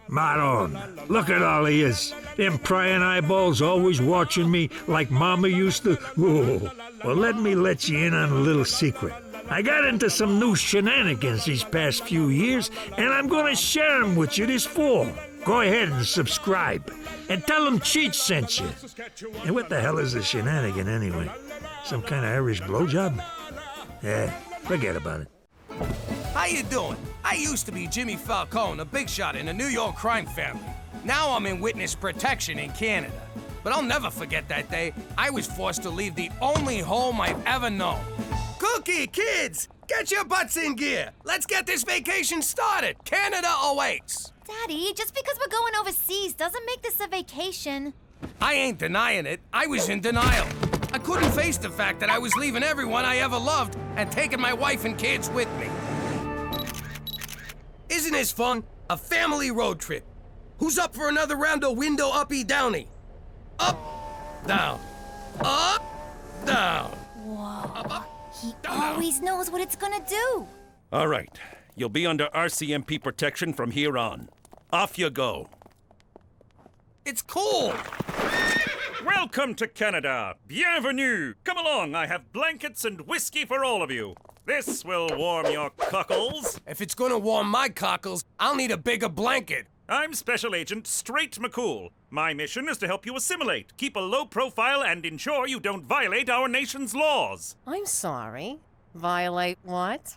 Maron, look at all he is. Them prying eyeballs always watching me like Mama used to. Whoa. Well, let me let you in on a little secret. I got into some new shenanigans these past few years, and I'm gonna share them with you this fall. Go ahead and subscribe. And tell them Cheech sent you. And what the hell is a shenanigan anyway? Some kind of Irish blowjob? Yeah, forget about it. How you doing? I used to be Jimmy Falcone, a big shot in the New York crime family. Now I'm in witness protection in Canada. But I'll never forget that day I was forced to leave the only home I've ever known. Cookie, kids! Get your butts in gear! Let's get this vacation started! Canada awaits! Daddy, just because we're going overseas doesn't make this a vacation. I ain't denying it. I was in denial. I couldn't face the fact that I was leaving everyone I ever loved and taking my wife and kids with me. Isn't this fun? A family road trip. Who's up for another round of window uppy downy? Up, down, up, down. Whoa. Up, He down. always knows what it's gonna do. All right. You'll be under RCMP protection from here on. Off you go. It's cool. Welcome to Canada. Bienvenue. Come along. I have blankets and whiskey for all of you. This will warm your cockles. If it's gonna warm my cockles, I'll need a bigger blanket. I'm Special Agent Straight McCool. My mission is to help you assimilate, keep a low profile, and ensure you don't violate our nation's laws. I'm sorry. Violate what?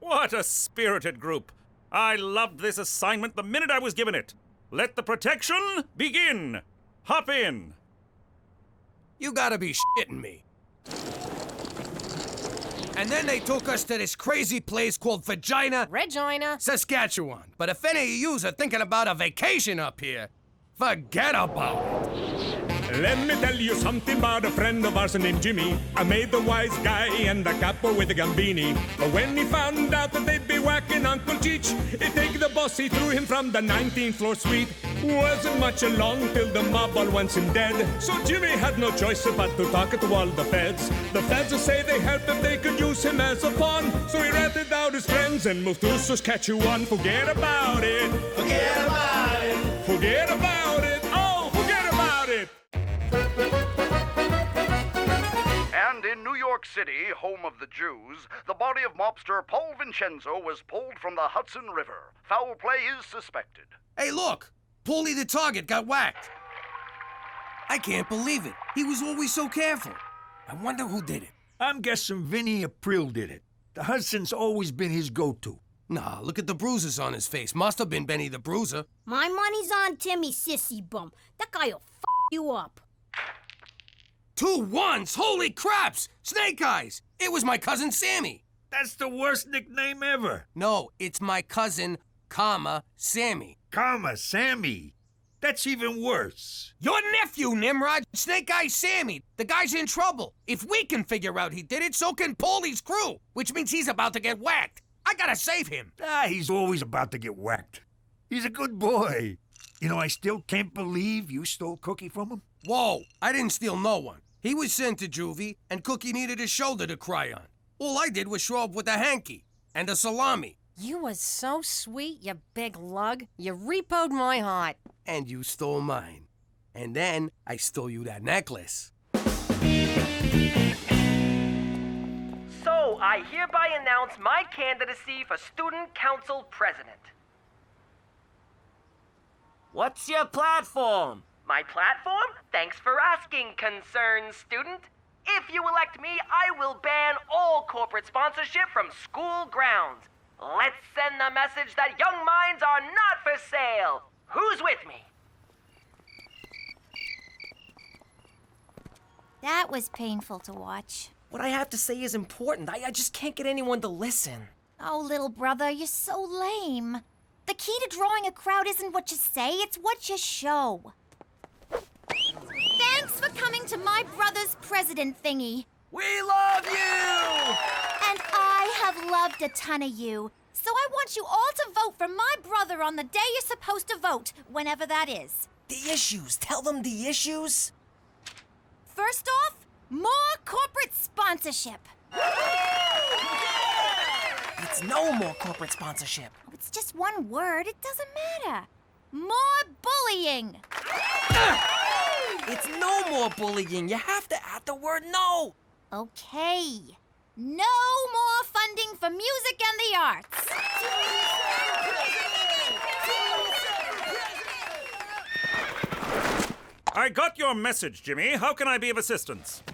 What a spirited group. I loved this assignment the minute I was given it. Let the protection begin. Hop in. You gotta be shitting me. And then they took us to this crazy place called Regina. Saskatchewan. But if any of yous are thinking about a vacation up here, forget about it. Let me tell you something about a friend of ours named Jimmy. I made the wise guy and the capo with the Gambini. But when he found out that they'd be whacking Uncle Cheech, he'd take the bus, he threw him from the 19th floor suite. Wasn't much along till the mob all wants him dead. So Jimmy had no choice but to talk to all the feds. The feds say they helped if they could use him as a pawn. So he ratted out his friends and moved to Saskatchewan. Forget about it. Forget about it. Forget about it. Oh, forget about it. And in New York City, home of the Jews, the body of mobster Paul Vincenzo was pulled from the Hudson River. Foul play is suspected. Hey, look! Paulie the target got whacked. I can't believe it. He was always so careful. I wonder who did it. I'm guessing Vinny April did it. The Hudson's always been his go-to. Nah, look at the bruises on his face. Must have been Benny the Bruiser. My money's on Timmy, sissy bum. That guy'll f you up. 2 1s! Holy craps! Snake Eyes! It was my cousin Sammy. That's the worst nickname ever. No, it's my cousin, Sammy. Sammy. That's even worse. Your nephew, Nimrod! Snake Eyes Sammy! The guy's in trouble. If we can figure out he did it, so can Paulie's crew. Which means he's about to get whacked. I gotta save him. He's always about to get whacked. He's a good boy. You know, I still can't believe you stole Cookie from him. Whoa, I didn't steal no one. He was sent to juvie, and Cookie needed a shoulder to cry on. All I did was show up with a hanky and a salami. You was so sweet, you big lug. You repoed my heart. And you stole mine. And then I stole you that necklace. So, I hereby announce my candidacy for Student Council President. What's your platform? My platform? Thanks for asking, concerned student. If you elect me, I will ban all corporate sponsorship from school grounds. Let's send the message that young minds are not for sale. Who's with me? That was painful to watch. What I have to say is important. I just can't get anyone to listen. Oh, little brother, you're so lame. The key to drawing a crowd isn't what you say, it's what you show. Thanks for coming to my brother's president thingy. We love you! And I have loved a ton of you. So I want you all to vote for my brother on the day you're supposed to vote, whenever that is. The issues. Tell them the issues. First off, more corporate sponsorship. It's no more corporate sponsorship. It's It's just one word. It doesn't matter. More bullying. It's no more bullying. You have to add the word no. Okay. No more funding for music and the arts. I got your message, Jimmy. How can I be of assistance?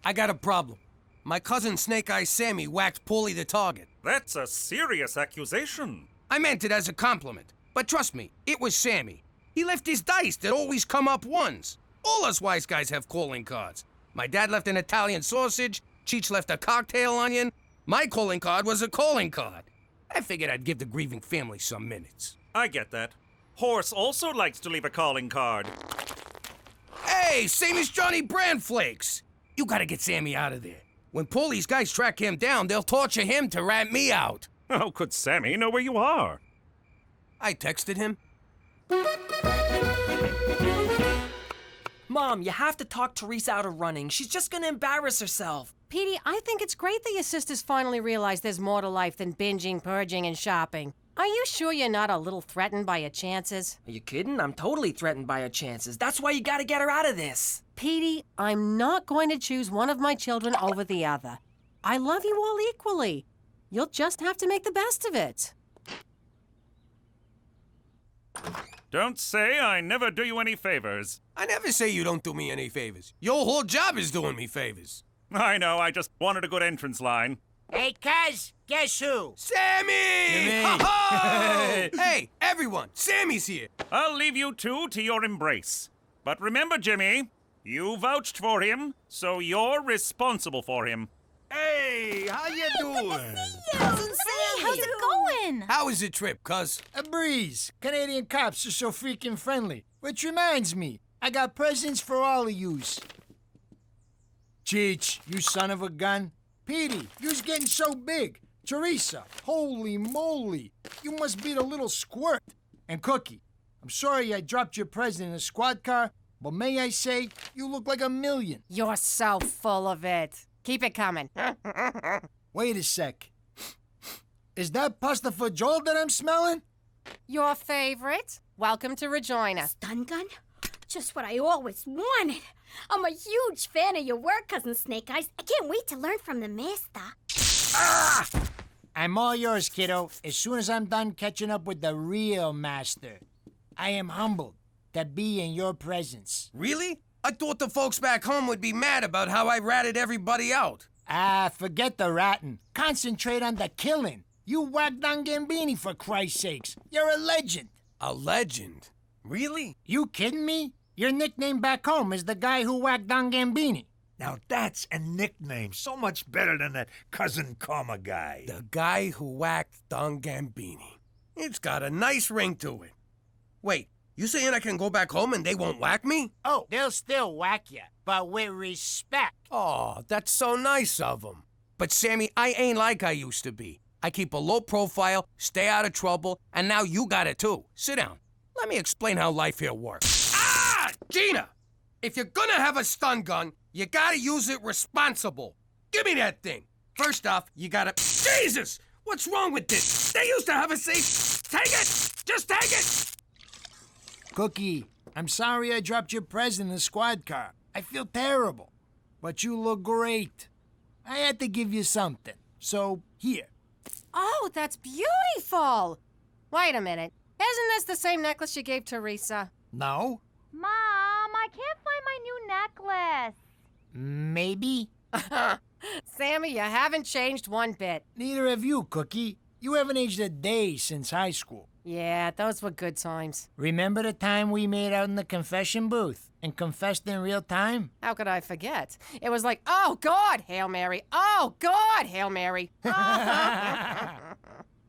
I got a problem. My cousin Snake Eyes Sammy whacked Paulie the target. That's a serious accusation. I meant it as a compliment. But trust me, it was Sammy. He left his dice that always come up ones. All us wise guys have calling cards. My dad left an Italian sausage. Cheech left a cocktail onion. My calling card was a calling card. I figured I'd give the grieving family some minutes. I get that. Horse also likes to leave a calling card. Hey, same as Johnny Brand Flakes. You gotta get Sammy out of there. When Paulie's guys track him down, they'll torture him to rat me out. How could Sammy know where you are? I texted him. Mom, you have to talk Teresa out of running. She's just gonna embarrass herself. Petey, I think it's great that your sisters finally realize there's more to life than binging, purging, and shopping. Are you sure you're not a little threatened by your chances? Are you kidding? I'm totally threatened by her chances. That's why you gotta get her out of this. Petey, I'm not going to choose one of my children over the other. I love you all equally. You'll just have to make the best of it. Don't say I never do you any favors. I never say you don't do me any favors. Your whole job is doing me favors. I know, I just wanted a good entrance line. Hey, cuz, guess who? Sammy! Jimmy! Ho-ho! Hey, everyone, Sammy's here. I'll leave you two to your embrace. But remember, Jimmy, you vouched for him, so you're responsible for him. Hey, how you doing? Hey, how's it going? How was the trip, cuz? A breeze. Canadian cops are so freaking friendly. Which reminds me, I got presents for all of yous. Cheech, you son of a gun. Petey, you's getting so big. Teresa, holy moly. You must be the little squirt. And Cookie, I'm sorry I dropped your present in a squad car, but may I say, you look like $1 million. You're so full of it. Keep it coming. Wait a sec. Is that pasta fagioli that I'm smelling? Your favorite? Welcome to Regina. Stun gun? Just what I always wanted. I'm a huge fan of your work, Cousin Snake Eyes. I can't wait to learn from the master. Ah! I'm all yours, kiddo, as soon as I'm done catching up with the real master. I am humbled to be in your presence. Really? I thought the folks back home would be mad about how I ratted everybody out. Ah, forget the ratting. Concentrate on the killing. You whacked Don Gambini, for Christ's sakes. You're a legend. A legend? Really? You kidding me? Your nickname back home is the guy who whacked Don Gambini. Now that's a nickname so much better than that Cousin Karma guy. The guy who whacked Don Gambini. It's got a nice ring to it. Wait, you saying I can go back home and they won't whack me? Oh, they'll still whack you, but with respect. Oh, that's so nice of them. But Sammy, I ain't like I used to be. I keep a low profile, stay out of trouble, and now you got it too. Sit down. Let me explain how life here works. Ah! Gina! If you're gonna have a stun gun, you gotta use it responsible. Give me that thing. First off, you gotta... Jesus! What's wrong with this? They used to have a safe... Take it! Just take it! Cookie, I'm sorry I dropped your present in the squad car. I feel terrible. But you look great. I had to give you something. So, here. Oh, that's beautiful. Wait a minute. Isn't this the same necklace you gave Teresa? No? Mom, I can't find my new necklace. Maybe? Sammy, you haven't changed one bit. Neither have you, Cookie. You haven't aged a day since high school. Yeah, those were good times. Remember the time we made out in the confession booth and confessed in real time? How could I forget? It was like, oh, God, Hail Mary. Oh, God, Hail Mary.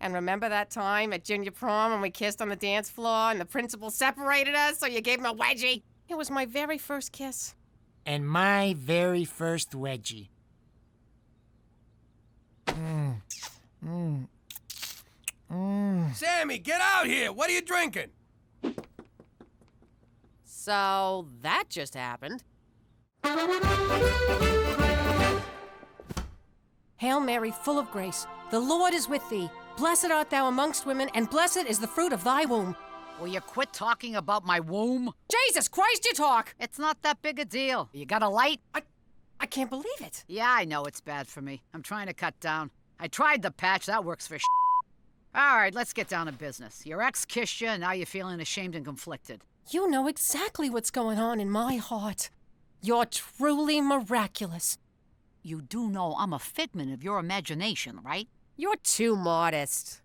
And remember that time at junior prom when we kissed on the dance floor and the principal separated us so you gave him a wedgie? It was my very first kiss. And my very first wedgie. Sammy, get out here! What are you drinking? So that just happened. Hail Mary, full of grace, the Lord is with thee. Blessed art thou amongst women, and blessed is the fruit of thy womb. Will you quit talking about my womb? Jesus Christ, you talk! It's not that big a deal. You got a light? I can't believe it. Yeah, I know it's bad for me. I'm trying to cut down. I tried the patch. That works for All right, let's get down to business. Your ex kissed you, and now you're feeling ashamed and conflicted. You know exactly what's going on in my heart. You're truly miraculous. You do know I'm a figment of your imagination, right? You're too modest.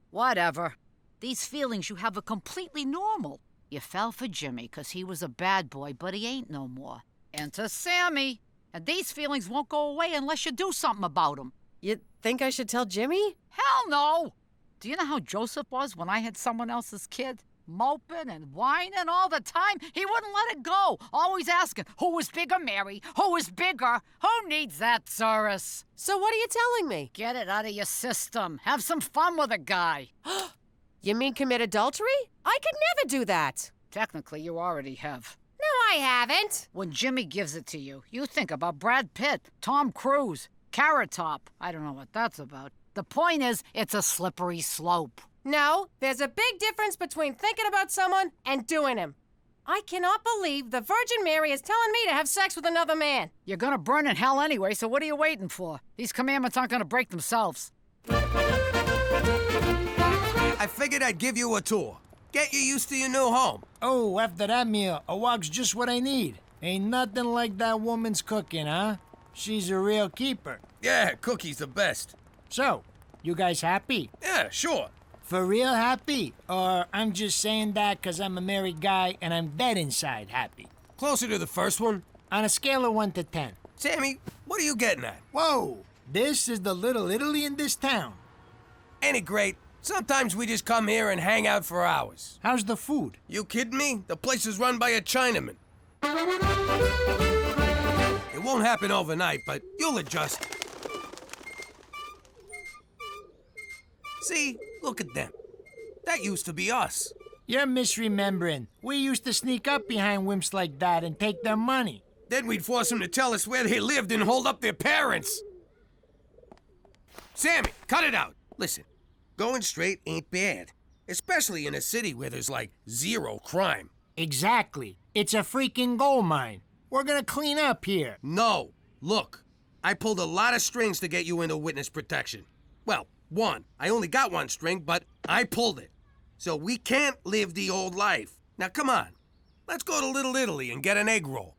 Whatever. These feelings you have are completely normal. You fell for Jimmy 'cause he was a bad boy, but he ain't no more. Enter Sammy. And these feelings won't go away unless you do something about them. You think I should tell Jimmy? Hell no! Do you know how Joseph was when I had someone else's kid? Moping and whining all the time. He wouldn't let it go. Always asking, who was bigger, Mary? Who was bigger? Who needs that, Cyrus? So what are you telling me? Get it out of your system. Have some fun with a guy. You mean commit adultery? I could never do that. Technically, you already have. No, I haven't. When Jimmy gives it to you, you think about Brad Pitt, Tom Cruise, Carrot Top. I don't know what that's about. The point is, it's a slippery slope. No, there's a big difference between thinking about someone and doing him. I cannot believe the Virgin Mary is telling me to have sex with another man. You're gonna burn in hell anyway, so what are you waiting for? These commandments aren't gonna break themselves. I figured I'd give you a tour. Get you used to your new home. Oh, after that meal, a walk's just what I need. Ain't nothing like that woman's cooking, huh? She's a real keeper. Yeah, Cookie's the best. So, you guys happy? Yeah, sure. For real happy? Or I'm just saying that 'cause I'm a married guy and I'm dead inside happy? Closer to the first one. On a scale of 1 to 10. Sammy, what are you getting at? Whoa, this is the little Italy in this town. Ain't it great? Sometimes we just come here and hang out for hours. How's the food? You kidding me? The place is run by a Chinaman. It won't happen overnight, but you'll adjust. See? Look at them. That used to be us. You're misremembering. We used to sneak up behind wimps like that and take their money. Then we'd force them to tell us where they lived and hold up their parents. Sammy, cut it out. Listen, going straight ain't bad. Especially in a city where there's like zero crime. Exactly. It's a freaking gold mine. We're gonna clean up here. No. Look, I pulled a lot of strings to get you into witness protection. Well, one. I only got one string, but I pulled it. So we can't live the old life. Now come on. Let's go to Little Italy and get an egg roll.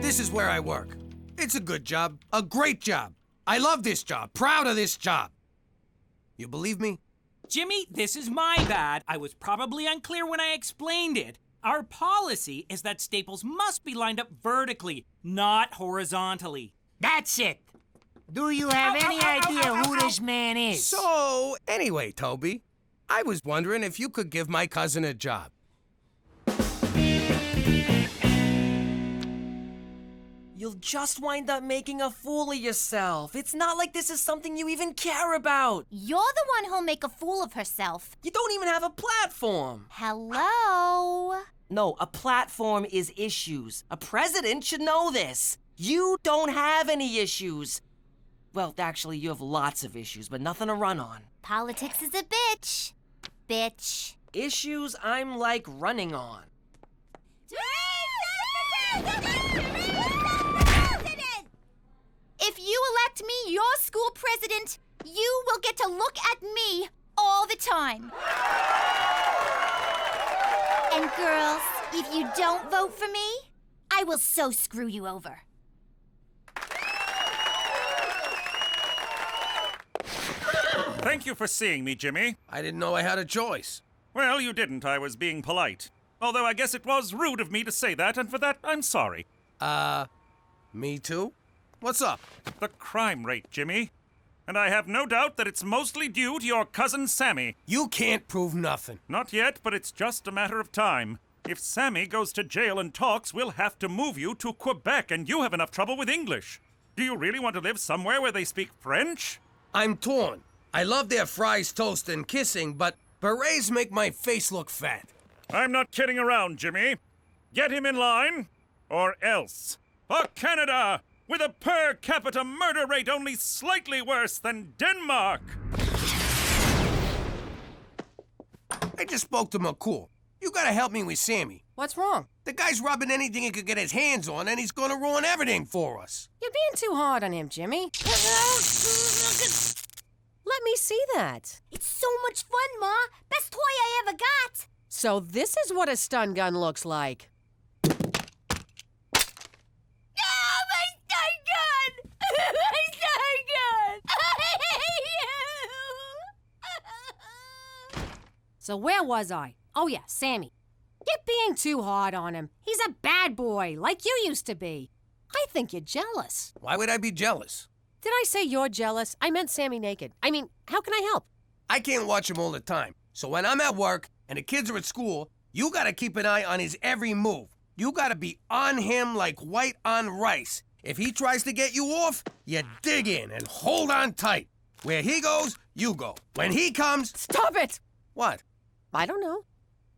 This is where I work. It's a good job. A great job. I love this job. Proud of this job. You believe me? Jimmy, this is my bad. I was probably unclear when I explained it. Our policy is that staples must be lined up vertically, not horizontally. That's it. Do you have any idea who this man is? So, anyway, Toby, I was wondering if you could give my cousin a job. You'll just wind up making a fool of yourself. It's not like this is something you even care about. You're the one who'll make a fool of herself. You don't even have a platform. Hello? No, a platform is issues. A president should know this. You don't have any issues. Well, actually, you have lots of issues, but nothing to run on. Politics is a bitch. Bitch. Issues I'm like running on. If you elect me your school president, you will get to look at me all the time. And girls, if you don't vote for me, I will so screw you over. Thank you for seeing me, Jimmy. I didn't know I had a choice. Well, you didn't. I was being polite. Although I guess it was rude of me to say that, and for that, I'm sorry. Me too? What's up? The crime rate, Jimmy. And I have no doubt that it's mostly due to your cousin Sammy. You can't prove nothing. Not yet, but it's just a matter of time. If Sammy goes to jail and talks, we'll have to move you to Quebec, and you have enough trouble with English. Do you really want to live somewhere where they speak French? I'm torn. I love their fries, toast, and kissing, but berets make my face look fat. I'm not kidding around, Jimmy. Get him in line, or else. For Canada, with a per capita murder rate only slightly worse than Denmark. I just spoke to McCool. You gotta help me with Sammy. What's wrong? The guy's rubbing anything he could get his hands on, and he's gonna ruin everything for us. You're being too hard on him, Jimmy. Let me see that. It's so much fun, Ma. Best toy I ever got. So this is what a stun gun looks like. Oh, my stun gun! My stun gun! I hate you! So where was I? Oh yeah, Sammy. You're being too hard on him. He's a bad boy, like you used to be. I think you're jealous. Why would I be jealous? Did I say you're jealous? I meant Sammy naked. I mean, how can I help? I can't watch him all the time. So when I'm at work and the kids are at school, you gotta keep an eye on his every move. You gotta be on him like white on rice. If he tries to get you off, you dig in and hold on tight. Where he goes, you go. When he comes... Stop it! What? I don't know.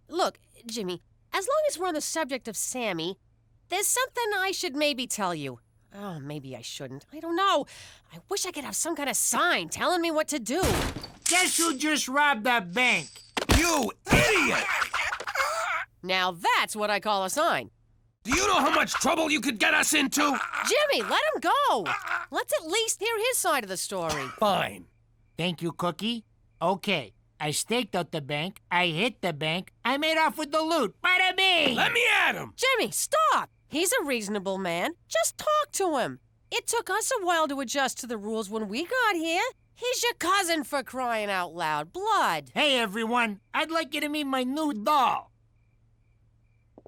Look, Jimmy, as long as we're on the subject of Sammy, there's something I should maybe tell you. Oh, maybe I shouldn't. I don't know. I wish I could have some kind of sign telling me what to do. Guess who just robbed a bank? You idiot! Now that's what I call a sign. Do you know how much trouble you could get us into? Jimmy, let him go. Let's at least hear his side of the story. Fine. Thank you, Cookie. Okay, I staked out the bank, I hit the bank, I made off with the loot. Bada bing! Let me at him! Jimmy, stop! He's a reasonable man. Just talk to him. It took us a while to adjust to the rules when we got here. He's your cousin, for crying out loud. Blood. Hey, everyone. I'd like you to meet my new doll.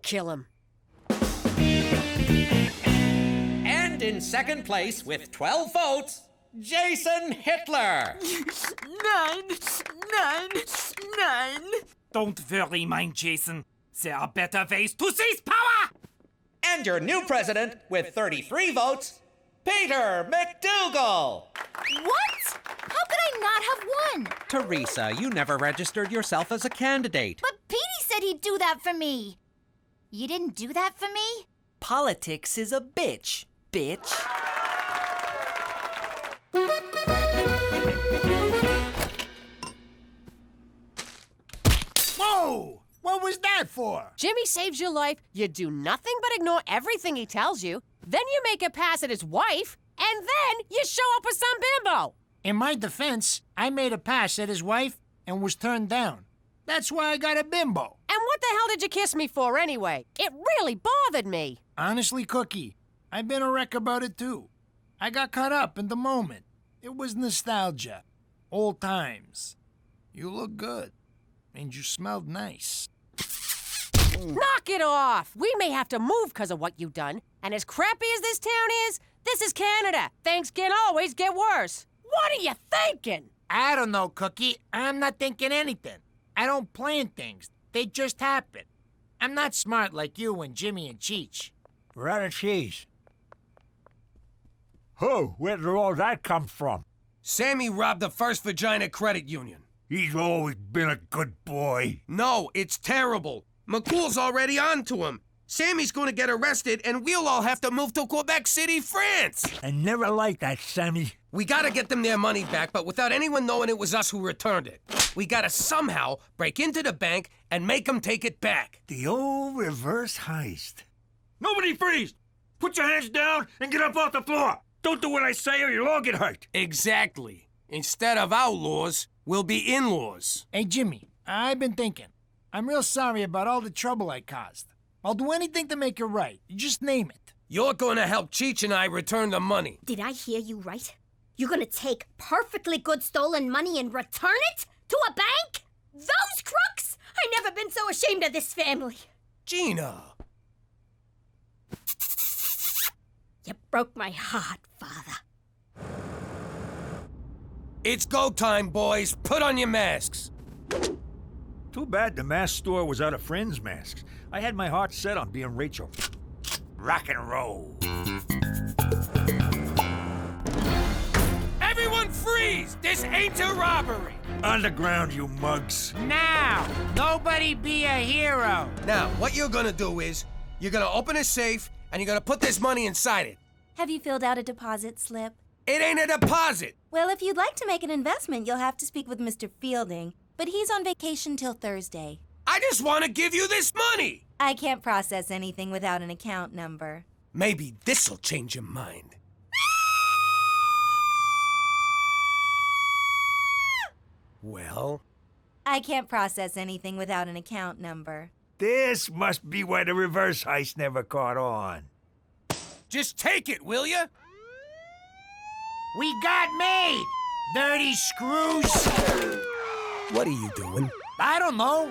Kill him. And in second place with 12 votes, Jason Hitler. 9. Don't worry, mein Jason. There are better ways to seize power! And your new president with 33 votes, Peter MacDougal. What? How could I not have won? Teresa, you never registered yourself as a candidate. But Petey said he'd do that for me. You didn't do that for me? Politics is a bitch. Whoa! What was that for? Jimmy saves your life, you do nothing but ignore everything he tells you, then you make a pass at his wife, and then you show up with some bimbo. In my defense, I made a pass at his wife and was turned down. That's why I got a bimbo. And what the hell did you kiss me for anyway? It really bothered me. Honestly, Cookie, I've been a wreck about it too. I got caught up in the moment. It was nostalgia. Old times. You look good. And you smelled nice. Knock it off! We may have to move because of what you've done. And as crappy as this town is, this is Canada. Things can always get worse. What are you thinking? I don't know, Cookie. I'm not thinking anything. I don't plan things. They just happen. I'm not smart like you and Jimmy and Cheech. We're out of cheese. Oh, where did all that come from? Sammy robbed the First Regina Credit Union. He's always been a good boy. No, it's terrible. McCool's already on to him. Sammy's going to get arrested, and we'll all have to move to Quebec City, France. I never liked that, Sammy. We gotta get them their money back, but without anyone knowing it was us who returned it. We gotta somehow break into the bank and make them take it back. The old reverse heist. Nobody freeze! Put your hands down and get up off the floor. Don't do what I say or you'll all get hurt. Exactly. Instead of outlaws, we'll be in-laws. Hey, Jimmy, I've been thinking. I'm real sorry about all the trouble I caused. I'll do anything to make it right. You just name it. You're gonna help Cheech and I return the money. Did I hear you right? You're gonna take perfectly good stolen money and return it to a bank? Those crooks? I've never been so ashamed of this family. Gina. You broke my heart, Father. It's go time, boys. Put on your masks. Too bad the mask store was out of friends' masks. I had my heart set on being Rachel. Rock and roll. Everyone freeze! This ain't a robbery! On the ground, you mugs. Now! Nobody be a hero! Now, what you're gonna do is, you're gonna open a safe, and you're gonna put this money inside it. Have you filled out a deposit slip? It ain't a deposit. Well, if you'd like to make an investment, you'll have to speak with Mr. Fielding, but he's on vacation till Thursday. I just want to give you this money. I can't process anything without an account number. Maybe this'll change your mind. Well? I can't process anything without an account number. This must be why the reverse heist never caught on. Just take it, will ya? We got made! Dirty screws! What are you doing? I don't know.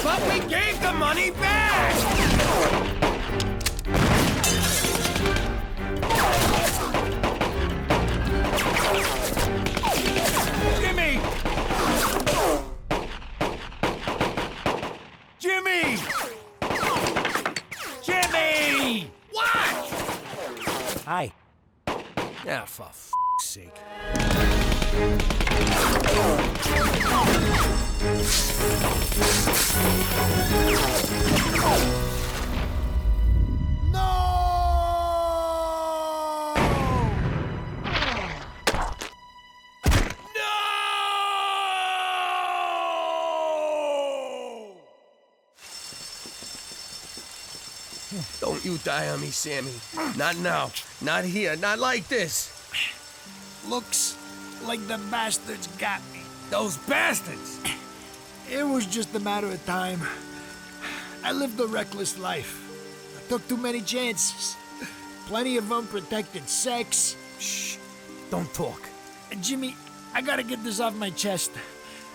But we gave the money back! Jimmy! Jimmy! Jimmy! What? Hi. Yeah, for f***'s sake. Don't you die on me, Sammy. Not now. Not here. Not like this. Looks like the bastards got me. Those bastards! It was just a matter of time. I lived a reckless life. I took too many chances. Plenty of unprotected sex. Shh. Don't talk. Jimmy, I gotta get this off my chest.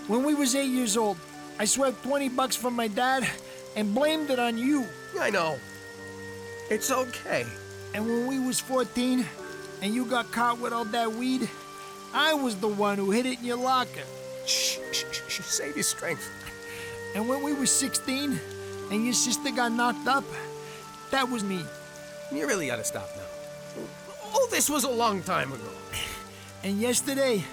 When we was 8 years old, I swept $20 from my dad and blamed it on you. I know. It's okay. And when we was 14 and you got caught with all that weed, I was the one who hid it in your locker. Shh. Save your strength. And when we was 16 and your sister got knocked up, that was me. You really gotta stop now. All this was a long time ago. And yesterday,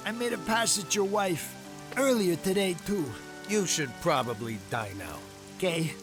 I made a pass at your wife. Earlier today, too. You should probably die now. Okay?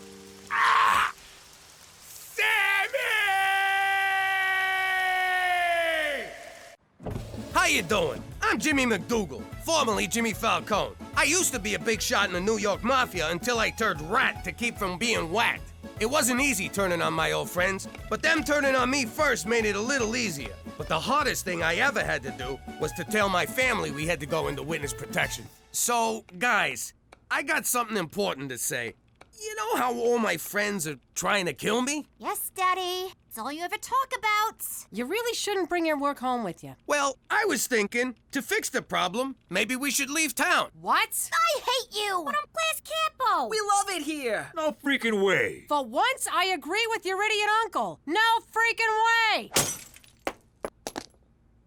How you doing? I'm Jimmy MacDougal, formerly Jimmy Falcone. I used to be a big shot in the New York Mafia until I turned rat to keep from being whacked. It wasn't easy turning on my old friends, but them turning on me first made it a little easier. But the hardest thing I ever had to do was to tell my family we had to go into witness protection. So, guys, I got something important to say. You know how all my friends are trying to kill me? Yes, Daddy. It's all you ever talk about. You really shouldn't bring your work home with you. Well, I was thinking, to fix the problem, maybe we should leave town. What? I hate you. But I'm Class Capo. We love it here. No freaking way. For once, I agree with your idiot uncle. No freaking way!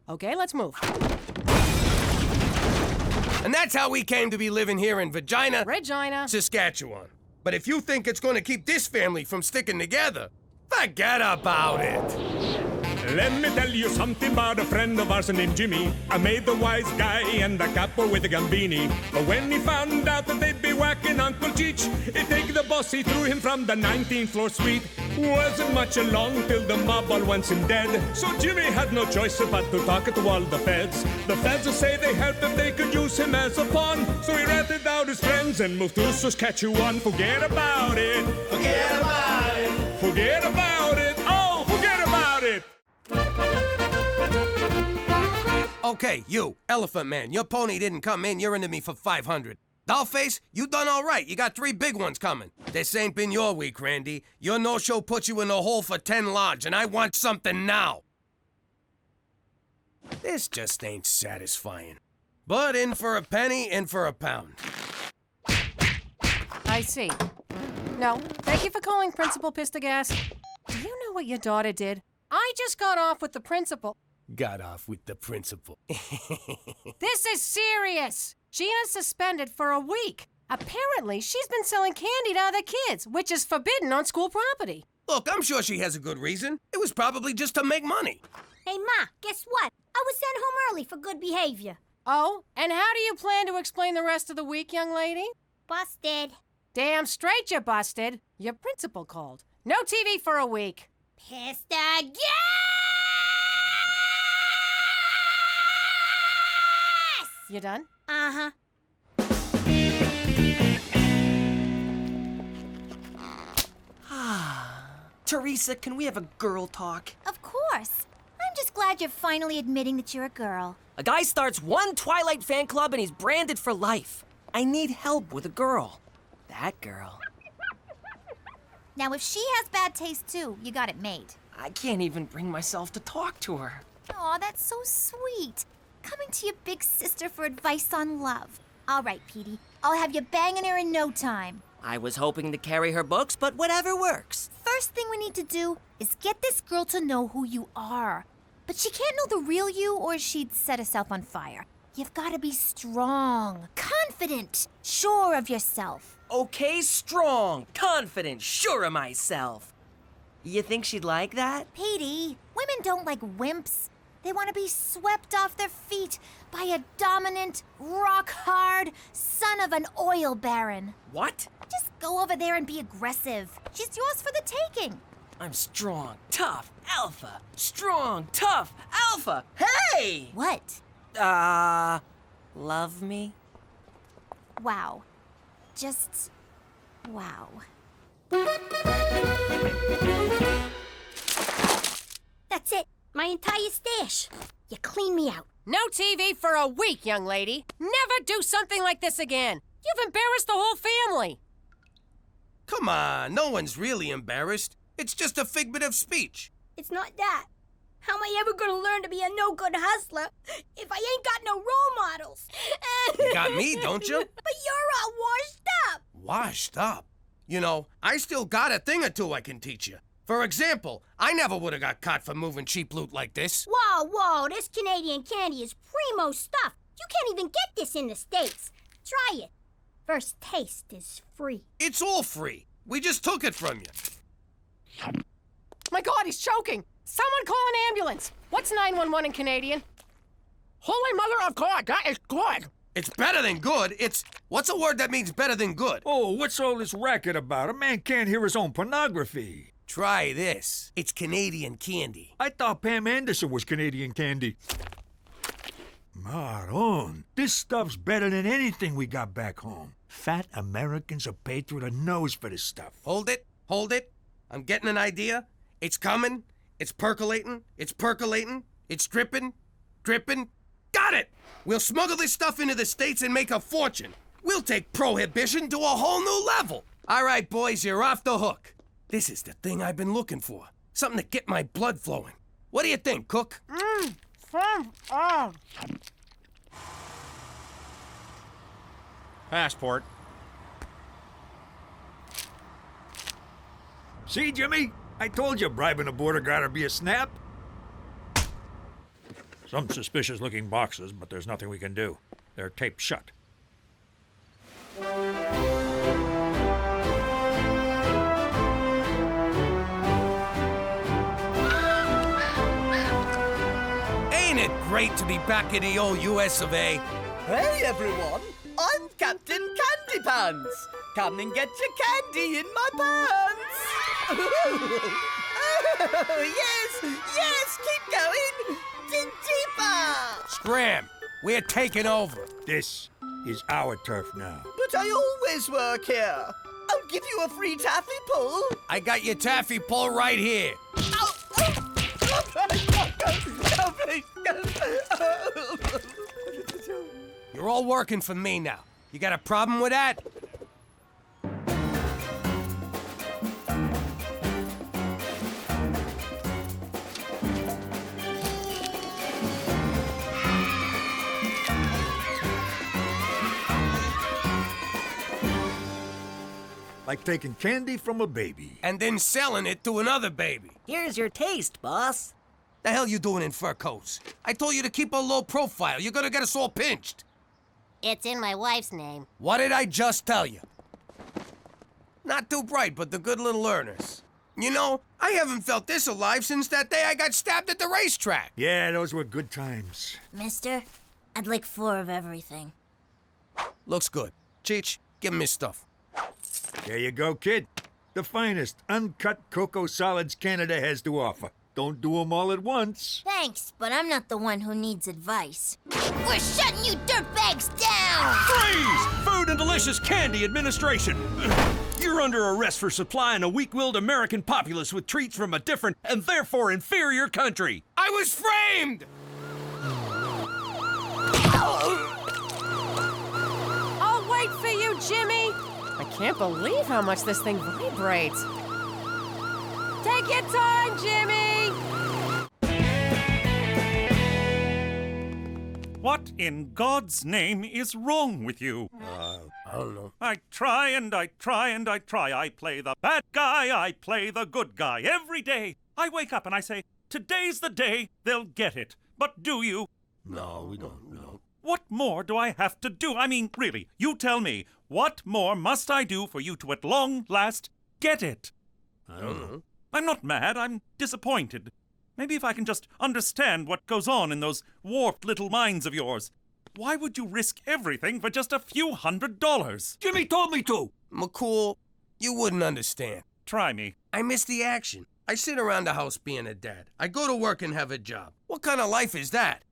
Okay, let's move. And that's how we came to be living here in Regina, Saskatchewan. But if you think it's going to keep this family from sticking together, forget about it. Let me tell you something about a friend of ours named Jimmy. I made the wise guy and the capo with the Gambini. But when he found out that they'd be whacking Uncle Cheech, he'd take the boss, he threw him from the 19th floor suite. Wasn't much along till the mob all wants him dead. So Jimmy had no choice but to talk to all the feds. The feds will say they helped if they could use him as a pawn. So he ratted out his friends and moved to Saskatchewan. Forget about it. Forget about it. Forget about it. Oh, forget about it. Okay, you, Elephant Man, your pony didn't come in, you're into me for 500. Dollface, you done all right. You got 3 big ones coming. This ain't been your week, Randy. Your no-show put you in the hole for 10 large, and I want something now. This just ain't satisfying. But in for a penny, in for a pound. I see. No, thank you for calling Principal Pistagas. Do you know what your daughter did? I just got off with the principal. Got off with the principal. This is serious. Gina's suspended for a week. Apparently, she's been selling candy to other kids, which is forbidden on school property. Look, I'm sure she has a good reason. It was probably just to make money. Hey, Ma, guess what? I was sent home early for good behavior. Oh, and how do you plan to explain the rest of the week, young lady? Busted. Damn straight you busted. Your principal called. No TV for a week. Piss the gas! You done? Uh-huh. Teresa, can we have a girl talk? Of course. I'm just glad you're finally admitting that you're a girl. A guy starts one Twilight fan club and he's branded for life. I need help with a girl. That girl. Now, if she has bad taste too, you got it made. I can't even bring myself to talk to her. Aw, that's so sweet. Coming to your big sister for advice on love. All right, Petey. I'll have you banging her in no time. I was hoping to carry her books, but whatever works. First thing we need to do is get this girl to know who you are. But she can't know the real you or she'd set herself on fire. You've got to be strong, confident, sure of yourself. Okay, strong, confident, sure of myself. You think she'd like that? Petey, women don't like wimps. They want to be swept off their feet by a dominant, rock-hard son of an oil baron. What? Just go over there and be aggressive. She's yours for the taking. I'm strong, tough, alpha. Strong, tough, alpha. Hey! What? Love me? Wow. Just wow. That's it. My entire stash. You clean me out. No TV for a week, young lady. Never do something like this again. You've embarrassed the whole family. Come on, no one's really embarrassed. It's just a figment of speech. It's not that. How am I ever gonna learn to be a no-good hustler if I ain't got no role models? You got me, don't you? But you're all washed up. Washed up? You know, I still got a thing or two I can teach you. For example, I never would have got caught for moving cheap loot like this. Whoa, this Canadian candy is primo stuff. You can't even get this in the States. Try it. First taste is free. It's all free. We just took it from you. My God, he's choking. Someone call an ambulance. What's 911 in Canadian? Holy Mother of God, that is good. It's better than good. What's a word that means better than good? Oh, what's all this racket about? A man can't hear his own pornography. Try this. It's Canadian candy. I thought Pam Anderson was Canadian candy. Maron, this stuff's better than anything we got back home. Fat Americans are paid through the nose for this stuff. Hold it. I'm getting an idea. It's coming. It's percolating. It's dripping. Got it! We'll smuggle this stuff into the States and make a fortune. We'll take prohibition to a whole new level. All right, boys, you're off the hook. This is the thing I've been looking for. Something to get my blood flowing. What do you think, Cook? Passport. See, Jimmy? I told you bribing a border guard would be a snap. Some suspicious-looking boxes, but there's nothing we can do. They're taped shut. Ain't it great to be back in the old US of A? Hey, everyone. I'm Captain Candy Pants. Come and get your candy in my pants. Oh, yes, keep going. Dig deeper. Scram! We're taking over. This is our turf now. But I always work here. I'll give you a free taffy pull. I got your taffy pull right here. You're all working for me now. You got a problem with that? Like taking candy from a baby. And then selling it to another baby. Here's your taste, boss. The hell you doing in fur coats? I told you to keep a low profile. You're gonna get us all pinched. It's in my wife's name. What did I just tell you? Not too bright, but the good little learners. You know, I haven't felt this alive since that day I got stabbed at the racetrack. Yeah, those were good times. Mister, I'd like 4 of everything. Looks good. Cheech, give him his stuff. There you go, kid. The finest uncut cocoa solids Canada has to offer. Don't do 'em all at once. Thanks, but I'm not the one who needs advice. We're shutting you dirtbags down! Freeze! Food and Delicious Candy Administration! You're under arrest for supplying a weak-willed American populace with treats from a different and therefore inferior country. I was framed! I'll wait for you, Jimmy. I can't believe how much this thing vibrates. Take your time, Jimmy! What in God's name is wrong with you? I don't know. I try and I try and I try. I play the bad guy, I play the good guy every day. I wake up and I say, today's the day they'll get it. But do you? No, we don't know. What more do I have to do? I mean, really, you tell me, what more must I do for you to at long last get it? I don't know. I'm not mad, I'm disappointed. Maybe if I can just understand what goes on in those warped little minds of yours. Why would you risk everything for just a few $100s? Jimmy told me to! McCool, you wouldn't understand. Try me. I miss the action. I sit around the house being a dad. I go to work and have a job. What kind of life is that?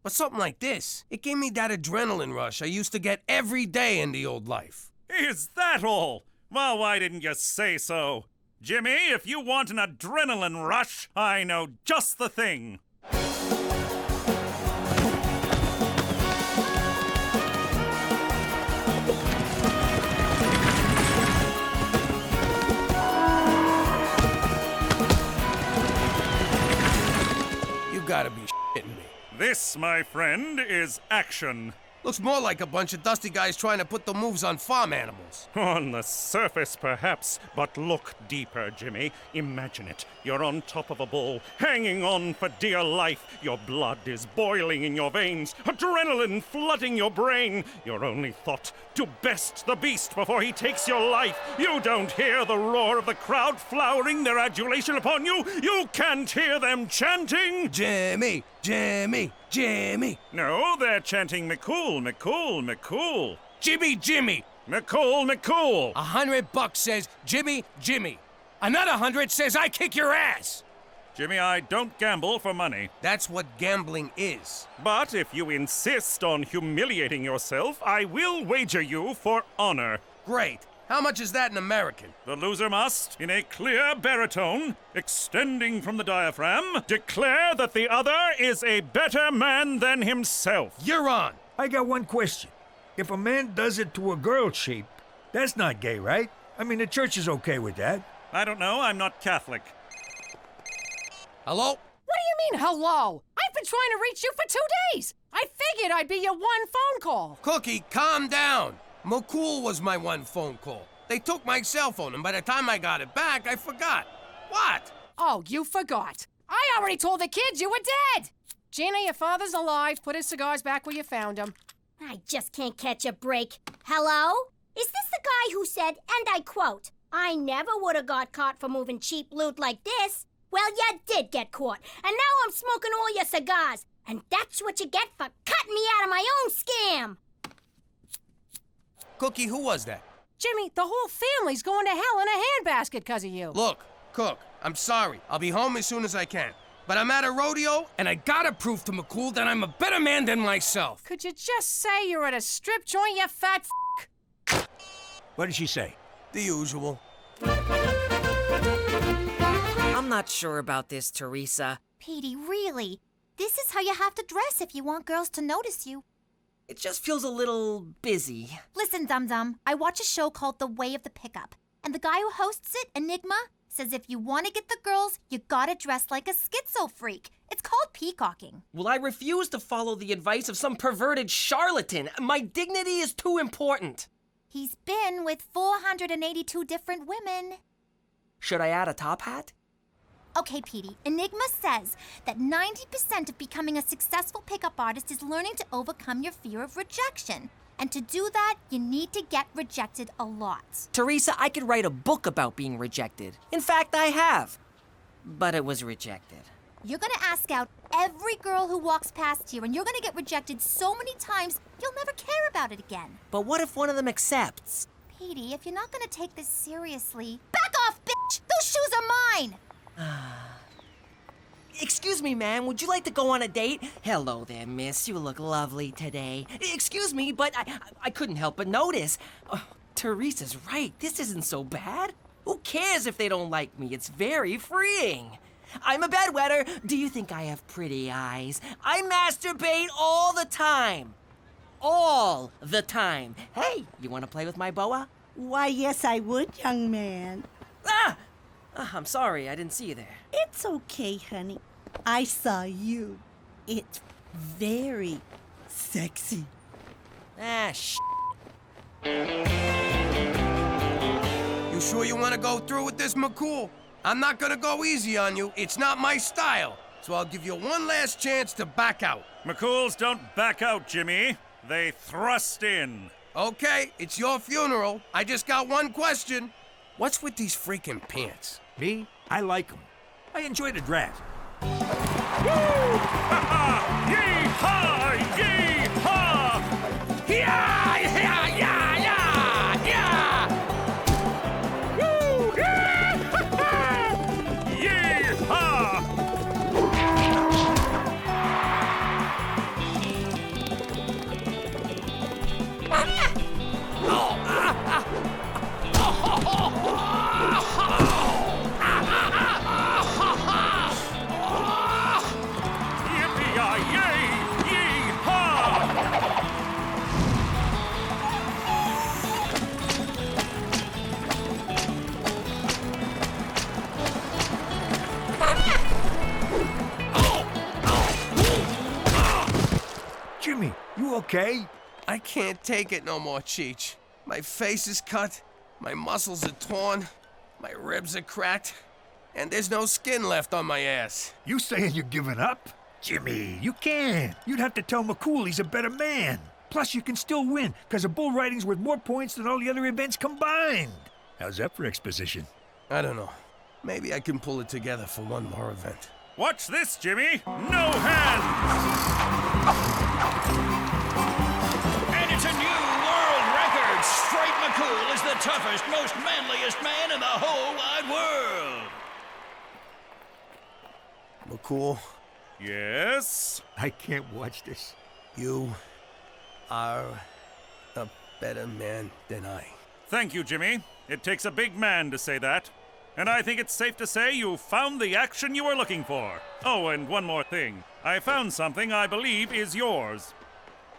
But something like this, it gave me that adrenaline rush I used to get every day in the old life. Is that all? Well, why didn't you say so? Jimmy, if you want an adrenaline rush, I know just the thing. You gotta be shitting me. This, my friend, is action. Looks more like a bunch of dusty guys trying to put the moves on farm animals. On the surface, perhaps, but look deeper, Jimmy. Imagine it. You're on top of a bull, hanging on for dear life. Your blood is boiling in your veins, adrenaline flooding your brain. Your only thought, to best the beast before he takes your life. You don't hear the roar of the crowd flowering their adulation upon you. You can't hear them chanting, Jimmy, Jimmy, Jimmy. No, they're chanting McCool, McCool, McCool. Jimmy, Jimmy. McCool, McCool. $100 says Jimmy, Jimmy. Another 100 says I kick your ass. Jimmy, I don't gamble for money. That's what gambling is. But if you insist on humiliating yourself, I will wager you for honor. Great. How much is that in American? The loser must, in a clear baritone, extending from the diaphragm, declare that the other is a better man than himself. You're on. I got one question. If a man does it to a girl sheep, that's not gay, right? I mean, the church is okay with that. I don't know, I'm not Catholic. Hello? What do you mean, hello? I've been trying to reach you for 2 days. I figured I'd be your one phone call. Cookie, calm down. McCool was my one phone call. They took my cell phone, and by the time I got it back, I forgot. What? Oh, you forgot. I already told the kids you were dead. Gina, your father's alive. Put his cigars back where you found them. I just can't catch a break. Hello? Is this the guy who said, and I quote, I never would have got caught for moving cheap loot like this? Well, you did get caught, and now I'm smoking all your cigars. And that's what you get for cutting me out of my own scam. Cookie, who was that? Jimmy, the whole family's going to hell in a handbasket because of you. Look, Cook, I'm sorry. I'll be home as soon as I can. But I'm at a rodeo, and I gotta prove to McCool that I'm a better man than myself. Could you just say you're at a strip joint, you fat f***? What did she say? The usual. I'm not sure about this, Teresa. Petey, really? This is how you have to dress if you want girls to notice you. It just feels a little busy. Listen, Dum Dum, I watch a show called The Way of the Pickup. And the guy who hosts it, Enigma, says if you want to get the girls, you gotta dress like a schizo freak. It's called peacocking. Well, I refuse to follow the advice of some perverted charlatan. My dignity is too important. He's been with 482 different women. Should I add a top hat? Okay, Petey, Enigma says that 90% of becoming a successful pickup artist is learning to overcome your fear of rejection. And to do that, you need to get rejected a lot. Teresa, I could write a book about being rejected. In fact, I have. But it was rejected. You're gonna ask out every girl who walks past here, and you're gonna get rejected so many times, you'll never care about it again. But what if one of them accepts? Petey, if you're not gonna take this seriously, back Cheech! Those shoes are mine! Excuse me, ma'am, would you like to go on a date? Hello there, miss. You look lovely today. Excuse me, but I couldn't help but notice. Oh, Teresa's right. This isn't so bad. Who cares if they don't like me? It's very freeing. I'm a bedwetter. Do you think I have pretty eyes? I masturbate all the time. All the time. Hey, you want to play with my boa? Why, yes, I would, young man. Ah! I'm sorry, I didn't see you there. It's okay, honey. I saw you. It's very sexy. You sure you want to go through with this, McCool? I'm not gonna go easy on you. It's not my style. So I'll give you one last chance to back out. McCools don't back out, Jimmy. They thrust in. Okay, it's your funeral. I just got one question. What's with these freaking pants? Me? I like them. I enjoy the draft. Yee-haw! Yee-haw! Yeah! Yeah! Yeah! Yeah! Yeah! Woo! Yee-haw! Jimmy, you okay? I can't take it no more, Cheech. My face is cut, my muscles are torn, my ribs are cracked, and there's no skin left on my ass. You saying you're giving up? Jimmy, you can't. You'd have to tell McCool he's a better man. Plus, you can still win, because a bull riding's worth more points than all the other events combined. How's that for exposition? I don't know. Maybe I can pull it together for one more event. Watch this, Jimmy. No hands! And it's a new world record. Straight McCool is the toughest, most manliest man in the whole wide world. McCool? Yes? I can't watch this. You are a better man than I. Thank you, Jimmy. It takes a big man to say that. And I think it's safe to say you found the action you were looking for. Oh, and one more thing. I found something I believe is yours.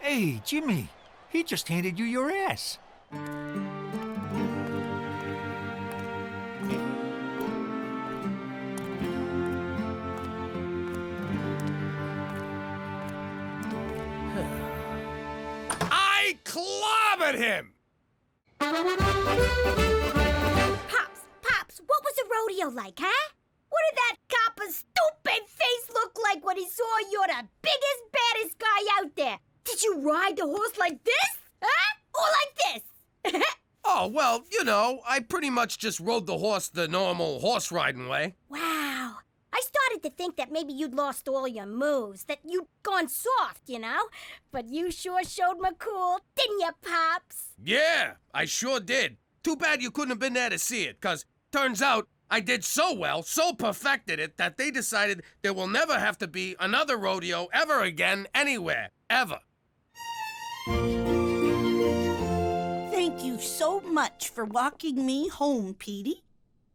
Hey, Jimmy, he just handed you your ass. I clobbered him! Pops, what was the rodeo like, huh? What did that copper's stupid face look like when he saw you're the biggest, baddest guy out there? Did you ride the horse like this? Huh? Or like this? Oh, well, you know, I pretty much just rode the horse the normal horse riding way. Wow. I started to think that maybe you'd lost all your moves, that you'd gone soft, you know? But you sure showed McCool, didn't you, Pops? Yeah, I sure did. Too bad you couldn't have been there to see it, 'cause turns out I did so well, so perfected it, that they decided there will never have to be another rodeo ever again, anywhere, ever. Thank you so much for walking me home, Petey.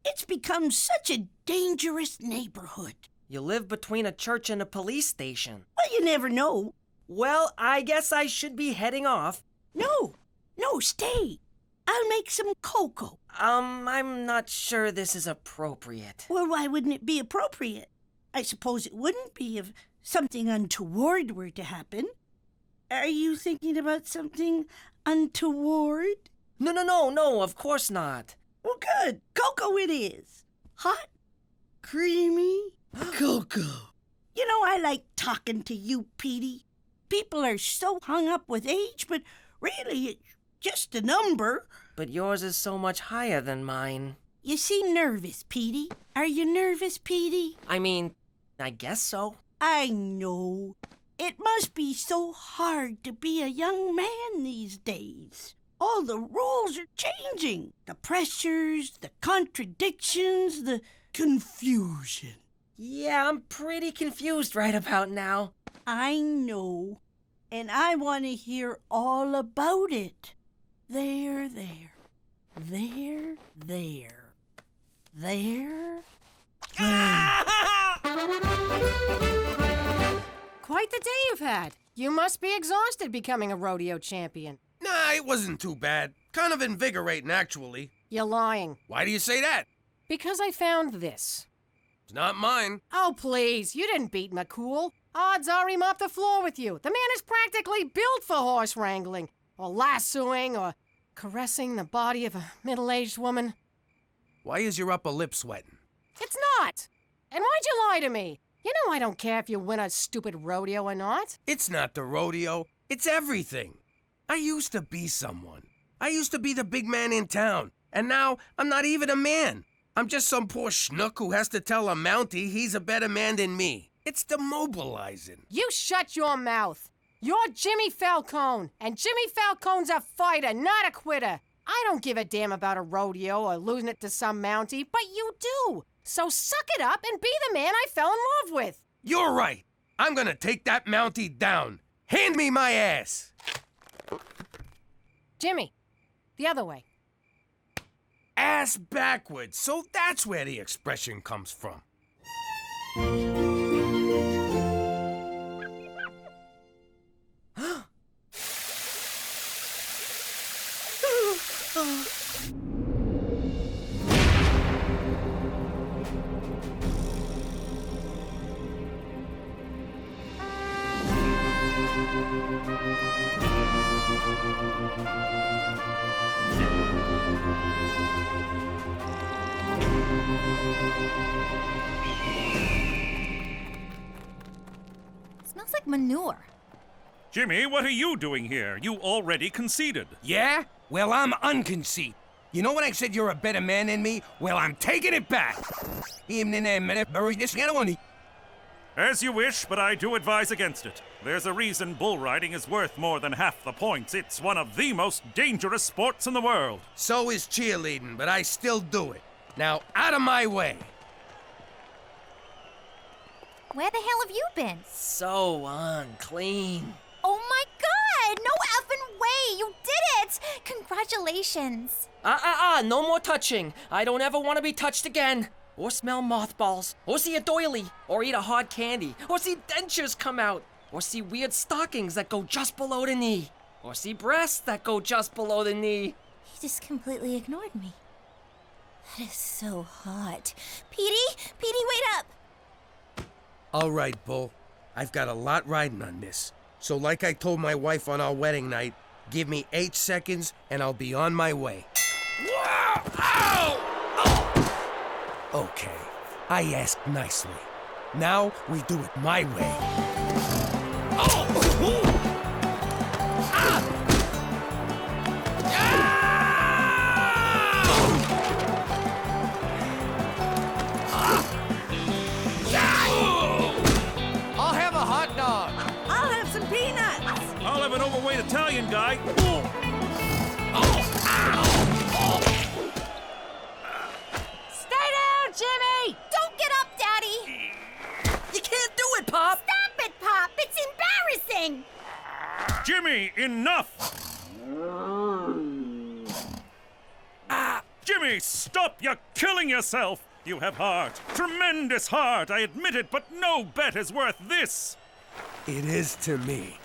It's become such a dangerous neighborhood. You live between a church and a police station. Well, you never know. Well, I guess I should be heading off. No, stay. I'll make some cocoa. I'm not sure this is appropriate. Well, why wouldn't it be appropriate? I suppose it wouldn't be if something untoward were to happen. Are you thinking about something untoward? No, of course not. Well, good. Cocoa it is. Hot, creamy cocoa. You know, I like talking to you, Petey. People are so hung up with age, but really, it's just a number. But yours is so much higher than mine. You seem nervous, Petey. Are you nervous, Petey? I mean, I guess so. I know. It must be so hard to be a young man these days. All the rules are changing. The pressures, the contradictions, the confusion. Yeah, I'm pretty confused right about now. I know. And I want to hear all about it. There. Quite the day you've had. You must be exhausted becoming a rodeo champion. Nah, it wasn't too bad. Kind of invigorating, actually. You're lying. Why do you say that? Because I found this. It's not mine. Oh, please. You didn't beat McCool. Odds are he mopped the floor with you. The man is practically built for horse wrangling, or lassoing, or caressing the body of a middle-aged woman. Why is your upper lip sweating? It's not. And why'd you lie to me? You know I don't care if you win a stupid rodeo or not. It's not the rodeo. It's everything. I used to be someone. I used to be the big man in town. And now I'm not even a man. I'm just some poor schnook who has to tell a Mountie he's a better man than me. It's demobilizing. You shut your mouth. You're Jimmy Falcone, and Jimmy Falcone's a fighter, not a quitter. I don't give a damn about a rodeo or losing it to some Mountie, but you do. So suck it up and be the man I fell in love with. You're right. I'm gonna take that Mountie down. Hand me my ass. Jimmy, the other way. Ass backwards. So that's where the expression comes from. Smells like manure. Jimmy, what are you doing here? You already conceded. Yeah? Well, I'm unconceited. You know when I said you're a better man than me? Well, I'm taking it back. As you wish, but I do advise against it. There's a reason bull riding is worth more than half the points. It's one of the most dangerous sports in the world. So is cheerleading, but I still do it. Now, out of my way. Where the hell have you been? So unclean. Oh my God! No effing way! You did it! Congratulations. No more touching. I don't ever want to be touched again. Or smell mothballs. Or see a doily. Or eat a hard candy. Or see dentures come out. Or see weird stockings that go just below the knee. Or see breasts that go just below the knee. He just completely ignored me. That is so hot. Petey, wait up! All right, Bull. I've got a lot riding on this. So like I told my wife on our wedding night, give me 8 seconds and I'll be on my way. Whoa! Ow! Oh! Okay, I asked nicely. Now we do it my way. Oh! Ah! I'll have a hot dog. I'll have some peanuts. I'll have an overweight Italian guy. Stay down, Jimmy! Don't get up, Daddy! You can't do it, Pop! Stop it, Pop! It's embarrassing! Jimmy, enough! Jimmy, stop! You're killing yourself! You have heart. Tremendous heart, I admit it, but no bet is worth this! It is to me.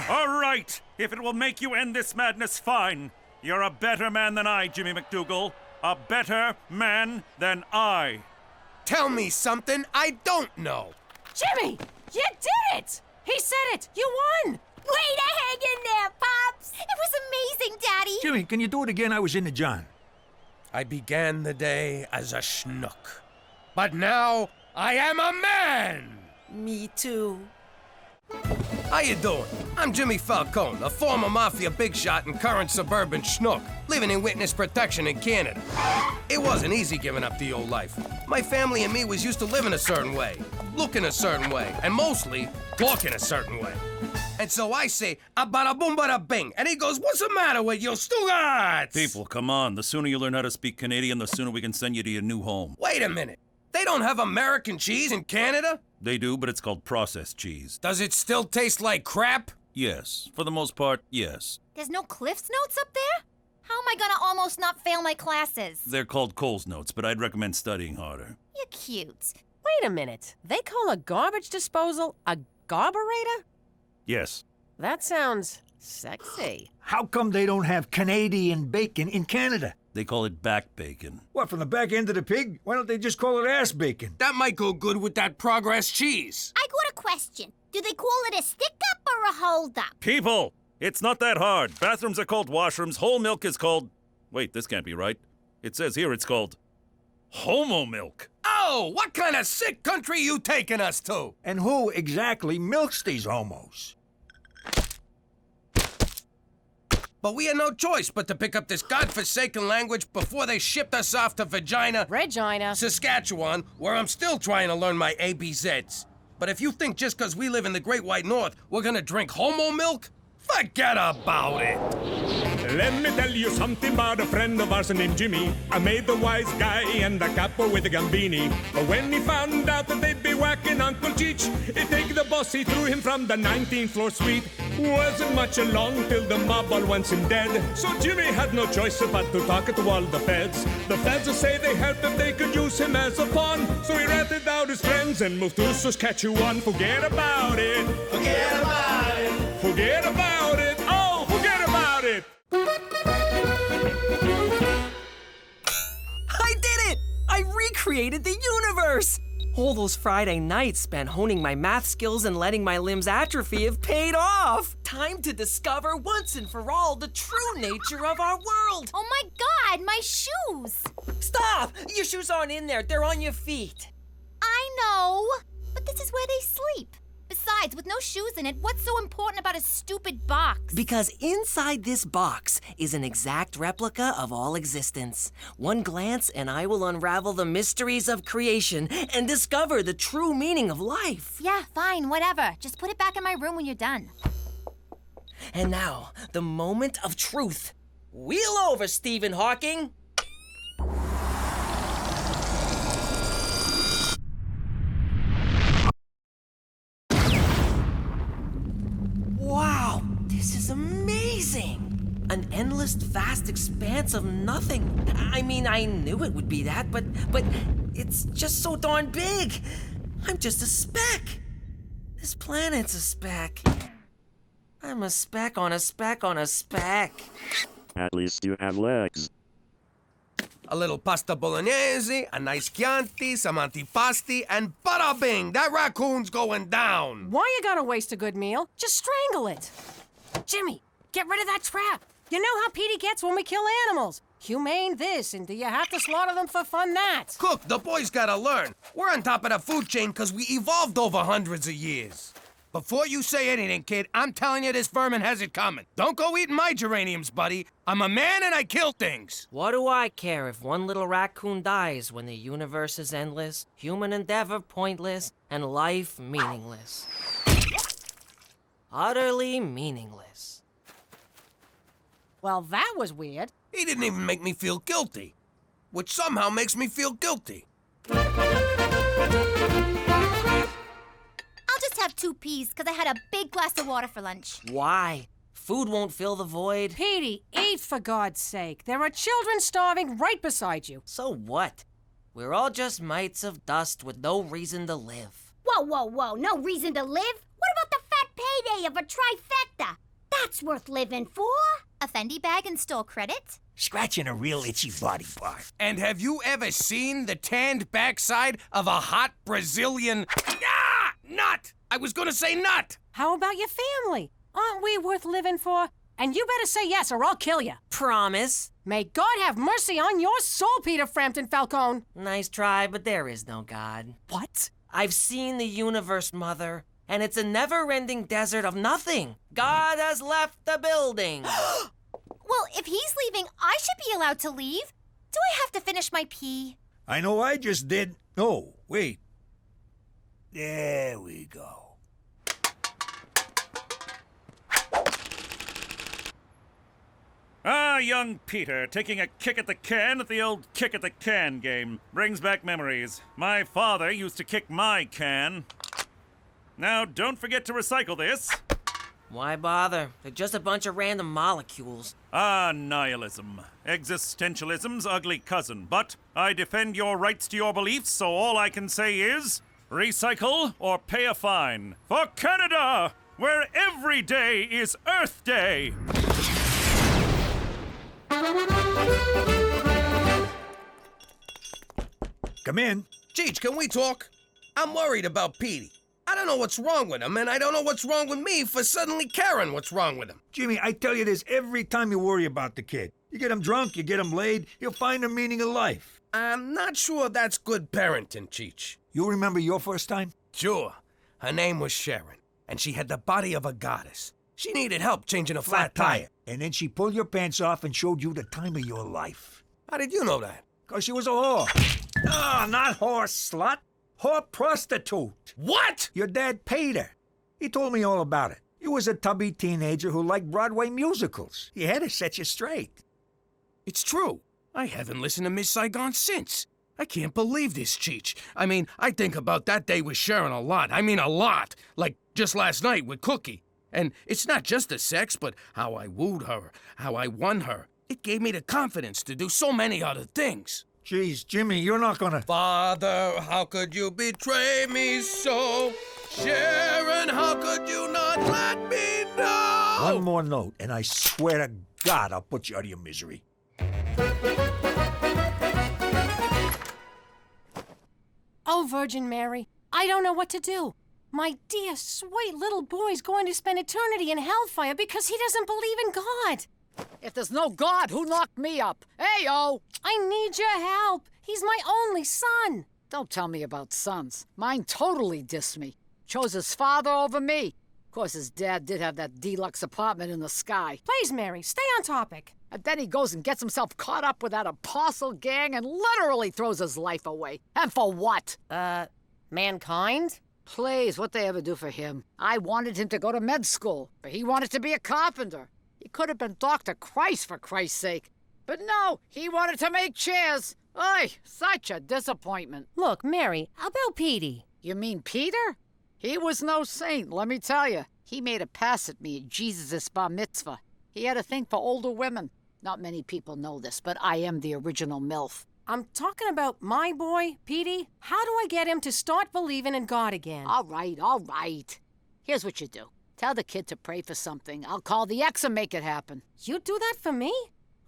All right, if it will make you end this madness, fine. You're a better man than I, Jimmy MacDougal. A better man than I. Tell me something I don't know. Jimmy, you did it! He said it! You won! Way to hang in there, Pops! It was amazing, Daddy! Jimmy, can you do it again? I was in the John. I began the day as a schnook. But now I am a man! Me too. How you doing? I'm Jimmy Falcone, a former mafia big shot and current suburban schnook, living in witness protection in Canada. It wasn't easy giving up the old life. My family and me was used to living a certain way, looking a certain way, and mostly talking a certain way. And so I say, "A bada boom bada bing." And he goes, "What's the matter with you, Stugatz?" People, come on. The sooner you learn how to speak Canadian, the sooner we can send you to your new home. Wait a minute. They don't have American cheese in Canada? They do, but it's called processed cheese. Does it still taste like crap? Yes. For the most part, yes. There's no Cliff's Notes up there? How am I gonna almost not fail my classes? They're called Cole's Notes, but I'd recommend studying harder. You're cute. Wait a minute. They call a garbage disposal a garburator? Yes. That sounds sexy. How come they don't have Canadian bacon in Canada? They call it back bacon. What, from the back end of the pig? Why don't they just call it ass bacon? That might go good with that Progress cheese. I got a question. Do they call it a stick-up or a hold-up? People! It's not that hard. Bathrooms are called washrooms. Whole milk is called... Wait, this can't be right. It says here it's called... homo milk. Oh, what kind of sick country you taking us to? And who exactly milks these homos? But we had no choice but to pick up this godforsaken language before they shipped us off to Regina, Saskatchewan, where I'm still trying to learn my ABZs. But if you think just because we live in the Great White North, we're gonna drink homo milk, forget about it. Let me tell you something about a friend of ours named Jimmy. I made the wise guy and the capo with the Gambini. But when he found out that they'd be whacking Uncle Cheech, he'd take the boss, he threw him from the 19th floor suite. Wasn't much along till the mob all wants him dead. So Jimmy had no choice but to talk to all the feds. The feds say they helped if they could use him as a pawn. So he ratted out his friends and moved to Saskatchewan. Forget about it. Forget about it. Forget about it. Oh, forget about it. I did it! I recreated the universe! All those Friday nights spent honing my math skills and letting my limbs atrophy have paid off! Time to discover once and for all the true nature of our world! Oh my God, my shoes! Stop! Your shoes aren't in there, they're on your feet. I know, but this is where they sleep. Besides, with no shoes in it, what's so important about a stupid box? Because inside this box is an exact replica of all existence. One glance and I will unravel the mysteries of creation and discover the true meaning of life. Yeah, fine, whatever. Just put it back in my room when you're done. And now, the moment of truth. Wheel over, Stephen Hawking. Wow, this is amazing! An endless, vast expanse of nothing. I mean, I knew it would be that, but it's just so darn big. I'm just a speck. This planet's a speck. I'm a speck on a speck on a speck. At least you have legs. A little pasta bolognese, a nice Chianti, some antipasti, and bada bing! That raccoon's going down! Why you gotta waste a good meal? Just strangle it. Jimmy, get rid of that trap. You know how Petey gets when we kill animals. Humane this, and do you have to slaughter them for fun that? Cook, the boys gotta learn. We're on top of the food chain because we evolved over hundreds of years. Before you say anything, kid, I'm telling you this vermin has it coming. Don't go eating my geraniums, buddy. I'm a man and I kill things. What do I care if one little raccoon dies when the universe is endless, human endeavor pointless, and life meaningless? Utterly meaningless. Well, that was weird. He didn't even make me feel guilty, which somehow makes me feel guilty. I'll just have 2 peas, because I had a big glass of water for lunch. Why? Food won't fill the void. Petey, eat for God's sake. There are children starving right beside you. So what? We're all just mites of dust with no reason to live. Whoa, whoa, whoa, no reason to live? What about the fat payday of a trifecta? That's worth living for. A Fendi bag and store credit? Scratching a real itchy body part. And have you ever seen the tanned backside of a hot Brazilian... nut! I was gonna say nut! How about your family? Aren't we worth living for? And you better say yes or I'll kill you. Promise. May God have mercy on your soul, Peter Frampton Falcone. Nice try, but there is no God. What? I've seen the universe, Mother, and it's a never-ending desert of nothing. God has left the building. Well, if he's leaving, I should be allowed to leave. Do I have to finish my pee? I know I just did. No, wait. There we go. Ah, young Peter, taking a kick at the can at the old kick at the can game. Brings back memories. My father used to kick my can. Now, don't forget to recycle this. Why bother? They're just a bunch of random molecules. Ah, nihilism. Existentialism's ugly cousin. But I defend your rights to your beliefs, so all I can say is recycle or pay a fine. For Canada, where every day is Earth Day. Come in. Cheech, can we talk? I'm worried about Petey. I don't know what's wrong with him, and I don't know what's wrong with me for suddenly caring what's wrong with him. Jimmy, I tell you this every time you worry about the kid. You get him drunk, you get him laid, he'll find the meaning of life. I'm not sure that's good parenting, Cheech. You remember your first time? Sure. Her name was Sharon, and she had the body of a goddess. She needed help changing a flat tire. And then she pulled your pants off and showed you the time of your life. How did you know that? 'Cause she was a whore. Ah, not whore slut. Whore prostitute. What? Your dad paid her. He told me all about it. You was a tubby teenager who liked Broadway musicals. He had to set you straight. It's true. I haven't listened to Miss Saigon since. I can't believe this, Cheech. I mean, I think about that day with Sharon a lot. I mean, a lot. Like just last night with Cookie. And it's not just the sex, but how I wooed her, how I won her. It gave me the confidence to do so many other things. Jeez, Jimmy, you're not gonna... Father, how could you betray me so? Sharon, how could you not let me know? One more note, and I swear to God I'll put you out of your misery. Oh, Virgin Mary, I don't know what to do. My dear, sweet little boy's going to spend eternity in hellfire because he doesn't believe in God. If there's no God, who knocked me up? Hey-o! I need your help. He's my only son. Don't tell me about sons. Mine totally dissed me. Chose his father over me. Of course, his dad did have that deluxe apartment in the sky. Please, Mary, stay on topic. And then he goes and gets himself caught up with that apostle gang and literally throws his life away. And for what? Mankind? Please, what'd they ever do for him? I wanted him to go to med school, but he wanted to be a carpenter. He could have been Dr. Christ, for Christ's sake. But no, he wanted to make chairs. Oy, such a disappointment. Look, Mary, how about Petey? You mean Peter? He was no saint, let me tell you. He made a pass at me at Jesus' bar mitzvah. He had a thing for older women. Not many people know this, but I am the original MILF. I'm talking about my boy, Petey. How do I get him to start believing in God again? All right. Here's what you do. Tell the kid to pray for something. I'll call the ex and make it happen. You do that for me?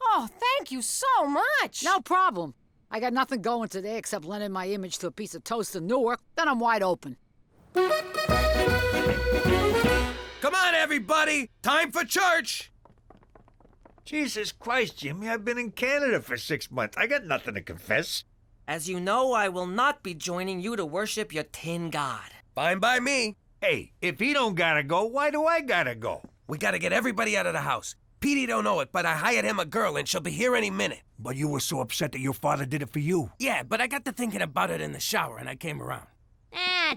Oh, thank you so much. No problem. I got nothing going today except lending my image to a piece of toast in Newark. Then I'm wide open. Come on, everybody. Time for church. Jesus Christ, Jimmy, I've been in Canada for 6 months. I got nothing to confess. As you know, I will not be joining you to worship your tin god. Fine by me. Hey, if he don't gotta go, why do I gotta go? We gotta get everybody out of the house. Petey don't know it, but I hired him a girl and she'll be here any minute. But you were so upset that your father did it for you. Yeah, but I got to thinking about it in the shower and I came around.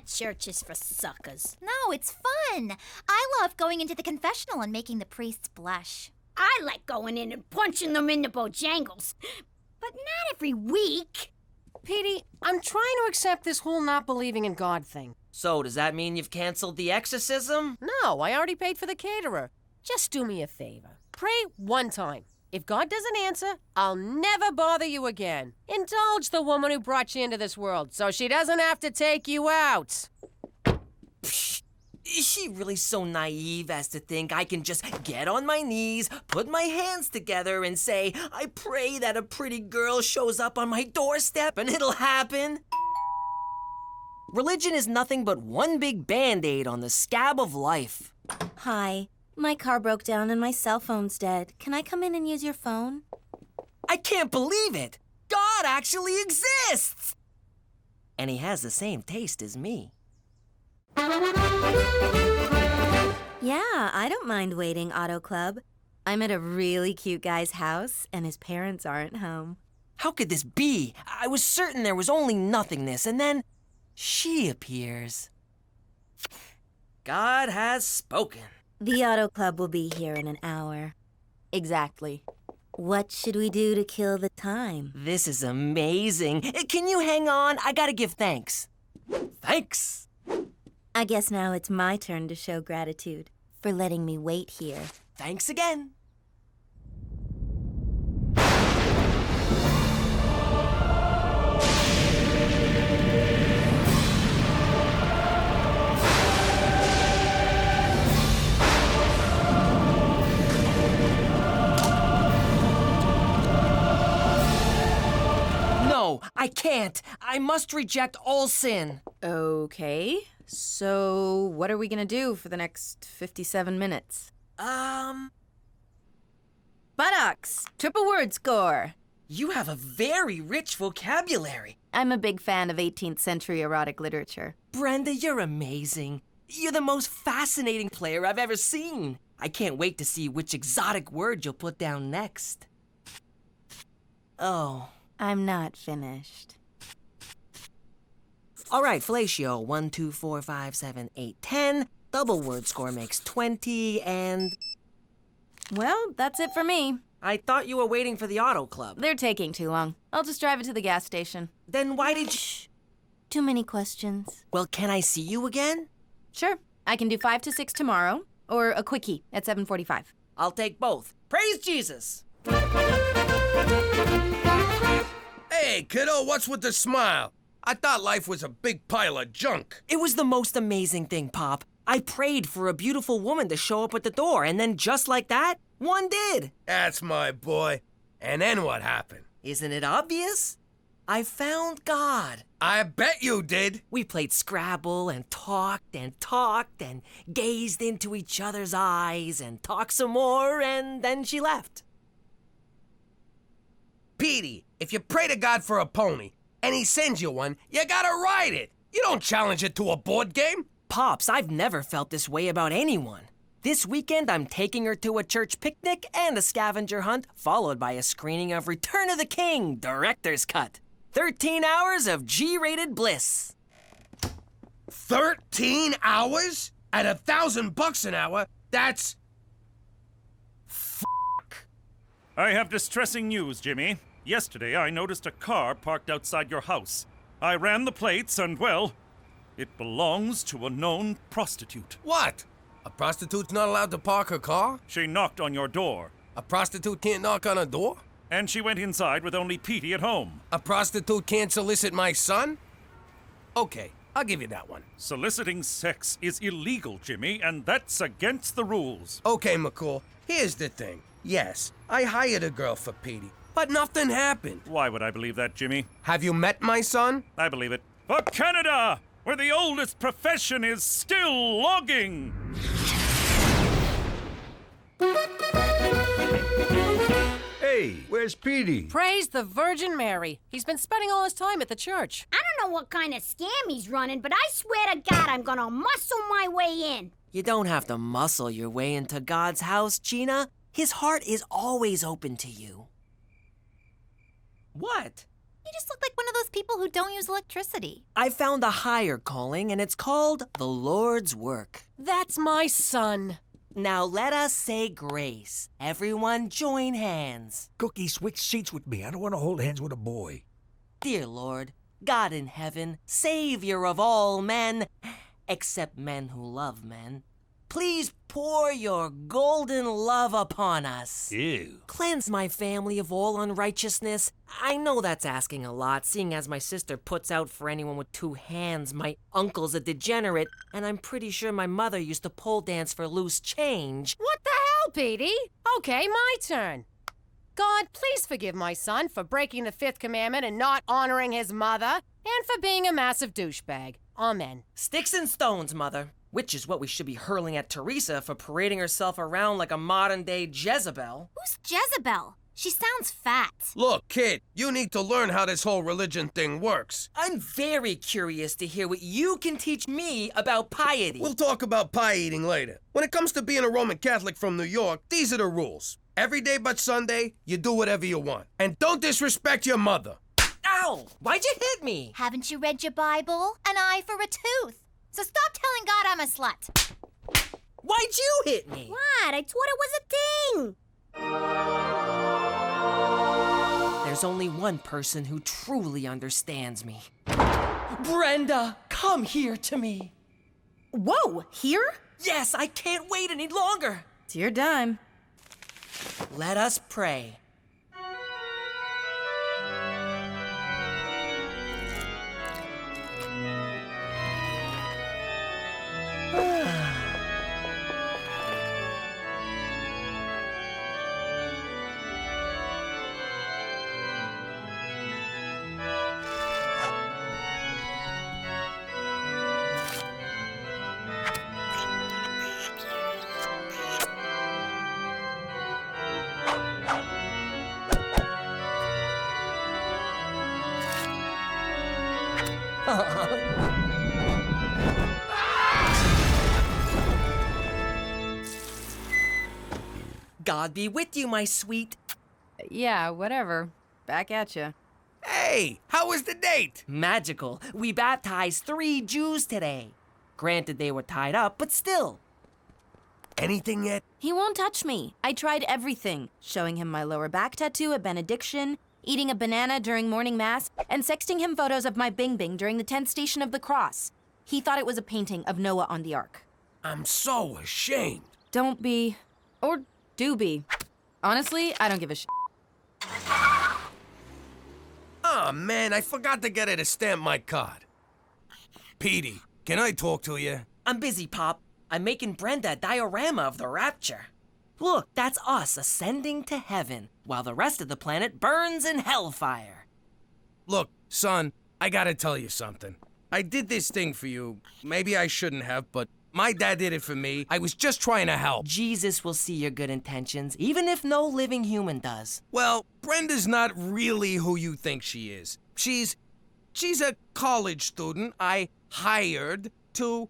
Church is for suckers. No, it's fun. I love going into the confessional and making the priests blush. I like going in and punching them in the bojangles. But not every week. Petey, I'm trying to accept this whole not believing in God thing. So, does that mean you've canceled the exorcism? No, I already paid for the caterer. Just do me a favor. Pray one time. If God doesn't answer, I'll never bother you again. Indulge the woman who brought you into this world so she doesn't have to take you out. Psh, is she really so naive as to think I can just get on my knees, put my hands together, and say, I pray that a pretty girl shows up on my doorstep and it'll happen? Religion is nothing but one big Band-Aid on the scab of life. Hi. My car broke down and my cell phone's dead. Can I come in and use your phone? I can't believe it! God actually exists! And he has the same taste as me. Yeah, I don't mind waiting, Auto Club. I'm at a really cute guy's house and his parents aren't home. How could this be? I was certain there was only nothingness, and then she appears. God has spoken. The Auto Club will be here in an hour. Exactly. What should we do to kill the time? This is amazing. Can you hang on? I gotta give thanks. Thanks. I guess now it's my turn to show gratitude for letting me wait here. Thanks again. No, I can't. I must reject all sin. Okay. So, what are we gonna do for the next 57 minutes? Buttocks! Triple word score! You have a very rich vocabulary. I'm a big fan of 18th century erotic literature. Brenda, you're amazing. You're the most fascinating player I've ever seen. I can't wait to see which exotic word you'll put down next. Oh. I'm not finished. All right, fellatio. 1, 2, 4, 5, 7, 8, 10. Double word score makes 20, and... Well, that's it for me. I thought you were waiting for the auto club. They're taking too long. I'll just drive it to the gas station. Then why did you... Too many questions. Well, can I see you again? Sure. I can do 5 to 6 tomorrow, or a quickie at 7:45. I'll take both. Praise Jesus! Hey, kiddo, what's with the smile? I thought life was a big pile of junk. It was the most amazing thing, Pop. I prayed for a beautiful woman to show up at the door, and then just like that, one did. That's my boy. And then what happened? Isn't it obvious? I found God. I bet you did. We played Scrabble and talked and gazed into each other's eyes and talked some more, and then she left. Petey, if you pray to God for a pony and he sends you one, you gotta ride it. You don't challenge it to a board game. Pops, I've never felt this way about anyone. This weekend, I'm taking her to a church picnic and a scavenger hunt, followed by a screening of Return of the King, Director's Cut. 13 hours of G-rated bliss. 13 hours? At $1,000 an hour? That's... I have distressing news, Jimmy. Yesterday, I noticed a car parked outside your house. I ran the plates and, well, it belongs to a known prostitute. What? A prostitute's not allowed to park her car? She knocked on your door. A prostitute can't knock on a door? And she went inside with only Petey at home. A prostitute can't solicit my son? Okay, I'll give you that one. Soliciting sex is illegal, Jimmy, and that's against the rules. Okay, McCool, here's the thing. Yes, I hired a girl for Petey, but nothing happened. Why would I believe that, Jimmy? Have you met my son? I believe it. For Canada, where the oldest profession is still logging! Hey, where's Petey? Praise the Virgin Mary. He's been spending all his time at the church. I don't know what kind of scam he's running, but I swear to God I'm gonna muscle my way in. You don't have to muscle your way into God's house, Gina. His heart is always open to you. What? You just look like one of those people who don't use electricity. I found a higher calling, and it's called the Lord's work. That's my son. Now let us say grace. Everyone join hands. Cookie, switch seats with me. I don't want to hold hands with a boy. Dear Lord, God in heaven, Savior of all men, except men who love men, please pour your golden love upon us. Ew. Cleanse my family of all unrighteousness. I know that's asking a lot, seeing as my sister puts out for anyone with 2 hands. My uncle's a degenerate, and I'm pretty sure my mother used to pole dance for loose change. What the hell, Petey? Okay, my turn. God, please forgive my son for breaking the 5th commandment and not honoring his mother, and for being a massive douchebag. Amen. Sticks and stones, Mother. Which is what we should be hurling at Teresa for parading herself around like a modern-day Jezebel. Who's Jezebel? She sounds fat. Look, kid, you need to learn how this whole religion thing works. I'm very curious to hear what you can teach me about piety. We'll talk about pie eating later. When it comes to being a Roman Catholic from New York, these are the rules. Every day but Sunday, you do whatever you want. And don't disrespect your mother. Ow! Why'd you hit me? Haven't you read your Bible? An eye for a tooth. So stop telling God I'm a slut. Why'd you hit me? What? I thought it was a thing. There's only one person who truly understands me. Brenda, come here to me. Whoa, here? Yes, I can't wait any longer. It's your dime. Let us pray. God be with you, my sweet. Yeah, whatever. Back at you. Hey, how was the date? Magical. We baptized 3 Jews today. Granted, they were tied up, but still. Anything yet? He won't touch me. I tried everything. Showing him my lower back tattoo at benediction, eating a banana during morning mass, and sexting him photos of my Bing Bing during the 10th station of the cross. He thought it was a painting of Noah on the ark. I'm so ashamed. Don't be. Or do be. Honestly, I don't give a shit. Oh, man, I forgot to get her to stamp my card. Petey, can I talk to you? I'm busy, Pop. I'm making Brenda a diorama of the rapture. Look, that's us ascending to heaven, while the rest of the planet burns in hellfire. Look, son, I gotta tell you something. I did this thing for you. Maybe I shouldn't have, but my dad did it for me. I was just trying to help. Jesus will see your good intentions, even if no living human does. Well, Brenda's not really who you think she is. She's a college student I hired to,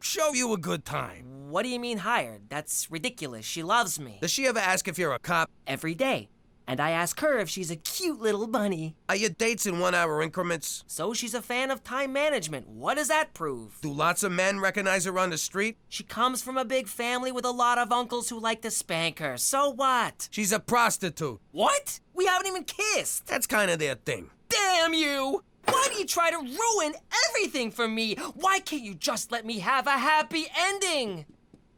show you a good time. What do you mean hired? That's ridiculous. She loves me. Does she ever ask if you're a cop? Every day. And I ask her if she's a cute little bunny. Are your dates in 1-hour increments? So she's a fan of time management. What does that prove? Do lots of men recognize her on the street? She comes from a big family with a lot of uncles who like to spank her. So what? She's a prostitute. What? We haven't even kissed. That's kind of their thing. Damn you! Why do you try to ruin everything for me? Why can't you just let me have a happy ending?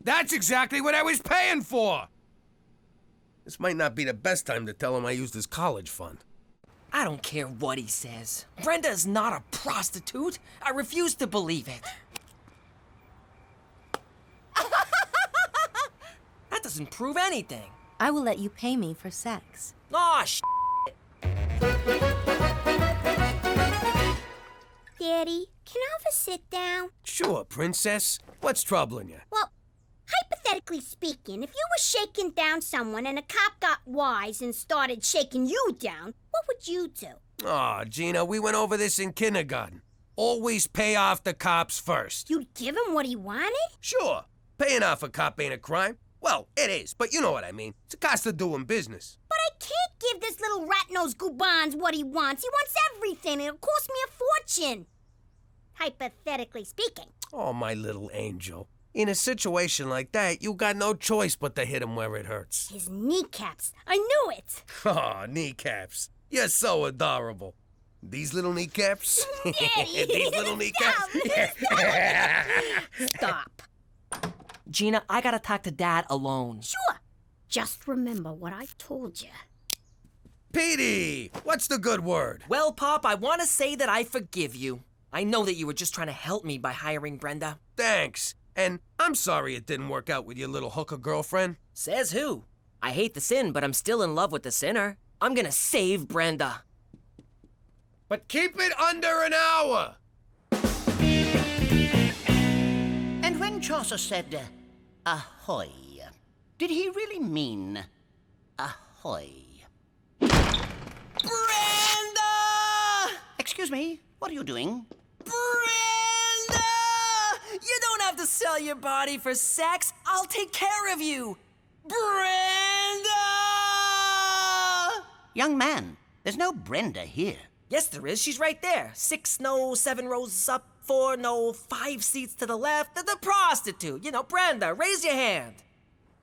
That's exactly what I was paying for! This might not be the best time to tell him I used his college fund. I don't care what he says. Brenda is not a prostitute. I refuse to believe it. That doesn't prove anything. I will let you pay me for sex. Aw, Daddy, can I have a sit down? Sure, princess. What's troubling you? Well, hypothetically speaking, if you were shaking down someone and a cop got wise and started shaking you down, what would you do? Aw, Gina, we went over this in kindergarten. Always pay off the cops first. You'd give him what he wanted? Sure. Paying off a cop ain't a crime. Well, it is, but you know what I mean. It's a cost of doing business. But I can't give this little rat-nosed goobans what he wants. He wants everything. It'll cost me a fortune. Hypothetically speaking. Oh, my little angel. In a situation like that, you got no choice but to hit him where it hurts. His kneecaps. I knew it. Oh, kneecaps. You're so adorable. These little kneecaps? Daddy, These little kneecaps? Stop. Gina, I gotta talk to Dad alone. Sure. Just remember what I told you. Petey, what's the good word? Well, Pop, I want to say that I forgive you. I know that you were just trying to help me by hiring Brenda. Thanks. And I'm sorry it didn't work out with your little hooker girlfriend. Says who? I hate the sin, but I'm still in love with the sinner. I'm gonna save Brenda. But keep it under an hour. And when Chaucer said, ahoy, did he really mean ahoy? Brenda! Excuse me, what are you doing? Brenda! You don't have to sell your body for sex. I'll take care of you. Brenda! Young man, there's no Brenda here. Yes, there is. She's right there. 6 no, 7 rows up, 4 no, 5 seats to the left. The prostitute. Brenda, raise your hand.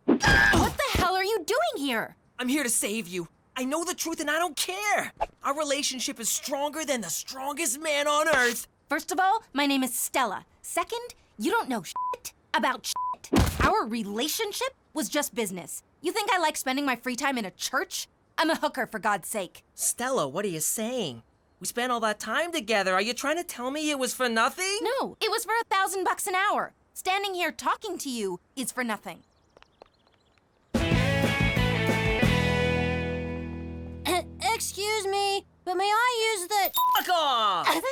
What the hell are you doing here? I'm here to save you. I know the truth and I don't care. Our relationship is stronger than the strongest man on earth. First of all, my name is Stella. Second, you don't know shit about shit. Our relationship was just business. You think I like spending my free time in a church? I'm a hooker, for God's sake. Stella, what are you saying? We spent all that time together. Are you trying to tell me it was for nothing? No, it was for $1,000 an hour. Standing here talking to you is for nothing. Excuse me, but may I use the... Fuck off!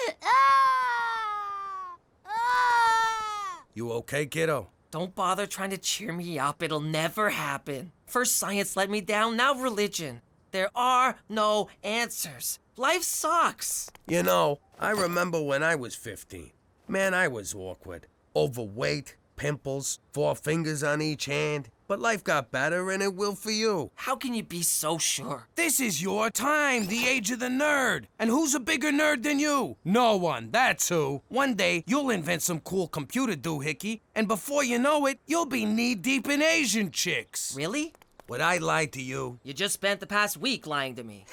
You okay, kiddo? Don't bother trying to cheer me up. It'll never happen. First science let me down, now religion. There are no answers. Life sucks. You know, I remember when I was 15. Man, I was awkward. Overweight, pimples, 4 fingers on each hand. But life got better and it will for you. How can you be so sure? This is your time, the age of the nerd. And who's a bigger nerd than you? No one, that's who. One day, you'll invent some cool computer doohickey, and before you know it, you'll be knee-deep in Asian chicks. Really? Would I lie to you? You just spent the past week lying to me.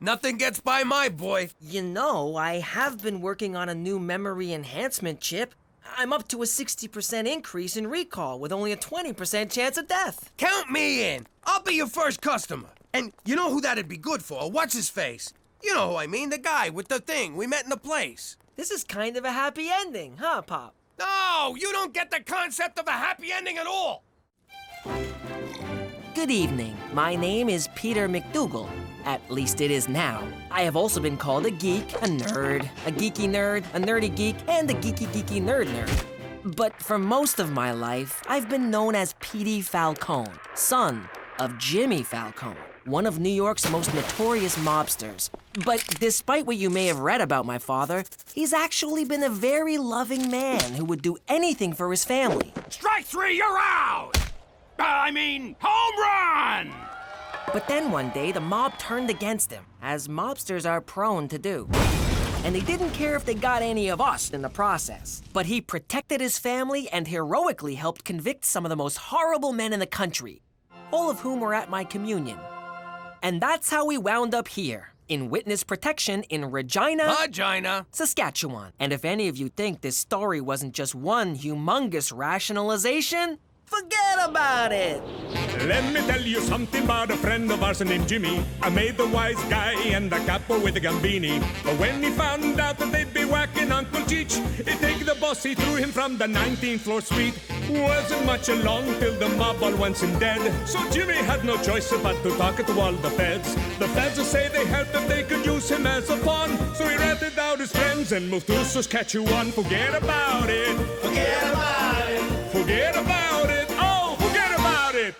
Nothing gets by my boy. You know, I have been working on a new memory enhancement chip. I'm up to a 60% increase in recall with only a 20% chance of death. Count me in. I'll be your first customer. And you know who that'd be good for? What's his face? You know who I mean, the guy with the thing we met in the place. This is kind of a happy ending, huh, Pop? No, you don't get the concept of a happy ending at all. Good evening. My name is Peter MacDougal. At least it is now. I have also been called a geek, a nerd, a geeky nerd, a nerdy geek, and a geeky nerd. But for most of my life, I've been known as Petey Falcone, son of Jimmy Falcone, one of New York's most notorious mobsters. But despite what you may have read about my father, he's actually been a very loving man who would do anything for his family. Strike 3, you're out! Home run! But then one day, the mob turned against him, as mobsters are prone to do. And they didn't care if they got any of us in the process. But he protected his family and heroically helped convict some of the most horrible men in the country, all of whom were at my communion. And that's how we wound up here, in witness protection in Regina, Saskatchewan. And if any of you think this story wasn't just one humongous rationalization, forget about it! Let me tell you something about a friend of ours named Jimmy. I made the wise guy and the capo with the Gambini. But when he found out that they'd be whacking Uncle Cheech, he'd take the boss, he threw him from the 19th floor suite. Wasn't much along till the mob all went him dead. So Jimmy had no choice but to talk to all the feds. The feds would say they helped if they could use him as a pawn. So he ratted out his friends and moved to Saskatchewan. Forget about it. Forget about it. Forget about it. Oh, forget about it.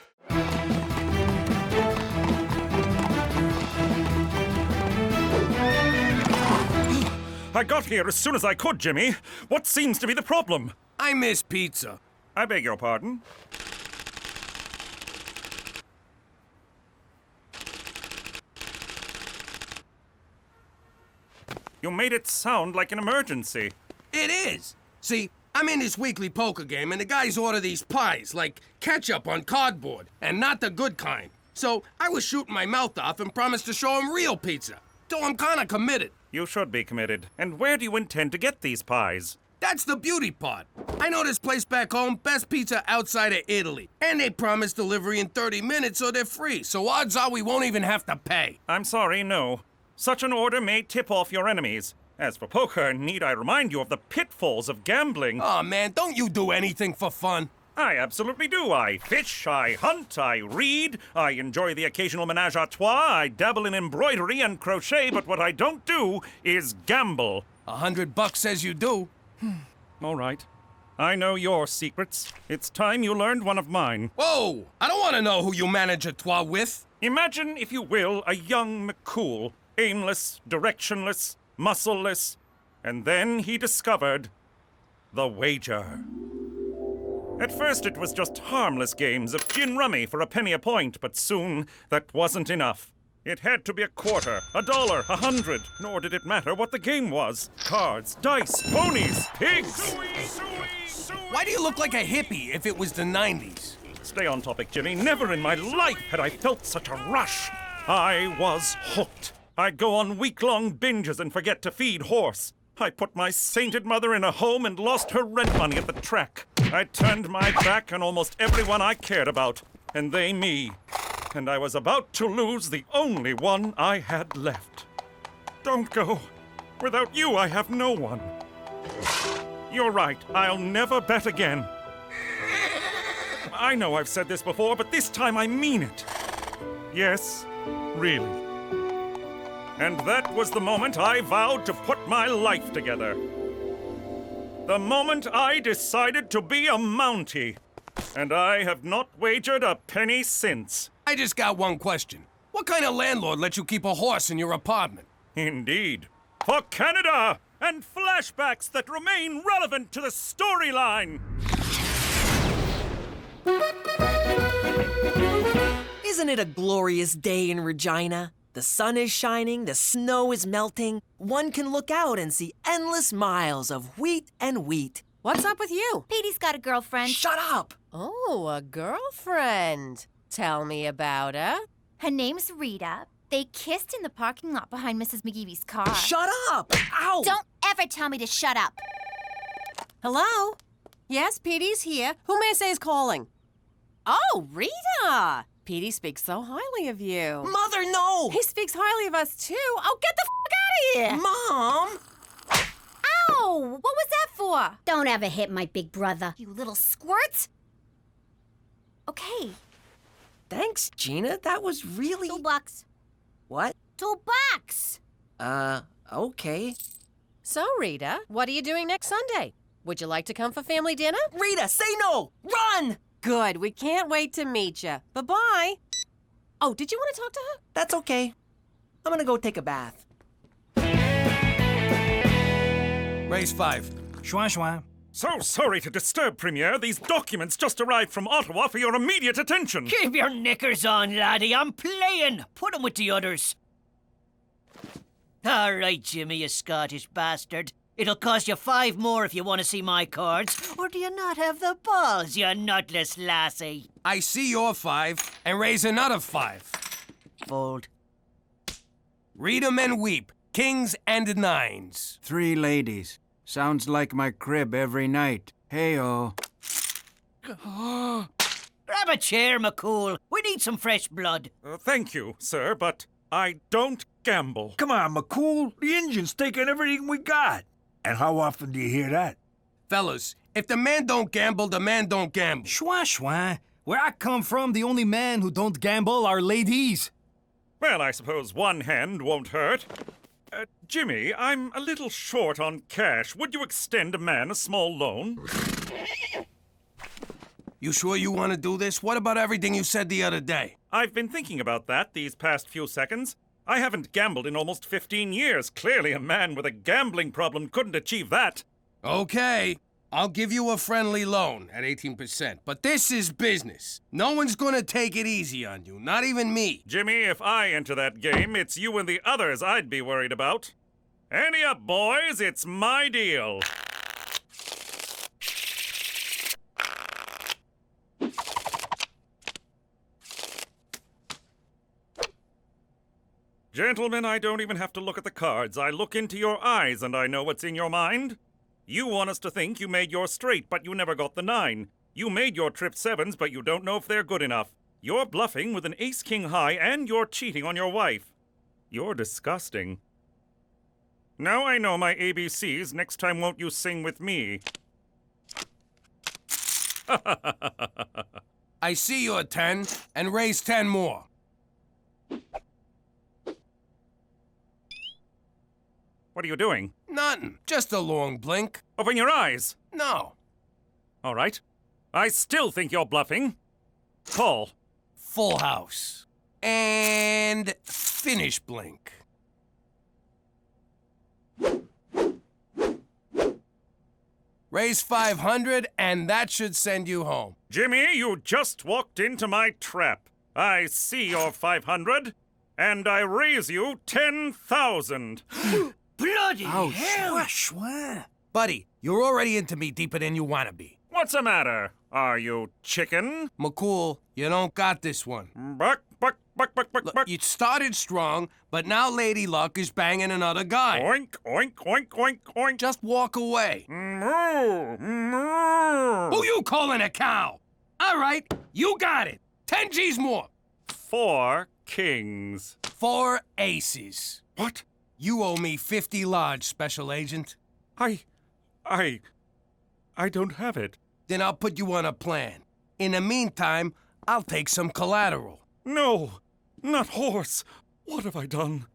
I got here as soon as I could, Jimmy. What seems to be the problem? I miss pizza. I beg your pardon? You made it sound like an emergency. It is. See, I'm in this weekly poker game, and the guys order these pies, like ketchup on cardboard, and not the good kind. So I was shooting my mouth off and promised to show them real pizza. So I'm kinda committed. You should be committed. And where do you intend to get these pies? That's the beauty part. I know this place back home, best pizza outside of Italy. And they promise delivery in 30 minutes so they're free. So odds are we won't even have to pay. I'm sorry, no. Such an order may tip off your enemies. As for poker, need I remind you of the pitfalls of gambling? Aw, man, don't you do anything for fun? I absolutely do. I fish, I hunt, I read, I enjoy the occasional menage a trois, I dabble in embroidery and crochet, but what I don't do is gamble. $100 says you do. All right. I know your secrets. It's time you learned one of mine. Whoa! I don't want to know who you manage a trois with. Imagine, if you will, a young McCool, aimless, directionless, muscleless, and then he discovered the wager. At first it was just harmless games of gin rummy for a penny a point, but soon that wasn't enough. It had to be a quarter, $1, 100, nor did it matter what the game was. Cards, dice, ponies, pigs! Why do you look like a hippie if it was the 90s? Stay on topic, Jimmy. Never in my life had I felt such a rush. I was hooked. I'd go on week-long binges and forget to feed horse. I put my sainted mother in a home and lost her rent money at the track. I turned my back on almost everyone I cared about, and they me. And I was about to lose the only one I had left. Don't go. Without you, I have no one. You're right. I'll never bet again. I know I've said this before, but this time I mean it. Yes, really. And that was the moment I vowed to put my life together. The moment I decided to be a Mountie. And I have not wagered a penny since. I just got one question. What kind of landlord lets you keep a horse in your apartment? Indeed. For Canada and flashbacks that remain relevant to the storyline. Isn't it a glorious day in Regina? The sun is shining, the snow is melting. One can look out and see endless miles of wheat and wheat. What's up with you? Petey's got a girlfriend. Shut up! Oh, a girlfriend. Tell me about her. Her name's Rita. They kissed in the parking lot behind Mrs. McGeevy's car. Shut up! Ow! Don't ever tell me to shut up. Hello? Yes, Petey's here. Who may I say is calling? Oh, Rita! Petey speaks so highly of you. Mother, no! He speaks highly of us, too. Oh, get the f*** out of here! Mom! Ow! What was that for? Don't ever hit my big brother. You little squirt. Okay. Thanks, Gina. That was really... $2. What? $2. Okay. So, Rita, what are you doing next Sunday? Would you like to come for family dinner? Rita, say no! Run! Good. We can't wait to meet you. Bye-bye. Oh, did you want to talk to her? That's okay. I'm gonna go take a bath. Raise 5. Schwan schwan. So sorry to disturb, Premier. These documents just arrived from Ottawa for your immediate attention. Keep your knickers on, laddie. I'm playing. Put 'em with the others. All right, Jimmy, you Scottish bastard. It'll cost you 5 more if you want to see my cards. Or do you not have the balls, you nutless lassie? I see your 5 and raise another 5. Fold. Read 'em and weep. Kings and 9s. 3 ladies. Sounds like my crib every night. Hey-oh. Grab a chair, McCool. We need some fresh blood. Thank you, sir, but I don't gamble. Come on, McCool. The engine's taking everything we got. And how often do you hear that? Fellas, if the man don't gamble, the man don't gamble. Schwa schwa. Where I come from, the only men who don't gamble are ladies. Well, I suppose one hand won't hurt. Jimmy, I'm a little short on cash. Would you extend a man a small loan? You sure you want to do this? What about everything you said the other day? I've been thinking about that these past few seconds. I haven't gambled in almost 15 years. Clearly a man with a gambling problem couldn't achieve that. Okay, I'll give you a friendly loan at 18%, but this is business. No one's gonna take it easy on you, not even me. Jimmy, if I enter that game, it's you and the others I'd be worried about. Ante up, boys, it's my deal. Gentlemen, I don't even have to look at the cards. I look into your eyes and I know what's in your mind. You want us to think you made your straight, but you never got the 9. You made your trip 7s, but you don't know if they're good enough. You're bluffing with an ace-king high, and you're cheating on your wife. You're disgusting. Now I know my ABCs. Next time won't you sing with me? I see your 10, and raise 10 more. What are you doing? Nothing. Just a long blink. Open your eyes. No. All right. I still think you're bluffing. Call. Full house. And finish blink. Raise 500, and that should send you home. Jimmy, you just walked into my trap. I see your 500, and I raise you 10,000. Bloody hell! Buddy, you're already into me deeper than you want to be. What's the matter? Are you chicken? McCool, you don't got this one. Buck, Look, you started strong, but now Lady Luck is banging another guy. Oink, oink, oink, oink, oink. Just walk away. Moo, moo. Who you calling a cow? All right, you got it. 10 G's more. 4 kings. 4 aces. What? You owe me 50 large, Special Agent. I don't have it. Then I'll put you on a plan. In the meantime, I'll take some collateral. No, not horse. What have I done?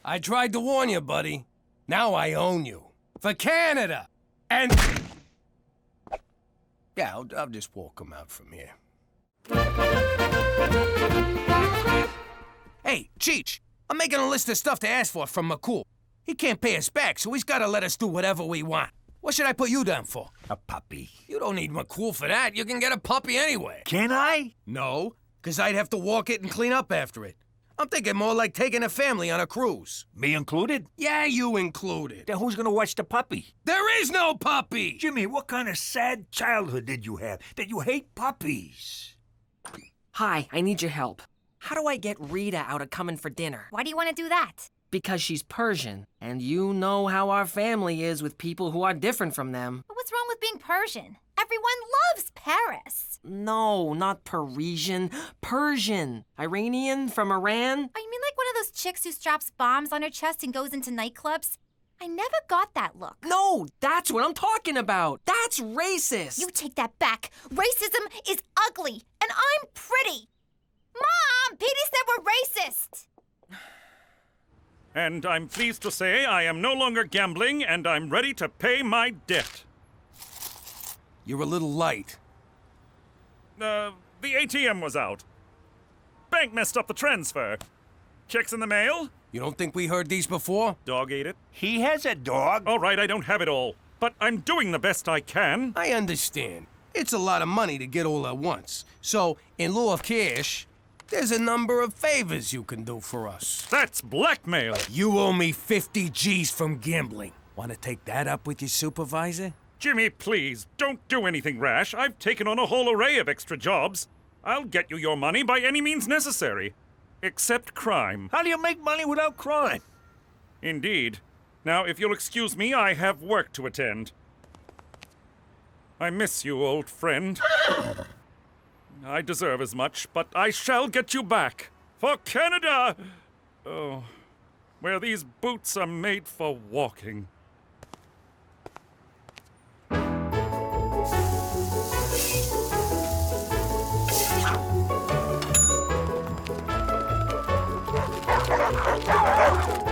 I tried to warn you, buddy. Now I own you. For Canada. And... Yeah, I'll just walk him out from here. Hey, Cheech, I'm making a list of stuff to ask for from McCool. He can't pay us back, so he's gotta let us do whatever we want. What should I put you down for? A puppy. You don't need McCool for that. You can get a puppy anyway. Can I? No, because I'd have to walk it and clean up after it. I'm thinking more like taking a family on a cruise. Me included? Yeah, you included. Then who's gonna watch the puppy? There is no puppy! Jimmy, what kind of sad childhood did you have that you hate puppies? Hi, I need your help. How do I get Rita out of coming for dinner? Why do you want to do that? Because she's Persian, and you know how our family is with people who are different from them. But what's wrong with being Persian? Everyone loves Paris. No, not Parisian. Persian. Iranian from Iran. Oh, you mean like one of those chicks who straps bombs on her chest and goes into nightclubs? I never got that look. No, that's what I'm talking about. That's racist. You take that back. Racism is ugly, and I'm pretty. Mom, Petey said we're racist. And I'm pleased to say I am no longer gambling and I'm ready to pay my debt. You're a little light. The ATM was out. Bank messed up the transfer. Checks in the mail? You don't think we heard these before? Dog ate it. He has a dog. All right, I don't have it all. But I'm doing the best I can. I understand. It's a lot of money to get all at once. So, in lieu of cash, there's a number of favors you can do for us. That's blackmail. You owe me 50 G's from gambling. Want to take that up with your supervisor? Jimmy, please, don't do anything rash. I've taken on a whole array of extra jobs. I'll get you your money by any means necessary. Except crime. How do you make money without crime? Indeed. Now, if you'll excuse me, I have work to attend. I miss you, old friend. I deserve as much, but I shall get you back. For Canada! Oh, where these boots are made for walking.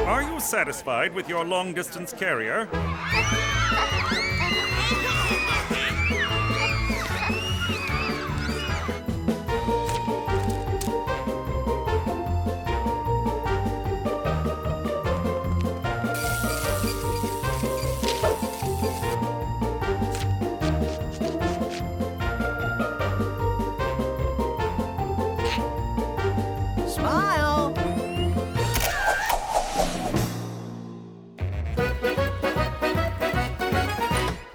Are you satisfied with your long-distance carrier? Smile!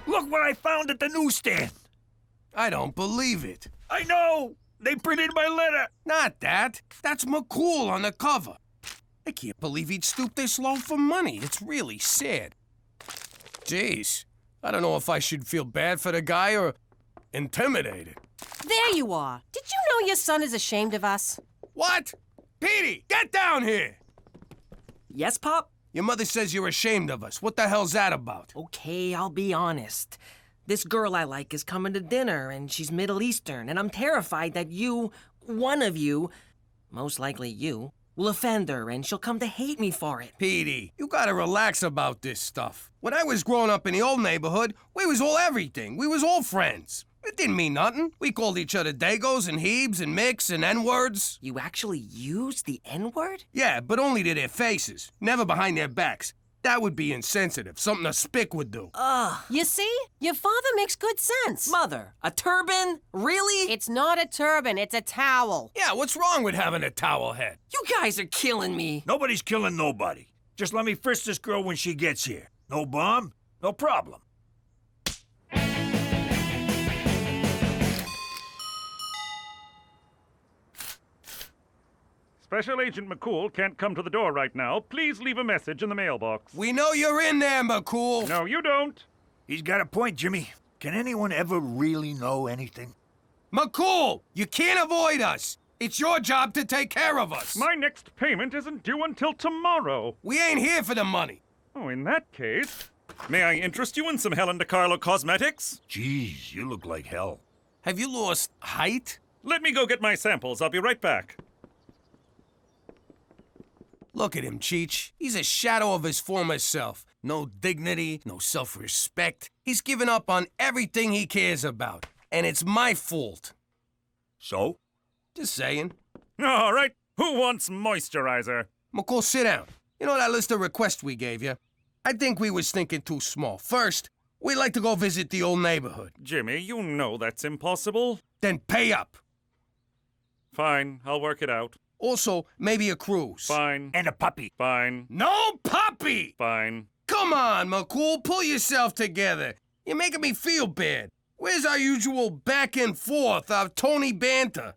Look what I found at the newsstand. I don't believe it. I know. They printed my letter. Not that. That's McCool on the cover. I can't believe he'd stoop this low for money. It's really sad. Jeez. I don't know if I should feel bad for the guy or intimidated. There you are. Did you know your son is ashamed of us? What? Petey, get down here! Yes, Pop? Your mother says you're ashamed of us. What the hell's that about? Okay, I'll be honest. This girl I like is coming to dinner, and she's Middle Eastern, and I'm terrified that you, one of you, most likely you, will offend her, and she'll come to hate me for it. Petey, you gotta relax about this stuff. When I was growing up in the old neighborhood, we was all everything. We was all friends. It didn't mean nothing. We called each other Dagos and Hebes and Micks and N-words. You actually used the N-word? Yeah, but only to their faces, never behind their backs. That would be insensitive, something a spick would do. Ugh. You see? Your father makes good sense. Mother, a turban? Really? It's not a turban, it's a towel. Yeah, what's wrong with having a towel head? You guys are killing me. Nobody's killing nobody. Just let me frisk this girl when she gets here. No bomb, no problem. Special Agent McCool can't come to the door right now. Please leave a message in the mailbox. We know you're in there, McCool. No, you don't. He's got a point, Jimmy. Can anyone ever really know anything? McCool, you can't avoid us. It's your job to take care of us. My next payment isn't due until tomorrow. We ain't here for the money. Oh, in that case, may I interest you in some Helen DeCarlo cosmetics? Jeez, you look like hell. Have you lost height? Let me go get my samples. I'll be right back. Look at him, Cheech. He's a shadow of his former self. No dignity, no self-respect. He's given up on everything he cares about. And it's my fault. So? Just saying. All right. Who wants moisturizer? McCool, sit down. You know that list of requests we gave you? I think we was thinking too small. First, we'd like to go visit the old neighborhood. Jimmy, you know that's impossible. Then pay up. Fine, I'll work it out. Also, maybe a cruise. Fine. And a puppy. Fine. No puppy! Fine. Come on, McCool, pull yourself together. You're making me feel bad. Where's our usual back and forth, our Tony banter?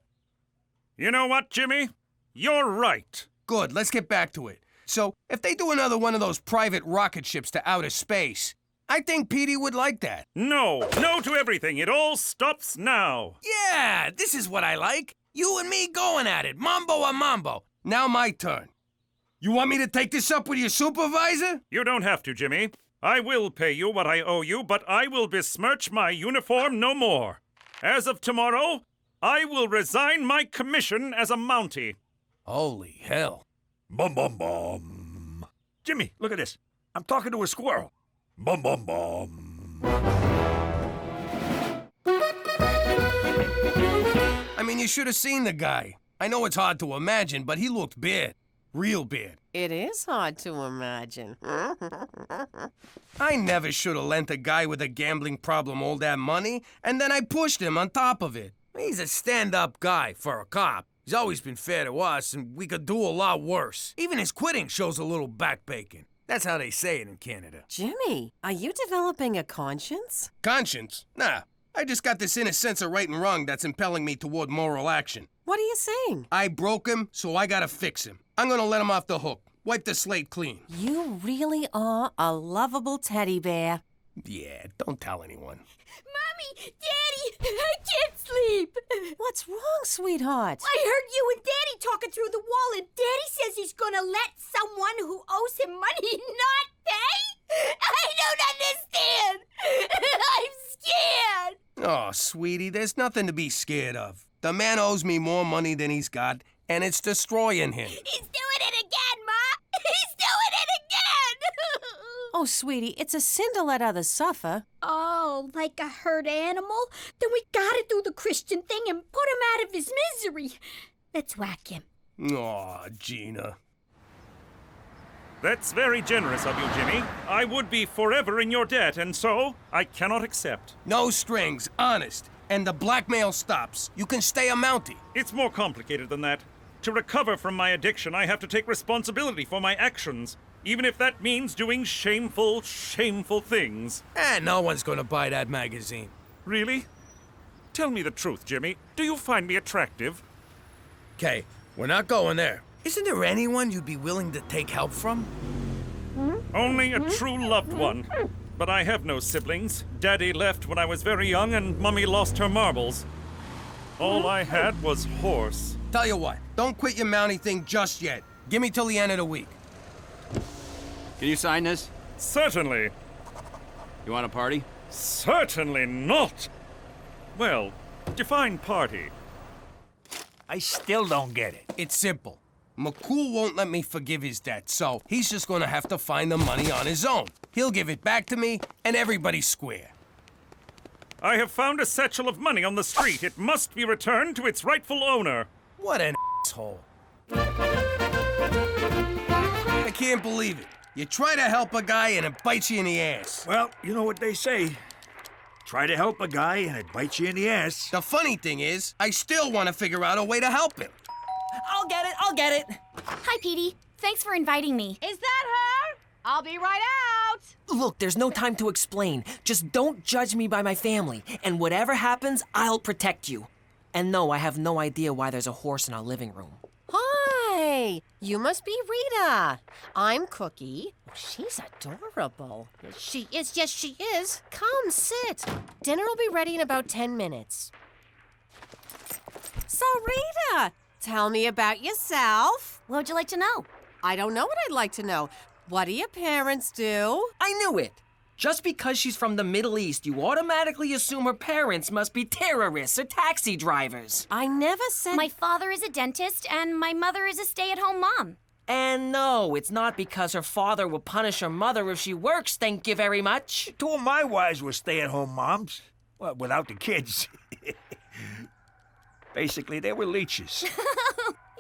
You know what, Jimmy? You're right. Good, let's get back to it. So, if they do another one of those private rocket ships to outer space, I think Petey would like that. No to everything. It all stops now. Yeah, this is what I like. You and me going at it, mambo a mambo. Now my turn. You want me to take this up with your supervisor? You don't have to, Jimmy. I will pay you what I owe you, but I will besmirch my uniform no more. As of tomorrow, I will resign my commission as a Mountie. Holy hell. Bum, bum, bum. Jimmy, look at this. I'm talking to a squirrel. Bum, bum, bum. I mean, you should have seen the guy. I know it's hard to imagine, but he looked bad. Real bad. It is hard to imagine. I never should have lent a guy with a gambling problem all that money, and then I pushed him on top of it. He's a stand-up guy for a cop. He's always been fair to us, and we could do a lot worse. Even his quitting shows a little backbacon. That's how they say it in Canada. Jimmy, are you developing a conscience? Conscience? Nah. I just got this inner sense of right and wrong that's impelling me toward moral action. What are you saying? I broke him, so I gotta fix him. I'm gonna let him off the hook. Wipe the slate clean. You really are a lovable teddy bear. Yeah, don't tell anyone. Mommy! Daddy! I can't sleep! What's wrong, sweetheart? I heard you and Daddy talking through the wall, and Daddy says he's gonna let someone who owes him money not pay? I don't understand! I'm scared! Oh, sweetie, there's nothing to be scared of. The man owes me more money than he's got, and it's destroying him. He's doing it again, Ma! He's doing it again! Oh, sweetie, it's a sin to let others suffer. Oh, like a hurt animal? Then we gotta do the Christian thing and put him out of his misery. Let's whack him. Aw, Gina. That's very generous of you, Jimmy. I would be forever in your debt, and so I cannot accept. No strings, honest. And the blackmail stops. You can stay a Mountie. It's more complicated than that. To recover from my addiction, I have to take responsibility for my actions, even if that means doing shameful things. No one's gonna buy that magazine. Really? Tell me the truth, Jimmy. Do you find me attractive? Okay, we're not going there. Isn't there anyone you'd be willing to take help from? Only a true loved one. But I have no siblings. Daddy left when I was very young, and Mummy lost her marbles. All I had was horse. Tell you what, don't quit your Mountie thing just yet. Give me till the end of the week. Can you sign this? Certainly. You want a party? Certainly not. Well, define party. I still don't get it. It's simple. McCool won't let me forgive his debt, so he's just gonna have to find the money on his own. He'll give it back to me, and everybody's square. I have found a satchel of money on the street. It must be returned to its rightful owner. What an asshole. I can't believe it. You try to help a guy and it bites you in the ass. Well, you know what they say. Try to help a guy and it bites you in the ass. The funny thing is, I still want to figure out a way to help him. I'll get it. Hi, Petey. Thanks for inviting me. Is that her? I'll be right out. Look, there's no time to explain. Just don't judge me by my family. And whatever happens, I'll protect you. And no, I have no idea why there's a horse in our living room. Hi! Hey, you must be Rita. I'm Cookie. She's adorable. She is, yes, she is. Come, sit. Dinner will be ready in about 10 minutes. So, Rita, tell me about yourself. What would you like to know? I don't know what I'd like to know. What do your parents do? I knew it. Just because she's from the Middle East, you automatically assume her parents must be terrorists or taxi drivers. I never said... My father is a dentist, and my mother is a stay-at-home mom. And no, it's not because her father will punish her mother if she works, thank you very much. 2 of my wives were stay-at-home moms. Well, without the kids. Basically, they were leeches.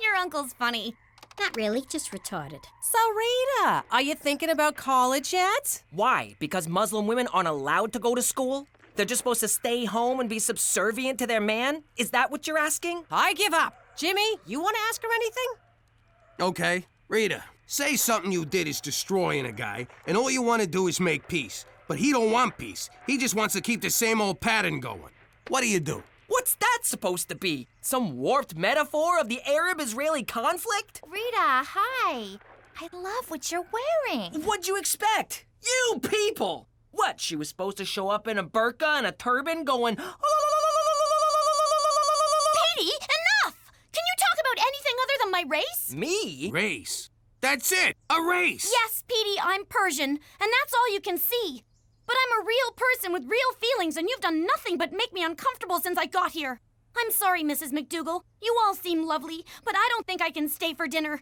Your uncle's funny. Not really, just retarded. So, Rita, are you thinking about college yet? Why? Because Muslim women aren't allowed to go to school? They're just supposed to stay home and be subservient to their man? Is that what you're asking? I give up. Jimmy, you want to ask her anything? Okay, Rita, say something you did is destroying a guy, and all you want to do is make peace. But he don't want peace. He just wants to keep the same old pattern going. What do? What's that supposed to be? Some warped metaphor of the Arab-Israeli conflict? Rita, hi. I love what you're wearing. What'd you expect? You people! What, she was supposed to show up in a burqa and a turban going... Petey, enough! Can you talk about anything other than my race? Me? Race. That's it, a race. Yes, Petey, I'm Persian, and that's all you can see. But I'm a real person with real feelings, and you've done nothing but make me uncomfortable since I got here. I'm sorry, Mrs. MacDougal. You all seem lovely, but I don't think I can stay for dinner.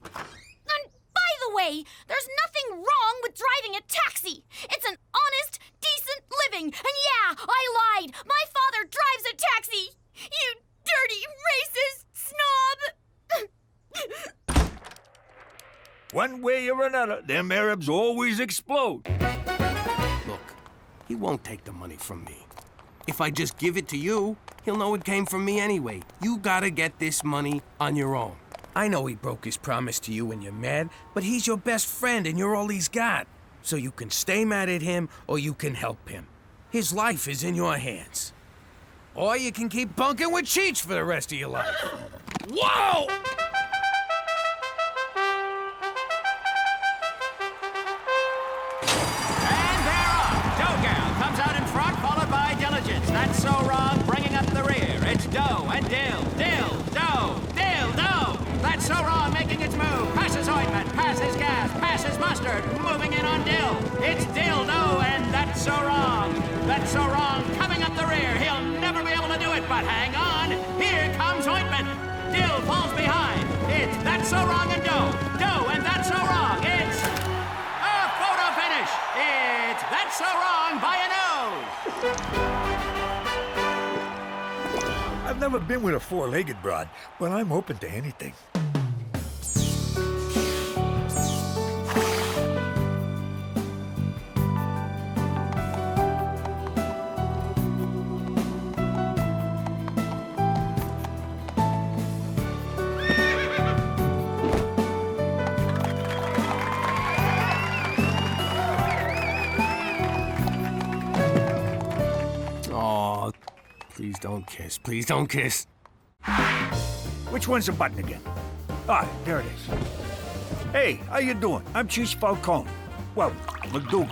And by the way, there's nothing wrong with driving a taxi. It's an honest, decent living. And yeah, I lied. My father drives a taxi. You dirty, racist snob. One way or another, them Arabs always explode. Look, he won't take the money from me. If I just give it to you, he'll know it came from me anyway. You gotta get this money on your own. I know he broke his promise to you and you're mad, but he's your best friend and you're all he's got. So you can stay mad at him or you can help him. His life is in your hands. Or you can keep bunking with Cheech for the rest of your life. Whoa! That's so wrong, bringing up the rear. It's dough and dill, dough. That's so wrong, making its move. Passes ointment, passes gas, passes mustard, moving in on dill. It's dill, dough, and that's so wrong. That's so wrong, coming up the rear. He'll never be able to do it, but hang on. Here comes ointment. Dill falls behind. It's that's so wrong and dough, and that's so wrong. It's a photo finish. It's that's so wrong by a nose. I've never been with a four-legged broad, but I'm open to anything. Aw, please don't kiss. Please don't kiss. Which one's the button again? Ah, there it is. Hey, how you doing? I'm Chief Falcone. Well, MacDougal.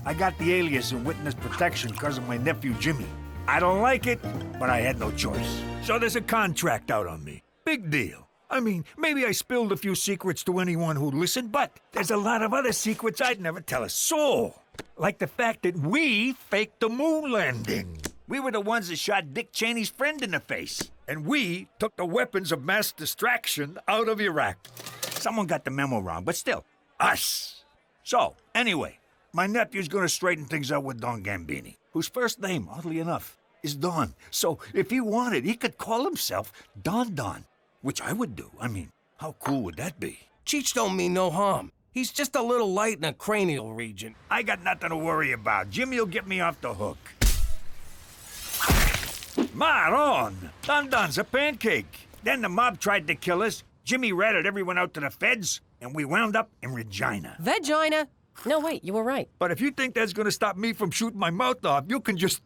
I got the alias in witness protection because of my nephew Jimmy. I don't like it, but I had no choice. So there's a contract out on me. Big deal. I mean, maybe I spilled a few secrets to anyone who'd listen, but there's a lot of other secrets I'd never tell a soul. Like the fact that we faked the moon landing. We were the ones that shot Dick Cheney's friend in the face. And we took the weapons of mass distraction out of Iraq. Someone got the memo wrong, but still, us. So, anyway, my nephew's gonna straighten things out with Don Gambini, whose first name, oddly enough, is Don. So, if he wanted, he could call himself Don Don, which I would do. I mean, how cool would that be? Cheech don't mean no harm. He's just a little light in the cranial region. I got nothing to worry about. Jimmy'll get me off the hook. Maron! Don Don's a pancake. Then the mob tried to kill us. Jimmy ratted everyone out to the feds, and we wound up in Regina. Vagina? No, wait, you were right. But if you think that's gonna stop me from shooting my mouth off, you can just...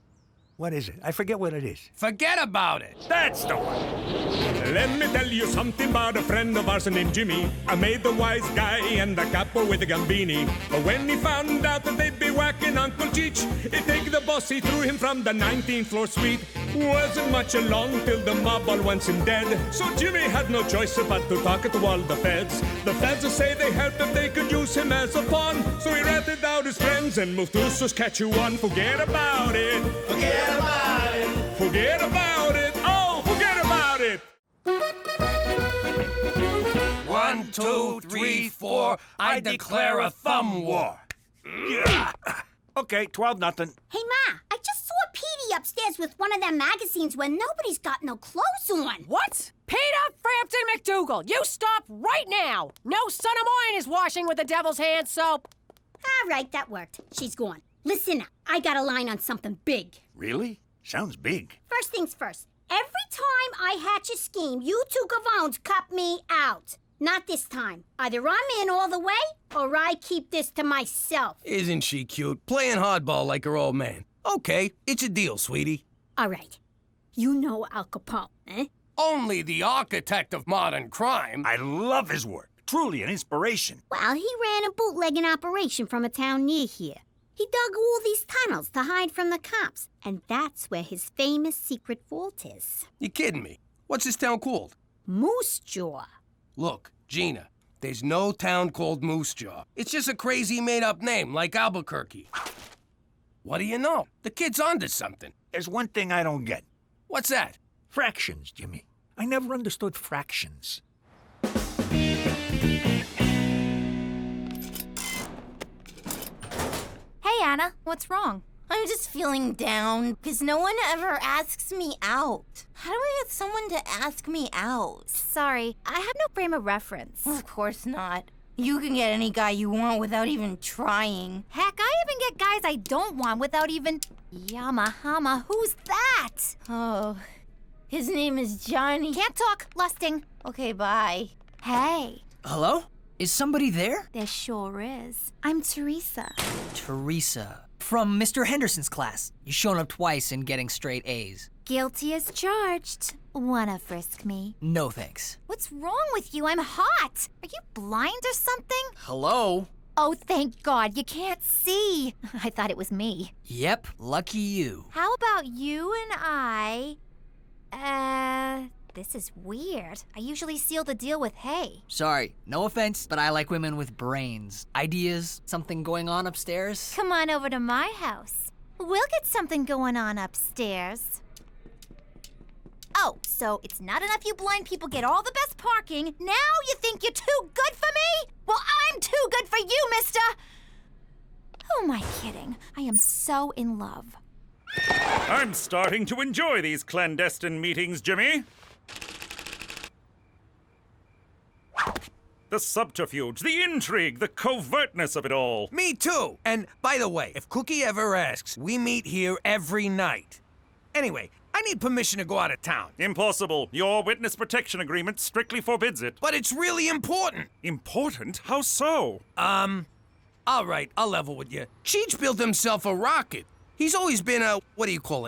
What is it? I forget what it is. Forget about it. That's the one. Let me tell you something about a friend of ours named Jimmy. I made the wise guy and the capo with the Gambini. But when he found out that they'd be whacking Uncle Cheech, he'd take the boss, he threw him from the 19th floor suite. Wasn't much along till the mob all wants him dead. So Jimmy had no choice but to talk to all the feds. The feds will say they helped if they could use him as a pawn. So he ratted out his friends and moved to Saskatchewan. Forget about it. Forget about it. Forget about it. Oh, forget about it. 1, 2, 3, 4. I declare a thumb war. Yeah. Okay, 12-0. Hey, Ma, I just saw Petey upstairs with one of them magazines where nobody's got no clothes on. What? Peter Frampton MacDougal, you stop right now! No son of mine is washing with the devil's hand soap. All right, that worked. She's gone. Listen, I got a line on something big. Really? Sounds big. First things first. Every time I hatch a scheme, you two gavones cut me out. Not this time. Either I'm in all the way, or I keep this to myself. Isn't she cute? Playing hardball like her old man. Okay, it's a deal, sweetie. All right. You know Al Capone, eh? Only the architect of modern crime. I love his work. Truly an inspiration. Well, he ran a bootlegging operation from a town near here. He dug all these tunnels to hide from the cops, and that's where his famous secret vault is. You kidding me? What's this town called? Moose Jaw. Look, Gina, there's no town called Moose Jaw. It's just a crazy made-up name, like Albuquerque. What do you know? The kid's onto something. There's one thing I don't get. What's that? Fractions, Jimmy. I never understood fractions. Hey, Anna, what's wrong? I'm just feeling down because no one ever asks me out. How do I get someone to ask me out? Sorry, I have no frame of reference. Of course not. You can get any guy you want without even trying. Heck, I even get guys I don't want without even... Yamahama, who's that? Oh, his name is Johnny. Can't talk, lusting. Okay, bye. Hey. Hello? Is somebody there? There sure is. I'm Teresa. Teresa. From Mr. Henderson's class. You've shown up twice and getting straight A's. Guilty as charged. Wanna frisk me? No thanks. What's wrong with you? I'm hot. Are you blind or something? Hello? Oh, thank God, you can't see. I thought it was me. Yep, lucky you. How about you and I... This is weird. I usually seal the deal with hey. Sorry, no offense, but I like women with brains. Ideas, something going on upstairs? Come on over to my house. We'll get something going on upstairs. Oh, so it's not enough you blind people get all the best parking. Now you think you're too good for me? Well, I'm too good for you, mister! Who am I kidding? I am so in love. I'm starting to enjoy these clandestine meetings, Jimmy. The subterfuge, the intrigue, the covertness of it all. Me too. And by the way, if Cookie ever asks, we meet here every night. Anyway, I need permission to go out of town. Impossible. Your witness protection agreement strictly forbids it. But it's really important. Important? How so? All right, I'll level with you. Cheech built himself a rocket. He's always been a,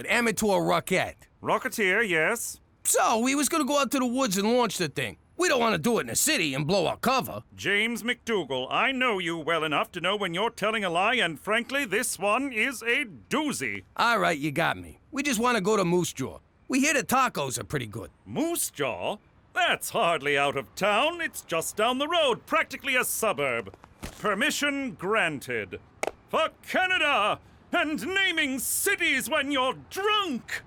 amateur rocket. Rocketeer, yes. So, he was gonna go out to the woods and launch the thing. We don't want to do it in the city and blow our cover. James MacDougal, I know you well enough to know when you're telling a lie, and frankly, this one is a doozy. All right, you got me. We just want to go to Moose Jaw. We hear the tacos are pretty good. Moose Jaw? That's hardly out of town. It's just down the road, practically a suburb. Permission granted. For Canada! And naming cities when you're drunk!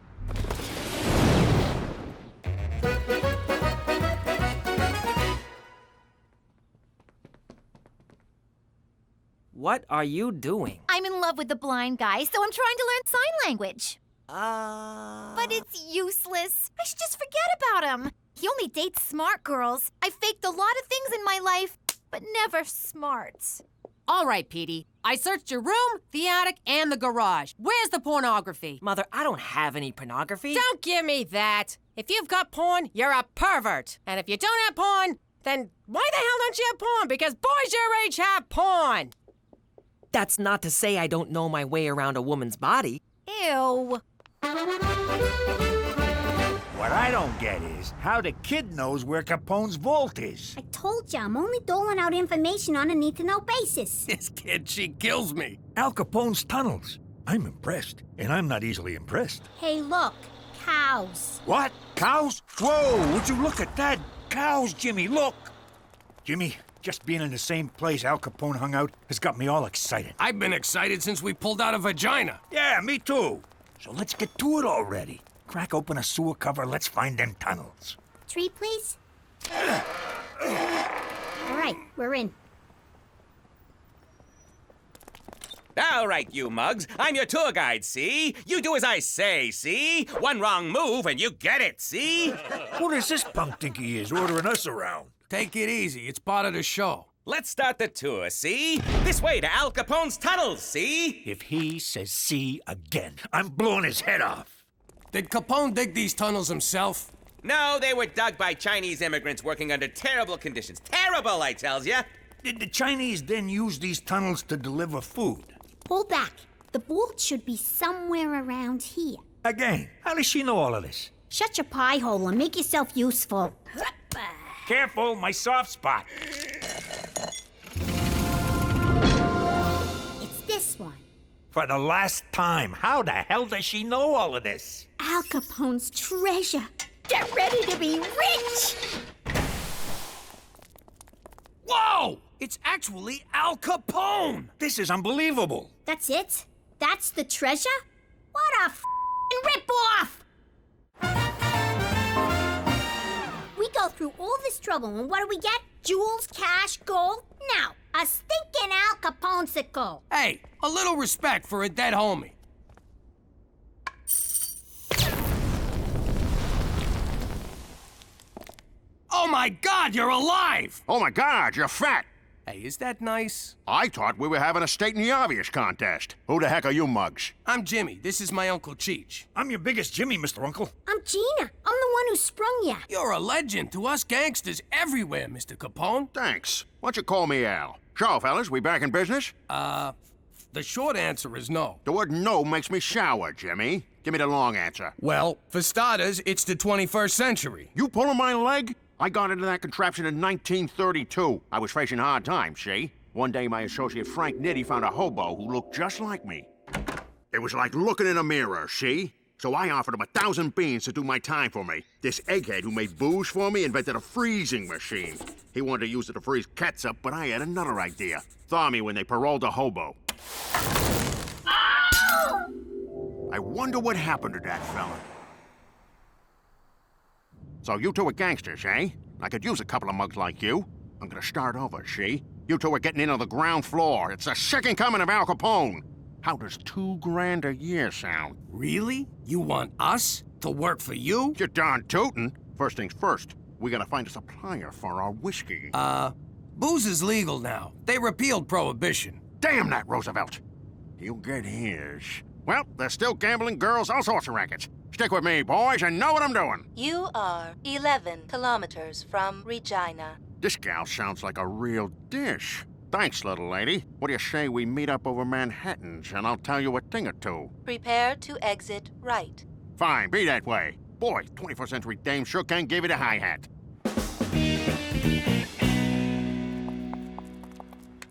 What are you doing? I'm in love with the blind guy, so I'm trying to learn sign language. But it's useless. I should just forget about him. He only dates smart girls. I faked a lot of things in my life, but never smart. All right, Petey. I searched your room, the attic, and the garage. Where's the pornography? Mother, I don't have any pornography. Don't give me that. If you've got porn, you're a pervert. And if you don't have porn, then why the hell don't you have porn? Because boys your age have porn. That's not to say I don't know my way around a woman's body. Ew. What I don't get is how the kid knows where Capone's vault is. I told you, I'm only doling out information on a need-to-know basis. This kid, she kills me. Al Capone's tunnels. I'm impressed, and I'm not easily impressed. Hey, look, cows. What? Cows? Whoa, would you look at that? Cows, Jimmy, look! Jimmy, just being in the same place Al Capone hung out has got me all excited. I've been excited since we pulled out of Regina. Yeah, me too. So let's get to it already. Crack open a sewer cover, let's find them tunnels. Tree, please. All right, we're in. All right, you mugs. I'm your tour guide, see? You do as I say, see? One wrong move and you get it, see? Who does this punk think he is, ordering us around? Take it easy. It's part of the show. Let's start the tour, see? This way to Al Capone's tunnels, see? If he says see again, I'm blowing his head off. Did Capone dig these tunnels himself? No, they were dug by Chinese immigrants working under terrible conditions. Terrible, I tells ya. Did the Chinese then use these tunnels to deliver food? Hold back. The vault should be somewhere around here. Again, how does she know all of this? Shut your pie hole and make yourself useful. Careful, my soft spot. It's this one. For the last time, how the hell does she know all of this? Al Capone's treasure. Get ready to be rich! Whoa! It's actually Al Capone! This is unbelievable. That's it? That's the treasure? What a f***ing rip-off! We go through all this trouble, and what do we get? Jewels, cash, gold? Now, a stinking Al Capone-sicle. Hey, a little respect for a dead homie. Oh my God, you're alive! Oh my God, you're fat! Hey, is that nice? I thought we were having a stating the obvious contest. Who the heck are you mugs? I'm Jimmy. This is my Uncle Cheech. I'm your biggest Jimmy, Mr. Uncle. I'm Gina. I'm the one who sprung ya. You're a legend to us gangsters everywhere, Mr. Capone. Thanks. Why don't you call me Al? So, fellas, we back in business? The short answer is no. The word no makes me sour, Jimmy. Give me the long answer. Well, for starters, it's the 21st century. You pulling my leg? I got into that contraption in 1932. I was facing hard times, see? One day, my associate Frank Nitti found a hobo who looked just like me. It was like looking in a mirror, see? So I offered him 1,000 beans to do my time for me. This egghead who made booze for me invented a freezing machine. He wanted to use it to freeze ketchup, but I had another idea. Thaw me when they paroled a hobo. I wonder what happened to that fella. So you two are gangsters, eh? I could use a couple of mugs like you. I'm gonna start over, see? You two are getting in on the ground floor. It's the second coming of Al Capone. How does $2 grand a year sound? Really? You want us to work for you? You're darn tootin'. First things first, we gotta find a supplier for our whiskey. Booze is legal now. They repealed Prohibition. Damn that, Roosevelt! You'll get his. Well, there's still gambling, girls, all sorts of rackets. Stick with me, boys, and know what I'm doing. You are 11 kilometers from Regina. This gal sounds like a real dish. Thanks, little lady. What do you say we meet up over Manhattan's, and I'll tell you a thing or two? Prepare to exit right. Fine, be that way. Boy, 21st century dame sure can give it a hi-hat.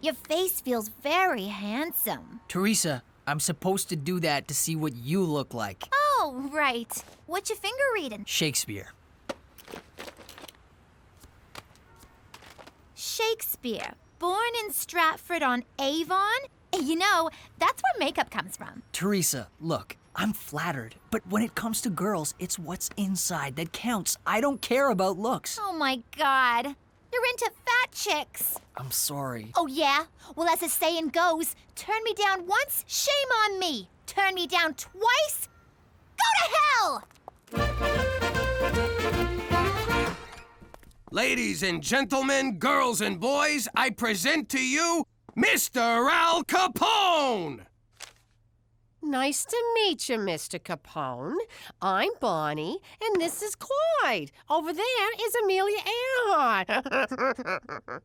Your face feels very handsome. Teresa, I'm supposed to do that to see what you look like. Oh, right. What you finger reading? Shakespeare. Shakespeare. Born in Stratford-on-Avon? You know, that's where makeup comes from. Teresa, look, I'm flattered, but when it comes to girls, it's what's inside that counts. I don't care about looks. Oh my God. You're into fat chicks. I'm sorry. Oh yeah? Well, as the saying goes, turn me down once, shame on me. Turn me down twice, go to hell! Ladies and gentlemen, girls and boys, I present to you Mr. Al Capone! Nice to meet you, Mr. Capone. I'm Bonnie, and this is Clyde. Over there is Amelia Earhart.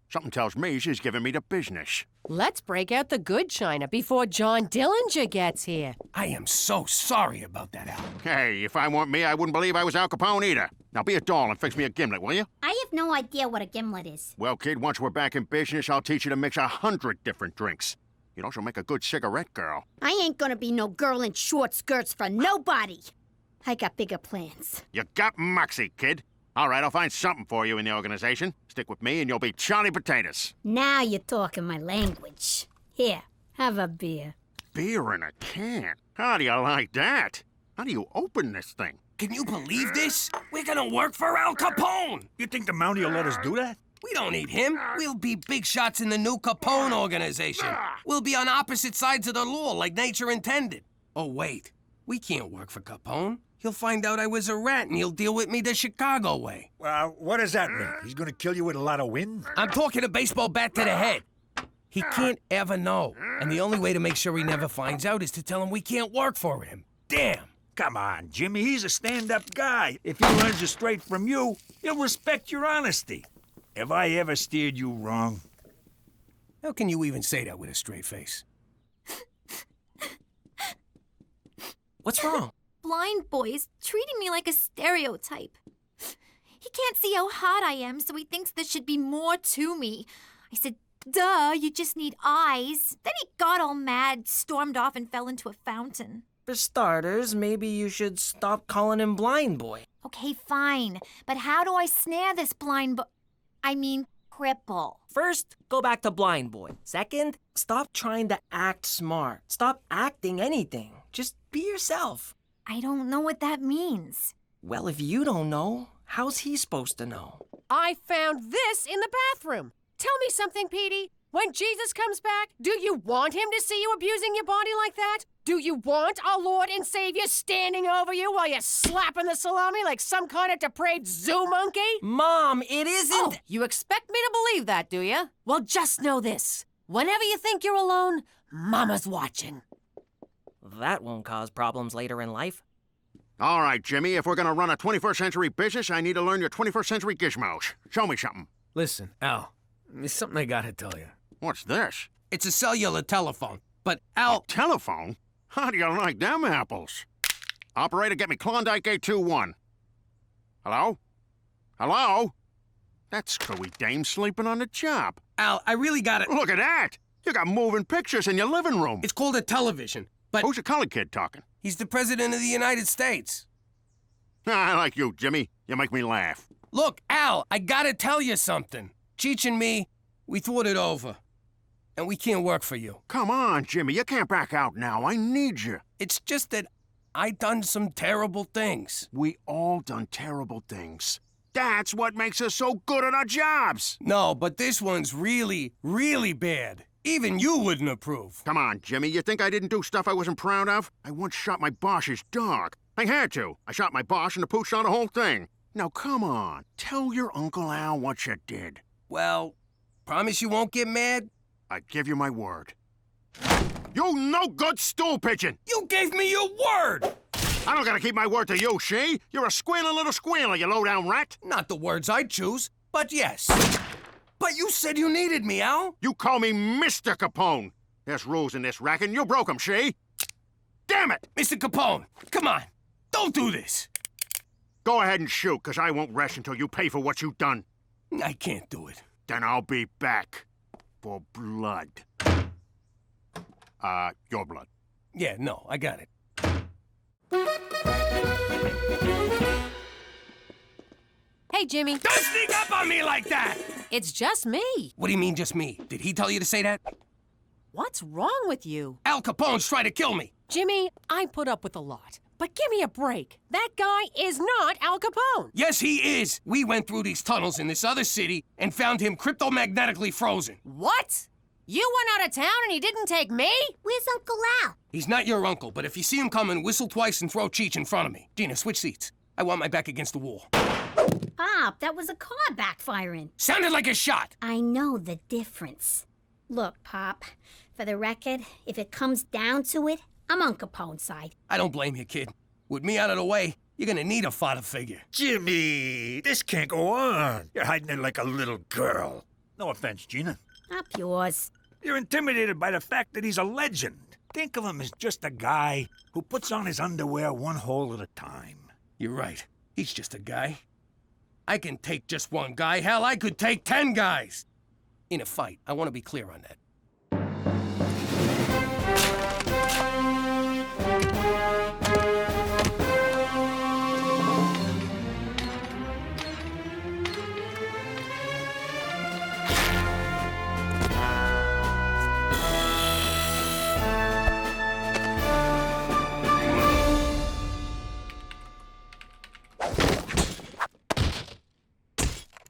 Something tells me she's giving me the business. Let's break out the good china before John Dillinger gets here. I am so sorry about that, Al. Hey, if I weren't me, I wouldn't believe I was Al Capone either. Now be a doll and fix me a gimlet, will you? I have no idea what a gimlet is. Well, kid, once we're back in business, I'll teach you to mix 100 different drinks. You'd also make a good cigarette girl. I ain't gonna be no girl in short skirts for nobody. I got bigger plans. You got moxie, kid. All right, I'll find something for you in the organization. Stick with me and you'll be Charlie Potatoes. Now you're talking my language. Here, have a beer. Beer in a can? How do you like that? How do you open this thing? Can you believe this? We're gonna work for Al Capone! You think the Mountie will let us do that? We don't need him. We'll be big shots in the new Capone organization. We'll be on opposite sides of the law like nature intended. Oh, wait. We can't work for Capone. He'll find out I was a rat and he'll deal with me the Chicago way. What does that mean? He's gonna kill you with a lot of wind? I'm talking a baseball bat to the head. He can't ever know. And the only way to make sure he never finds out is to tell him we can't work for him. Damn. Come on, Jimmy. He's a stand-up guy. If he learns it straight from you, he'll respect your honesty. Have I ever steered you wrong? How can you even say that with a straight face? What's wrong? Blind boy's treating me like a stereotype. He can't see how hot I am, so he thinks there should be more to me. I said, duh, you just need eyes. Then he got all mad, stormed off, and fell into a fountain. For starters, maybe you should stop calling him Blind Boy. Okay, fine. But how do I snare this cripple? First, go back to Blind Boy. Second, stop trying to act smart. Stop acting anything. Just be yourself. I don't know what that means. Well, if you don't know, how's he supposed to know? I found this in the bathroom. Tell me something, Petey. When Jesus comes back, do you want him to see you abusing your body like that? Do you want our Lord and Savior standing over you while you're slapping the salami like some kind of depraved zoo monkey? Mom, it isn't... Oh, you expect me to believe that, do you? Well, just know this. Whenever you think you're alone, Mama's watching. That won't cause problems later in life. All right, Jimmy, if we're gonna run a 21st century business, I need to learn your 21st century gizmos. Show me something. Listen, Al, there's something I gotta tell you. What's this? It's a cellular telephone, but Al... A telephone? How do you like them apples? Operator, get me Klondike 821. Hello? Hello? That screwy dame sleeping on the job. Al, I really gotta... Look at that! You got moving pictures in your living room. It's called a television, but... Who's the colored kid talking? He's the President of the United States. I like you, Jimmy. You make me laugh. Look, Al, I gotta tell you something. Cheech and me, we thought it over. And we can't work for you. Come on, Jimmy. You can't back out now. I need you. It's just that I done some terrible things. We all done terrible things. That's what makes us so good at our jobs. No, but this one's really, really bad. Even you wouldn't approve. Come on, Jimmy. You think I didn't do stuff I wasn't proud of? I once shot my boss's dog. I had to. I shot my boss and the pooch saw the whole thing. Now, come on. Tell your Uncle Al what you did. Well, promise you won't get mad? I give you my word. You no-good stool pigeon! You gave me your word! I don't gotta keep my word to you, she. You're a squealing little squealer, you low-down rat. Not the words I'd choose, but yes. But you said you needed me, Al. You call me Mr. Capone. There's rules in this racket, and you broke them, she. Damn it! Mr. Capone, come on. Don't do this. Go ahead and shoot, because I won't rest until you pay for what you've done. I can't do it. Then I'll be back. For blood. Your blood. Yeah, no, I got it. Hey, Jimmy. Don't sneak up on me like that! It's just me. What do you mean, just me? Did he tell you to say that? What's wrong with you? Al Capone's trying to kill me. Jimmy, I put up with a lot. But give me a break. That guy is not Al Capone. Yes, he is. We went through these tunnels in this other city and found him cryptomagnetically frozen. What? You went out of town and he didn't take me? Where's Uncle Al? He's not your uncle, but if you see him coming, whistle twice and throw Cheech in front of me. Gina, switch seats. I want my back against the wall. Pop, that was a car backfiring. Sounded like a shot. I know the difference. Look, Pop, for the record, if it comes down to it, I'm on Capone's side. I don't blame you, kid. With me out of the way, you're gonna need a father figure. Jimmy, this can't go on. You're hiding it like a little girl. No offense, Gina. Up yours. You're intimidated by the fact that he's a legend. Think of him as just a guy who puts on his underwear one hole at a time. You're right. He's just a guy. I can take just one guy. Hell, I could take 10 guys. In a fight, I want to be clear on that.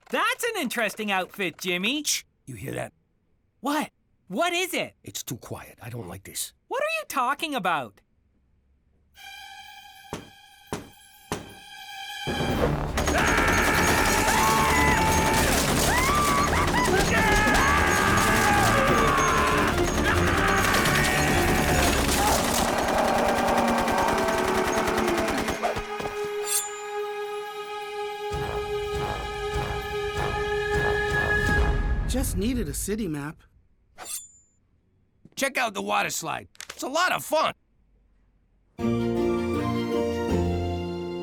That's an interesting outfit, Jimmy. Shh! You hear that? What? What is it? It's too quiet. I don't like this. What are you talking about? Just needed a city map. Check out the water slide. It's a lot of fun.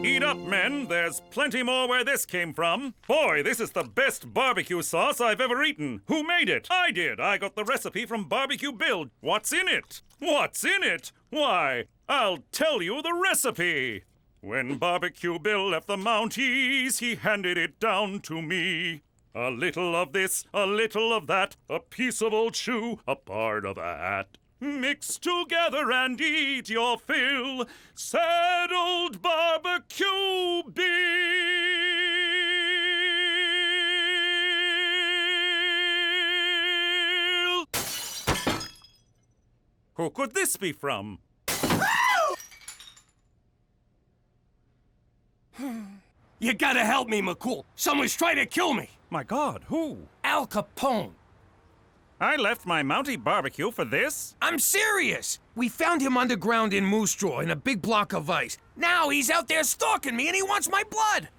Eat up, men. There's plenty more where this came from. Boy, this is the best barbecue sauce I've ever eaten. Who made it? I did. I got the recipe from Barbecue Bill. What's in it? What's in it? Why, I'll tell you the recipe. When Barbecue Bill left the Mounties, he handed it down to me. A little of this, a little of that, a piece of old shoe, a part of a hat. Mix together and eat your fill. Sad old Barbecue Bill. Who could this be from? You gotta help me, McCool. Someone's trying to kill me. My God, who? Al Capone. I left my Mountie barbecue for this? I'm serious. We found him underground in Moose Jaw in a big block of ice. Now he's out there stalking me and he wants my blood.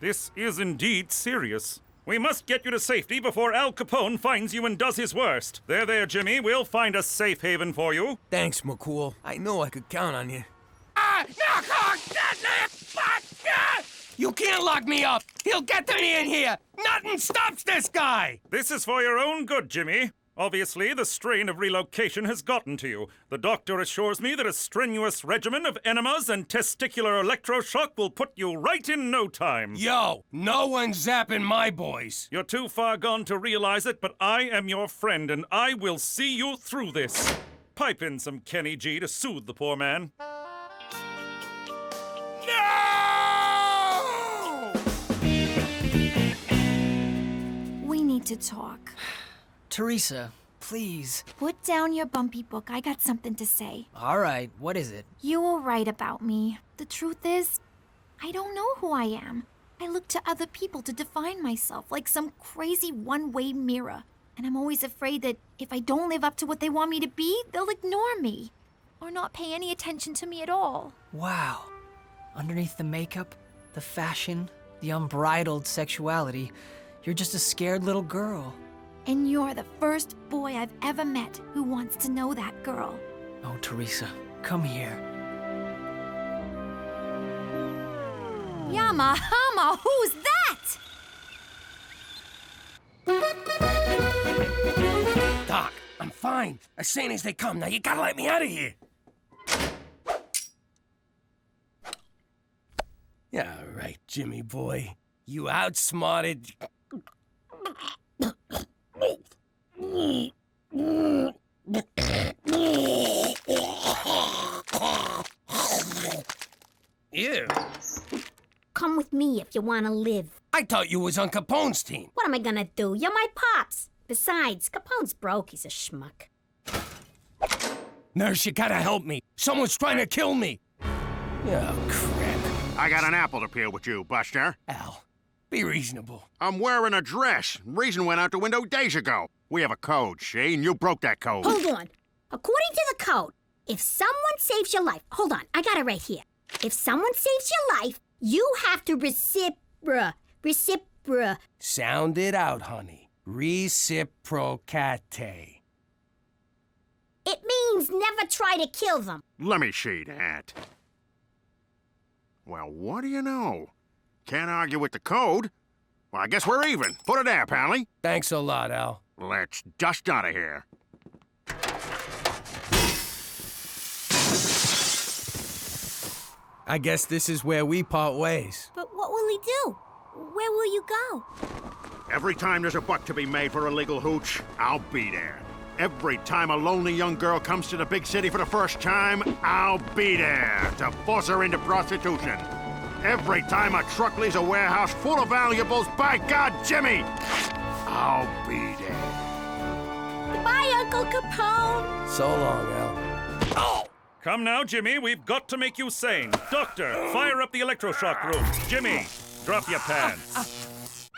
This is indeed serious. We must get you to safety before Al Capone finds you and does his worst. There, Jimmy. We'll find a safe haven for you. Thanks, McCool. I know I could count on you. You can't lock me up! He'll get to me in here! Nothing stops this guy! This is for your own good, Jimmy. Obviously, the strain of relocation has gotten to you. The doctor assures me that a strenuous regimen of enemas and testicular electroshock will put you right in no time. Yo, no one's zapping my boys. You're too far gone to realize it, but I am your friend, and I will see you through this. Pipe in some Kenny G to soothe the poor man. We need to talk. Teresa, please. Put down your bumpy book. I got something to say. All right, what is it? You were right about me. The truth is, I don't know who I am. I look to other people to define myself like some crazy one-way mirror. And I'm always afraid that if I don't live up to what they want me to be, they'll ignore me. Or not pay any attention to me at all. Wow. Underneath the makeup, the fashion, the unbridled sexuality, you're just a scared little girl. And you're the first boy I've ever met who wants to know that girl. Oh, Teresa, come here. Yama Hama, who's that? Doc, I'm fine. As sane as they come. Now you gotta let me out of here. Yeah, all right, Jimmy boy. You outsmarted... Ew. Come with me if you want to live. I thought you was on Capone's team. What am I gonna do? You're my pops. Besides, Capone's broke. He's a schmuck. Nurse, you gotta help me. Someone's trying to kill me. Oh, crap. I got an apple to peel with you, Buster. Al, be reasonable. I'm wearing a dress. Reason went out the window days ago. We have a code, see? And you broke that code. Hold on. According to the code, If someone saves your life, hold on, I got it right here. If someone saves your life, you have to recipro. Sound it out, honey. Reciprocate. It means never try to kill them. Let me see that. Well, what do you know? Can't argue with the code. Well, I guess we're even. Put it there, Pally. Thanks a lot, Al. Let's dust out of here. I guess this is where we part ways. But what will he do? Where will you go? Every time there's a buck to be made for illegal hooch, I'll be there. Every time a lonely young girl comes to the big city for the first time, I'll be there to force her into prostitution. Every time a truck leaves a warehouse full of valuables, by God, Jimmy, I'll be there. Bye, Uncle Capone. So long, Al. Oh! Come now, Jimmy, we've got to make you sane. Doctor, fire up the electroshock room. Jimmy, drop your pants.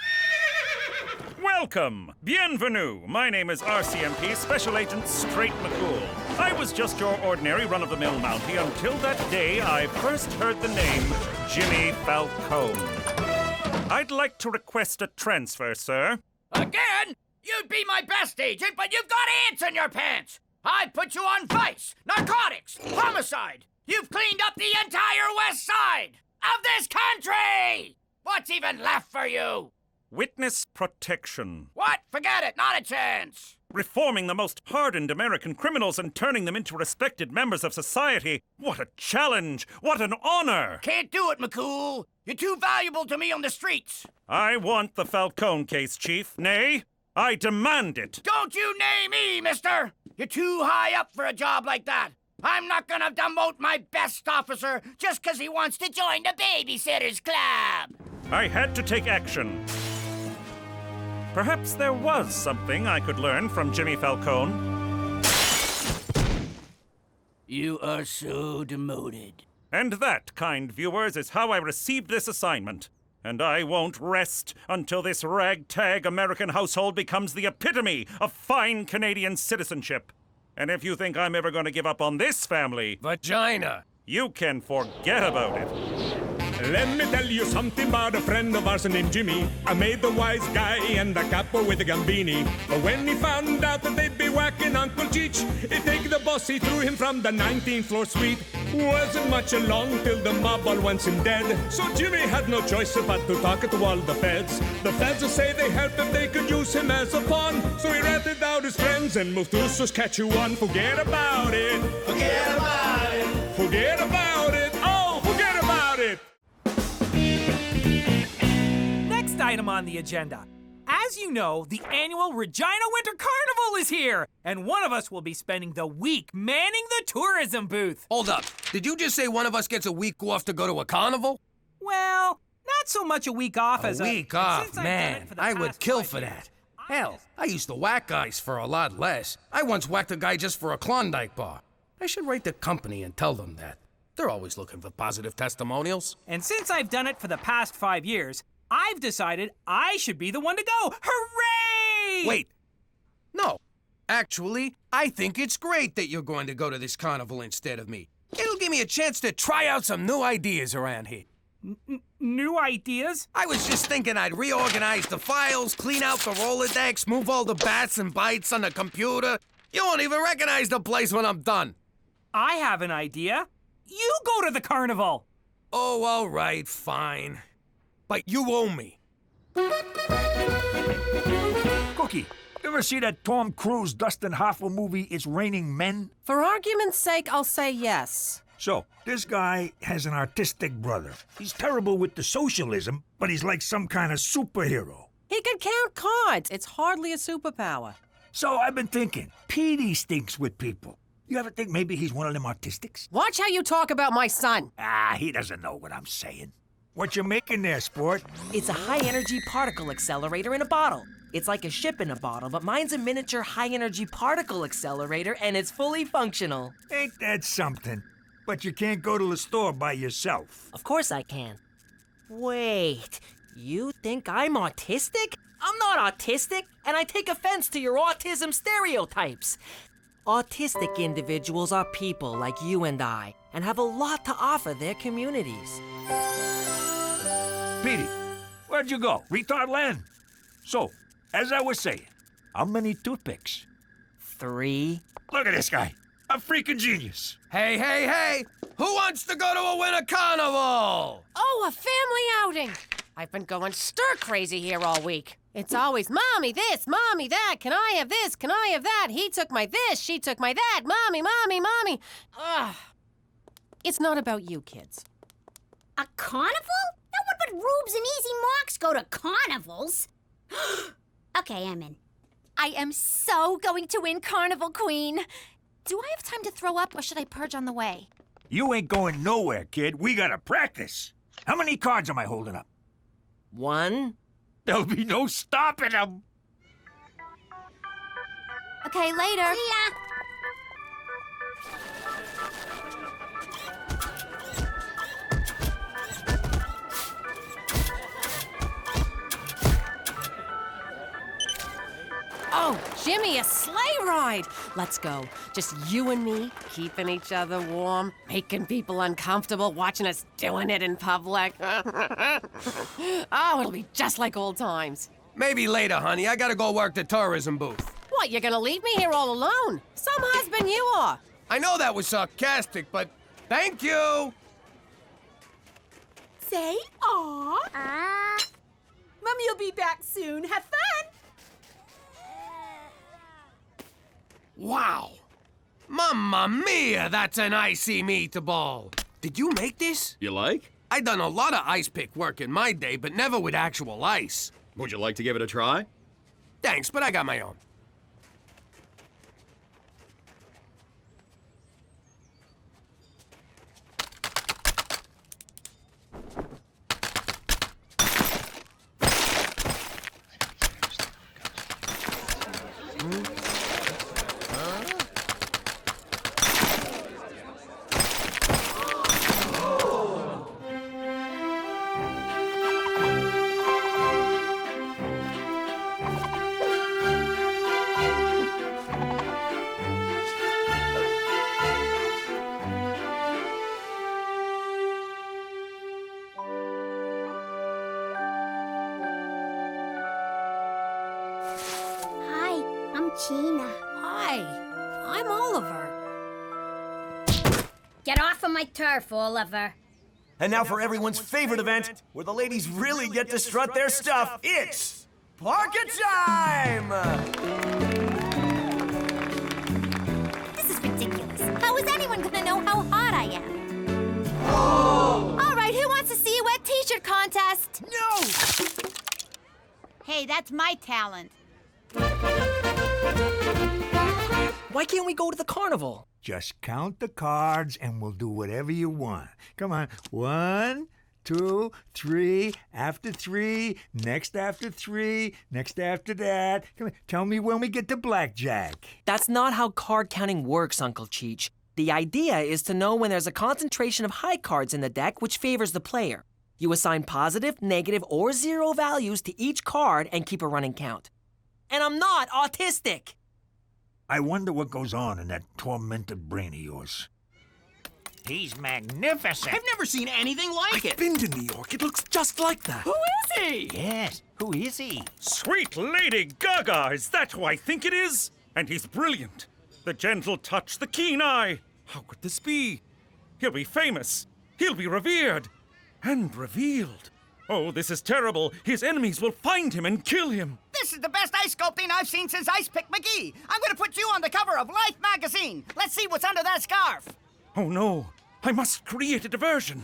Welcome! Bienvenue! My name is RCMP Special Agent Straight McCool. I was just your ordinary run-of-the-mill Mountie until that day I first heard the name Jimmy Falcone. I'd like to request a transfer, sir. Again? You'd be my best agent, but you've got ants in your pants! I put you on vice, narcotics, homicide! You've cleaned up the entire west side of this country! What's even left for you? Witness protection. What? Forget it, not a chance! Reforming the most hardened American criminals and turning them into respected members of society. What a challenge! What an honor! Can't do it, McCool. You're too valuable to me on the streets. I want the Falcone case, Chief. Nay, I demand it. Don't you name me, mister! You're too high up for a job like that. I'm not gonna demote my best officer just 'cause he wants to join the Babysitters Club. I had to take action. Perhaps there was something I could learn from Jimmy Falcone. You are so demoted. And that, kind viewers, is how I received this assignment. And I won't rest until this ragtag American household becomes the epitome of fine Canadian citizenship. And if you think I'm ever going to give up on this family... Vagina! You can forget about it. Let me tell you something about a friend of ours named Jimmy. I made the wise guy and the capo with the Gambini. But when he found out that they'd be whacking Uncle Cheech, he'd take the boss, he threw him from the 19th floor suite. Wasn't much along till the mob all wants him dead. So Jimmy had no choice but to talk to all the feds. The feds will say they help if they could use him as a pawn. So he ratted out his friends and moved to Saskatchewan. Forget about it. Forget about it. Forget about it. Oh, forget about it. Next item on the agenda. As you know, the annual Regina Winter Carnival is here, and one of us will be spending the week manning the tourism booth. Hold up. Did you just say one of us gets a week off to go to a carnival? Well, not so much a week off as a week off, man. I would kill for that. Hell, I used to whack guys for a lot less. I once whacked a guy just for a Klondike bar. I should write the company and tell them that. They're always looking for positive testimonials. And since I've done it for the past 5 years, I've decided I should be the one to go. Hooray! Wait. No. Actually, I think it's great that you're going to go to this carnival instead of me. It'll give me a chance to try out some new ideas around here. New ideas? I was just thinking I'd reorganize the files, clean out the Rolodex, move all the bats and bytes on the computer. You won't even recognize the place when I'm done. I have an idea. You go to the carnival. Oh, all right, fine. But you owe me. Cookie, you ever see that Tom Cruise, Dustin Hoffman movie, It's Raining Men? For argument's sake, I'll say yes. So, this guy has an artistic brother. He's terrible with the socialism, but he's like some kind of superhero. He can count cards. It's hardly a superpower. So I've been thinking, Petey stinks with people. You ever think maybe he's one of them artistics? Watch how you talk about my son. Ah, he doesn't know what I'm saying. What you making there, sport? It's a high-energy particle accelerator in a bottle. It's like a ship in a bottle, but mine's a miniature high-energy particle accelerator, and it's fully functional. Ain't that something? But you can't go to the store by yourself. Of course I can. Wait, you think I'm autistic? I'm not autistic, and I take offense to your autism stereotypes. Autistic individuals are people like you and I, and have a lot to offer their communities. Petey, where'd you go? Retard land? So, as I was saying, how many toothpicks? 3. Look at this guy. A freaking genius. Hey, hey, hey! Who wants to go to a winter carnival? Oh, a family outing. I've been going stir crazy here all week. It's always, Mommy this, Mommy that, can I have this, can I have that? He took my this, she took my that, Mommy, Mommy, Mommy. Ugh. It's not about you, kids. A carnival? No one but rubes and easy marks go to carnivals. Okay, I'm in. I am so going to win Carnival Queen. Do I have time to throw up, or should I purge on the way? You ain't going nowhere, kid. We gotta practice. How many cards am I holding up? 1. There'll be no stopping them. Okay, later. See ya. Oh, Jimmy, a sleigh ride. Let's go. Just you and me, keeping each other warm, making people uncomfortable, watching us doing it in public. Oh, it'll be just like old times. Maybe later, honey. I gotta go work the tourism booth. What, you're gonna leave me here all alone? Some husband you are. I know that was sarcastic, but thank you. Say aw. Mommy will be back soon. Have fun. Wow. Mamma mia, that's an icy meatball. Did you make this? You like? I done a lot of ice pick work in my day, but never with actual ice. Would you like to give it a try? Thanks, but I got my own. Regina. Hi, I'm Oliver. Get off of my turf, Oliver. And now for everyone's favorite event, where the ladies really get to strut their stuff. It's Parket Time! This is ridiculous. How is anyone gonna know how hot I am? Oh! All right, who wants to see a wet t-shirt contest? No! Hey, that's my talent. Why can't we go to the carnival? Just count the cards and we'll do whatever you want. Come on. 1, 2, 3, after 3, next after 3, next after that. Come on. Tell me when we get to blackjack. That's not how card counting works, Uncle Cheech. The idea is to know when there's a concentration of high cards in the deck which favors the player. You assign positive, negative, or 0 values to each card and keep a running count. And I'm not autistic! I wonder what goes on in that tormented brain of yours. He's magnificent. I've never seen anything like it. I've been to New York. It looks just like that. Who is he? Yes, who is he? Sweet Lady Gaga, is that who I think it is? And he's brilliant. The gentle touch, the keen eye. How could this be? He'll be famous. He'll be revered. And revealed. Oh, this is terrible. His enemies will find him and kill him. This is the best ice sculpting I've seen since Ice Pick McGee. I'm going to put you on the cover of Life magazine. Let's see what's under that scarf. Oh no, I must create a diversion.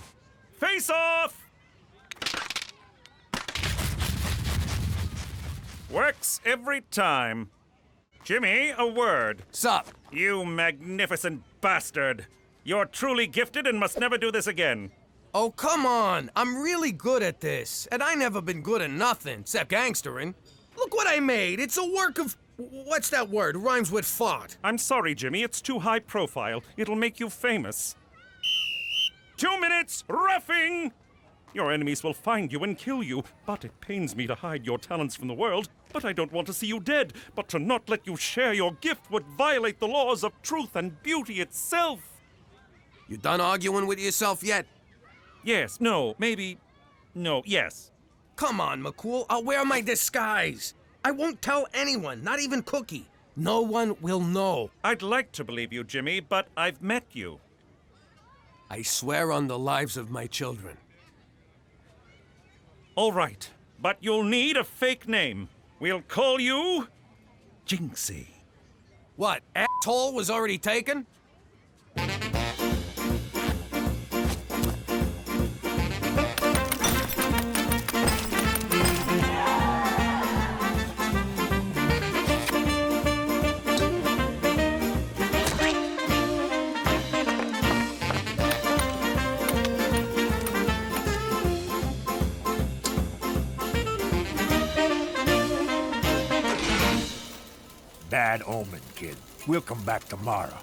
Face off! Works every time. Jimmy, a word. Sup? You magnificent bastard. You're truly gifted and must never do this again. Oh, come on. I'm really good at this. And I never been good at nothing, except gangstering. Look what I made. It's a work of... What's that word? Rhymes with fart. I'm sorry, Jimmy. It's too high profile. It'll make you famous. 2 minutes, roughing! Your enemies will find you and kill you. But it pains me to hide your talents from the world. But I don't want to see you dead. But to not let you share your gift would violate the laws of truth and beauty itself. You done arguing with yourself yet? Yes, no, maybe... No, yes. Come on, McCool. I'll wear my disguise. I won't tell anyone, not even Cookie. No one will know. I'd like to believe you, Jimmy, but I've met you. I swear on the lives of my children. All right, but you'll need a fake name. We'll call you... Jinxie. What, asshole was already taken? Bad omen, kid. We'll come back tomorrow.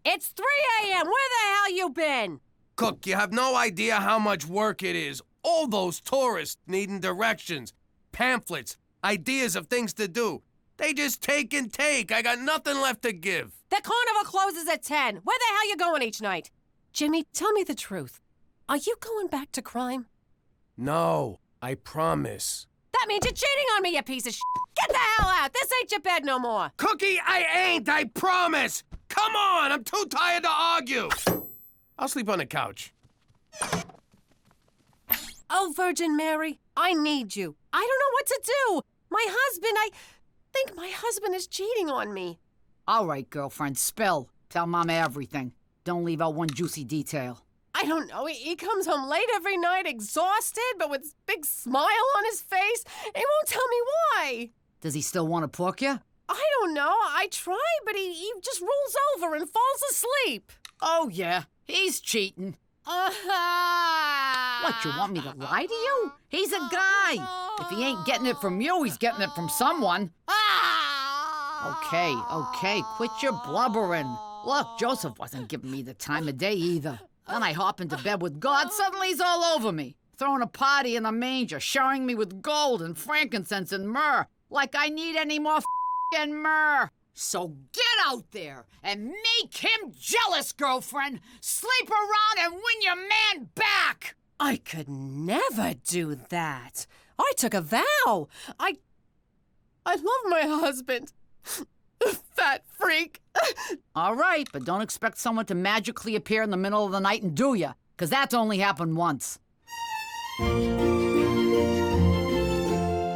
It's 3 a.m. Where the hell you been? Cook, you have no idea how much work it is. All those tourists needing directions, pamphlets, ideas of things to do. They just take and take. I got nothing left to give. The carnival closes at 10. Where the hell you going each night? Jimmy, tell me the truth. Are you going back to crime? No, I promise. That means you're cheating on me, you piece of shit. Get the hell out. This ain't your bed no more. Cookie, I ain't. I promise. Come on. I'm too tired to argue. I'll sleep on the couch. Oh, Virgin Mary, I need you. I don't know what to do. My husband, I think my husband is cheating on me. All right, girlfriend, spill. Tell Mama everything. Don't leave out one juicy detail. I don't know. He comes home late every night, exhausted, but with a big smile on his face. He won't tell me why. Does he still want to pork you? I don't know. I try, but he just rolls over and falls asleep. Oh, yeah. He's cheating. What, you want me to lie to you? He's a guy. If he ain't getting it from you, he's getting it from someone. Okay, quit your blubbering. Look, Joseph wasn't giving me the time of day either. Then I hop into bed with God, suddenly he's all over me. Throwing a party in the manger, showering me with gold and frankincense and myrrh. Like I need any more f***ing myrrh. So get out there and make him jealous, girlfriend. Sleep around and win your man back. I could never do that. I took a vow. I love my husband. Fat freak. All right, but don't expect someone to magically appear in the middle of the night and do ya, because that's only happened once.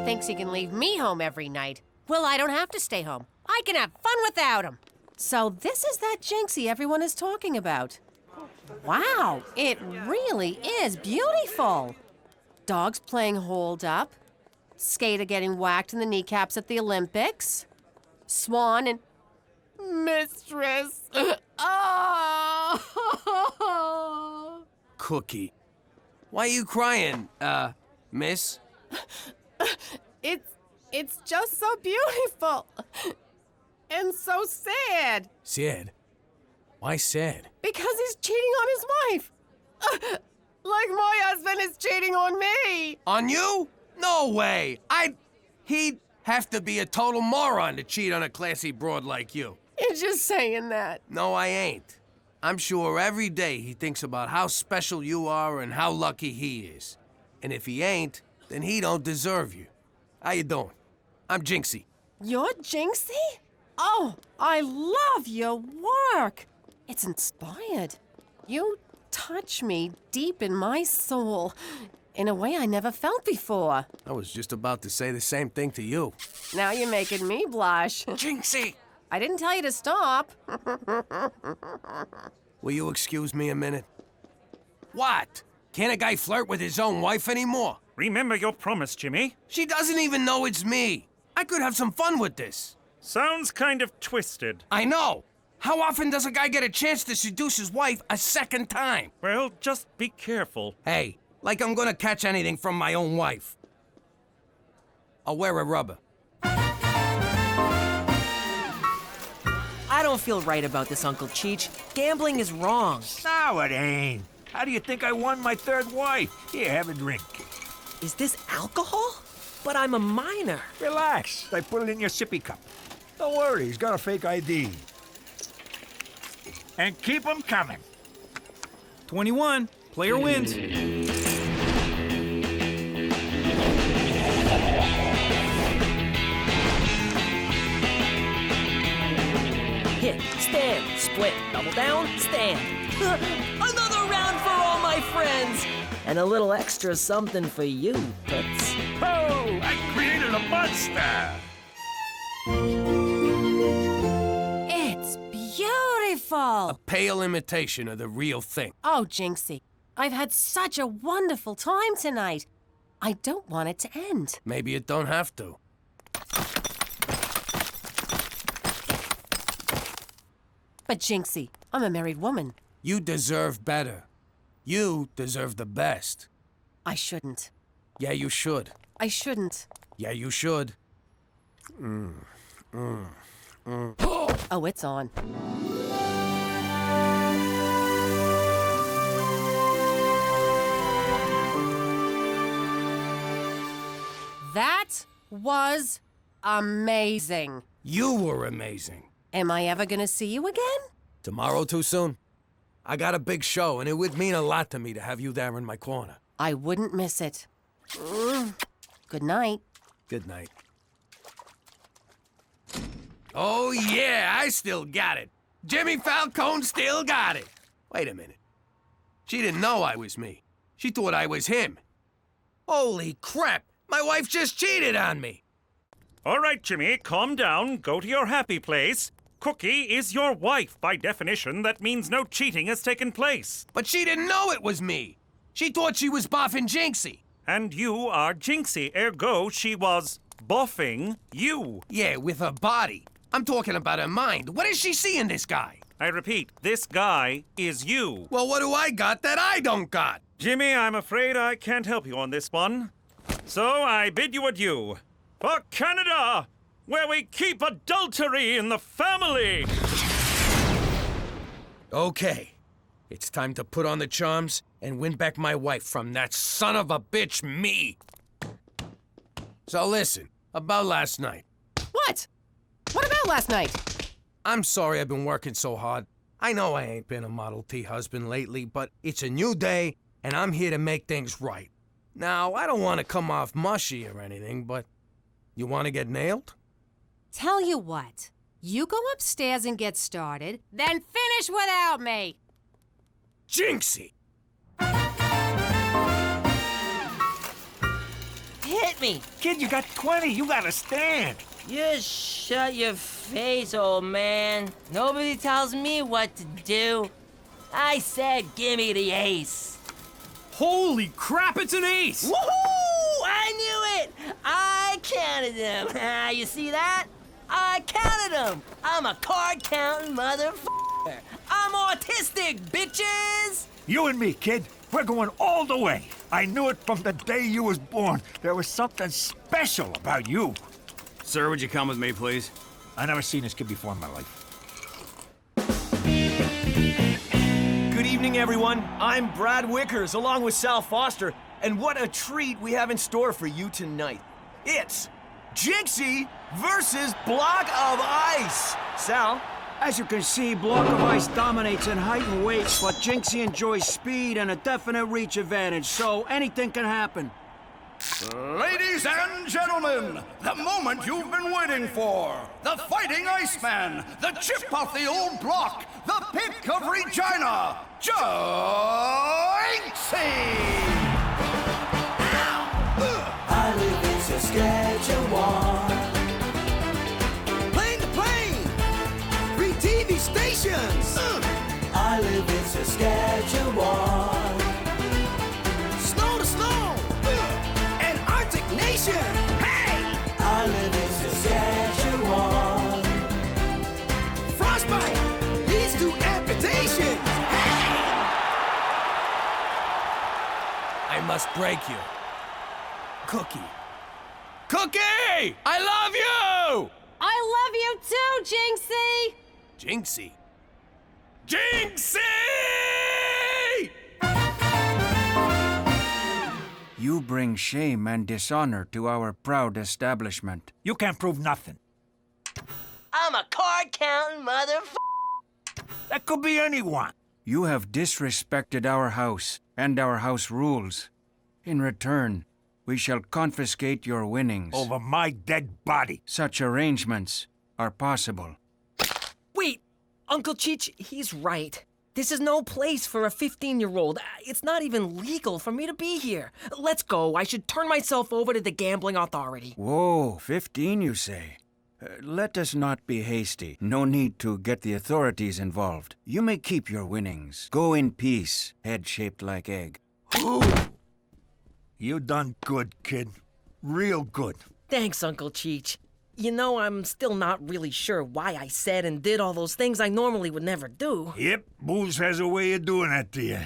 Thinks he can leave me home every night. Well, I don't have to stay home. I can have fun without him. So this is that Jinxie everyone is talking about. Wow, it really is beautiful. Dogs playing hold up. Skater getting whacked in the kneecaps at the Olympics. Swan and mistress. Oh. Cookie. Why are you crying, miss? It's just so beautiful. And so sad. Sad? Why sad? Because he's cheating on his wife. Like my husband is cheating on me. On you? No way. He'd have to be a total moron to cheat on a classy broad like you. You're just saying that. No, I ain't. I'm sure every day he thinks about how special you are and how lucky he is. And if he ain't, then he don't deserve you. How you doing? I'm Jinxie. You're Jinxie? Oh, I love your work. It's inspired. You touch me deep in my soul in a way I never felt before. I was just about to say the same thing to you. Now you're making me blush. Jinxie! I didn't tell you to stop. Will you excuse me a minute? What? Can't a guy flirt with his own wife anymore? Remember your promise, Jimmy. She doesn't even know it's me. I could have some fun with this. Sounds kind of twisted. I know. How often does a guy get a chance to seduce his wife a second time? Well, just be careful. Hey, Like I'm gonna catch anything from my own wife. I'll wear a rubber. I don't feel right about this, Uncle Cheech. Gambling is wrong. No, it ain't. How do you think I won my third wife? Here, have a drink. Is this alcohol? But I'm a minor. Relax. I put it in your sippy cup. Don't worry, he's got a fake ID. And keep 'em coming. 21. Player wins. Hit, stand, split, double down, stand. Another round for all my friends! And a little extra something for you, Toots. Oh, I created a monster! It's beautiful! A pale imitation of the real thing. Oh, Jinxie, I've had such a wonderful time tonight. I don't want it to end. Maybe it don't have to. But Jinxie, I'm a married woman. You deserve better. You deserve the best. I shouldn't. Yeah, you should. I shouldn't. Yeah, you should. Oh, it's on. That was amazing. You were amazing. Am I ever gonna see you again? Tomorrow too soon? I got a big show, and it would mean a lot to me to have you there in my corner. I wouldn't miss it. Good night. Good night. Oh, yeah, I still got it. Jimmy Falcone still got it. Wait a minute. She didn't know I was me. She thought I was him. Holy crap! My wife just cheated on me. All right, Jimmy, calm down. Go to your happy place. Cookie is your wife. By definition, that means no cheating has taken place. But she didn't know it was me. She thought she was boffing Jinxie. And you are Jinxie, ergo she was boffing you. Yeah, with her body. I'm talking about her mind. What does she see in this guy? I repeat, this guy is you. Well, what do I got that I don't got? Jimmy, I'm afraid I can't help you on this one. So I bid you adieu. For Canada, where we keep adultery in the family. Okay. It's time to put on the charms and win back my wife from that son of a bitch, me. So listen, about last night. What? What about last night? I'm sorry I've been working so hard. I know I ain't been a Model T husband lately, but it's a new day, and I'm here to make things right. Now, I don't want to come off mushy or anything, but you want to get nailed? Tell you what, you go upstairs and get started, then finish without me. Jinxie! Hit me! Kid, you got 20. You gotta stand. You shut your face, old man. Nobody tells me what to do. I said gimme the ace. Holy crap, it's an ace! Woohoo! I knew it! I counted them. You see that? I counted them. I'm a card-counting motherfucker. I'm autistic, bitches! You and me, kid. We're going all the way. I knew it from the day you was born. There was something special about you. Sir, would you come with me, please? I never seen this kid before in my life. Good evening, everyone. I'm Brad Wickers, along with Sal Foster, and what a treat we have in store for you tonight. It's Jinxie versus Block of Ice. Sal? As you can see, Block of Ice dominates in height and weight, but Jinxie enjoys speed and a definite reach advantage, so anything can happen. Ladies and gentlemen, the moment you've been waiting for. The Fighting Iceman, the chip off the old block, the pick of Regina, Jinxie! I live in Saskatchewan. Plane to plane, 3 TV stations. I live in Saskatchewan. Snow to snow, and Arctic Nation. Hey! I live in Saskatchewan. Frostbite leads to amputation. Hey! I must break you. Cookie. Cookie! I love you! I love you too, Jinxie! Jinxie? Jinxie! You bring shame and dishonor to our proud establishment. You can't prove nothing. I'm a card-counting That could be anyone. You have disrespected our house and our house rules. In return, we shall confiscate your winnings. Over my dead body. Such arrangements are possible. Wait, Uncle Cheech, he's right. This is no place for a 15-year-old. It's not even legal for me to be here. Let's go. I should turn myself over to the gambling authority. Whoa, 15 you say? Let us not be hasty. No need to get the authorities involved. You may keep your winnings. Go in peace, head shaped like egg. Ooh. You done good, kid. Real good. Thanks, Uncle Cheech. You know, I'm still not really sure why I said and did all those things I normally would never do. Yep, booze has a way of doing that to you.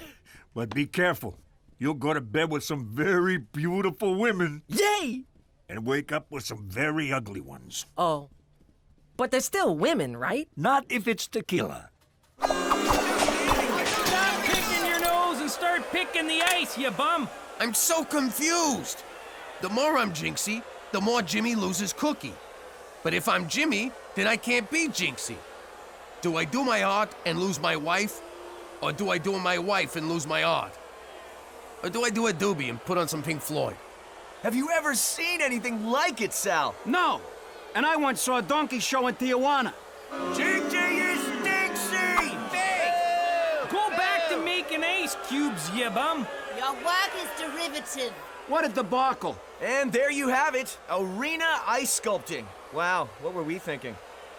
But be careful. You'll go to bed with some very beautiful women. Yay! And wake up with some very ugly ones. Oh. But they're still women, right? Not if it's tequila. Stop picking your nose and start picking the ice, you bum! I'm so confused. The more I'm Jinxie, the more Jimmy loses Cookie. But if I'm Jimmy, then I can't be Jinxie. Do I do my art and lose my wife? Or do I do my wife and lose my art? Or do I do a doobie and put on some Pink Floyd? Have you ever seen anything like it, Sal? No! And I once saw a donkey show in Tijuana. Jinxie is Dixie! Go back to making ice cubes, you bum! Your work is derivative. What a debacle! And there you have it, arena ice sculpting. Wow, what were we thinking?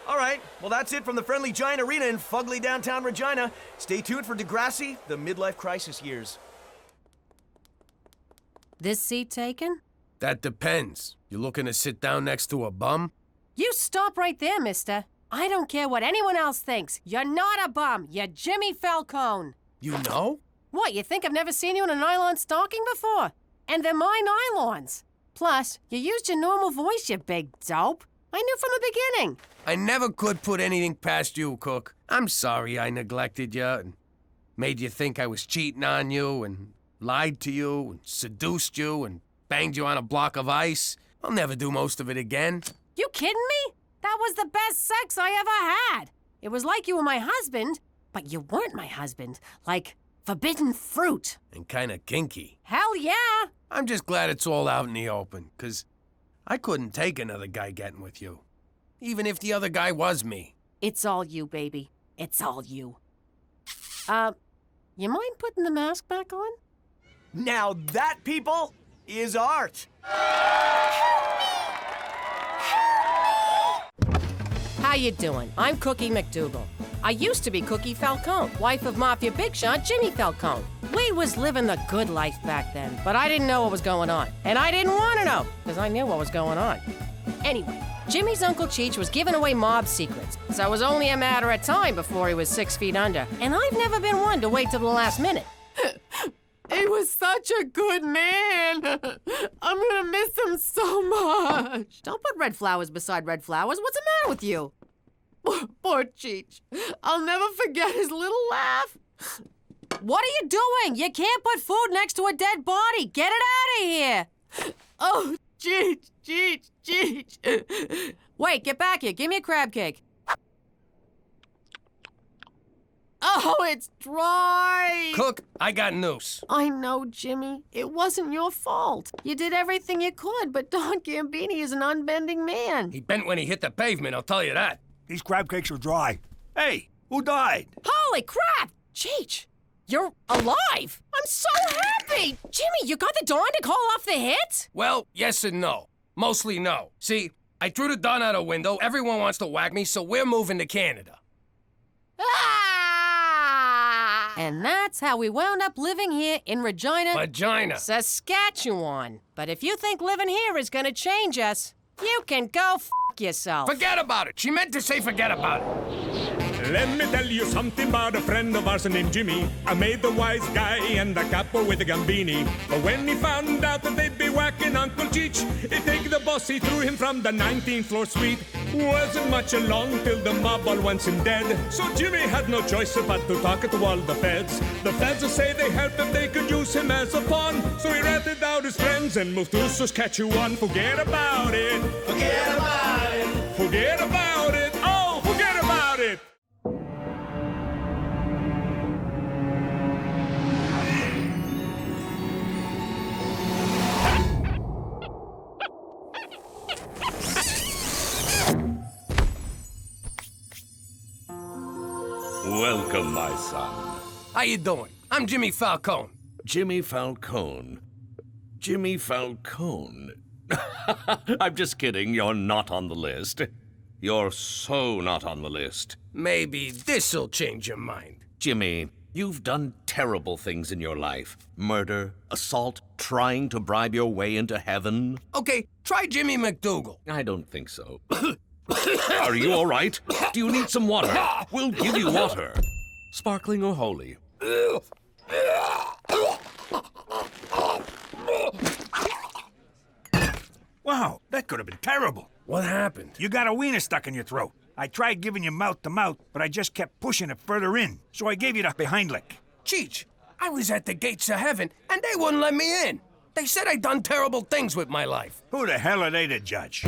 All right, well that's it from the Friendly Giant Arena in fugly downtown Regina. Stay tuned for Degrassi, the midlife crisis years. This seat taken? That depends. You looking to sit down next to a bum? You stop right there, mister. I don't care what anyone else thinks. You're not a bum. You're Jimmy Falcone. You know? What, you think I've never seen you in a nylon stocking before? And they're my nylons. Plus, you used your normal voice, you big dope. I knew from the beginning. I never could put anything past you, Cook. I'm sorry I neglected you and made you think I was cheating on you and lied to you and seduced you and banged you on a block of ice. I'll never do most of it again. You kidding me? That was the best sex I ever had. It was like you were my husband, but you weren't my husband. Like forbidden fruit. And kinda kinky. Hell yeah! I'm just glad it's all out in the open, 'cause I couldn't take another guy getting with you. Even if the other guy was me. It's all you, baby. It's all you. You mind putting the mask back on? Now that, people, is art. How you doing? I'm Cookie MacDougal. I used to be Cookie Falcone, wife of Mafia big shot Jimmy Falcone. We was living the good life back then, but I didn't know what was going on. And I didn't want to know, because I knew what was going on. Anyway, Jimmy's Uncle Cheech was giving away mob secrets, so it was only a matter of time before he was 6 feet under. And I've never been one to wait till the last minute. He was such a good man. I'm gonna miss him so much. Don't put red flowers beside red flowers. What's the matter with you? Poor Cheech. I'll never forget his little laugh. What are you doing? You can't put food next to a dead body. Get it out of here. Oh, Cheech, Cheech, Cheech. Wait, get back here. Give me a crab cake. Oh, it's dry. Cook, I got news. I know, Jimmy. It wasn't your fault. You did everything you could, but Don Gambini is an unbending man. He bent when he hit the pavement, I'll tell you that. These crab cakes are dry. Hey, who died? Holy crap! Cheech, you're alive. I'm so happy. Jimmy, you got the Don to call off the hit? Well, yes and no. Mostly no. See, I threw the Don out a window. Everyone wants to whack me, so we're moving to Canada. And that's how we wound up living here in Regina, Saskatchewan. But if you think living here is gonna change us, you can go f*** yourself. Forget about it. She meant to say forget about it. Let me tell you something about a friend of ours named Jimmy. I made the wise guy and the capo with the Gambini. But when he found out that they'd be whacking Uncle Cheech, he'd take the boss, he threw him from the 19th floor suite. Wasn't much along till the mob all wants him dead. So Jimmy had no choice but to talk to all the feds. The feds say they help if they could use him as a pawn. So he ratted out his friends and moved to Saskatchewan. Forget about it. Forget about it. Forget about it. Oh, forget about it. Welcome, my son. How you doing? I'm Jimmy Falcone. Jimmy Falcone. Jimmy Falcone. I'm just kidding. You're not on the list. You're so not on the list. Maybe this'll change your mind. Jimmy, you've done terrible things in your life. Murder, assault, trying to bribe your way into heaven. Okay, try Jimmy MacDougal. I don't think so. Are you all right? Do you need some water? We'll give you water. Sparkling or holy? Wow, that could have been terrible. What happened? You got a wiener stuck in your throat. I tried giving you mouth-to-mouth, but I just kept pushing it further in, so I gave you the behind lick. Cheech, I was at the gates of heaven, and they wouldn't let me in. They said I'd done terrible things with my life. Who the hell are they to judge?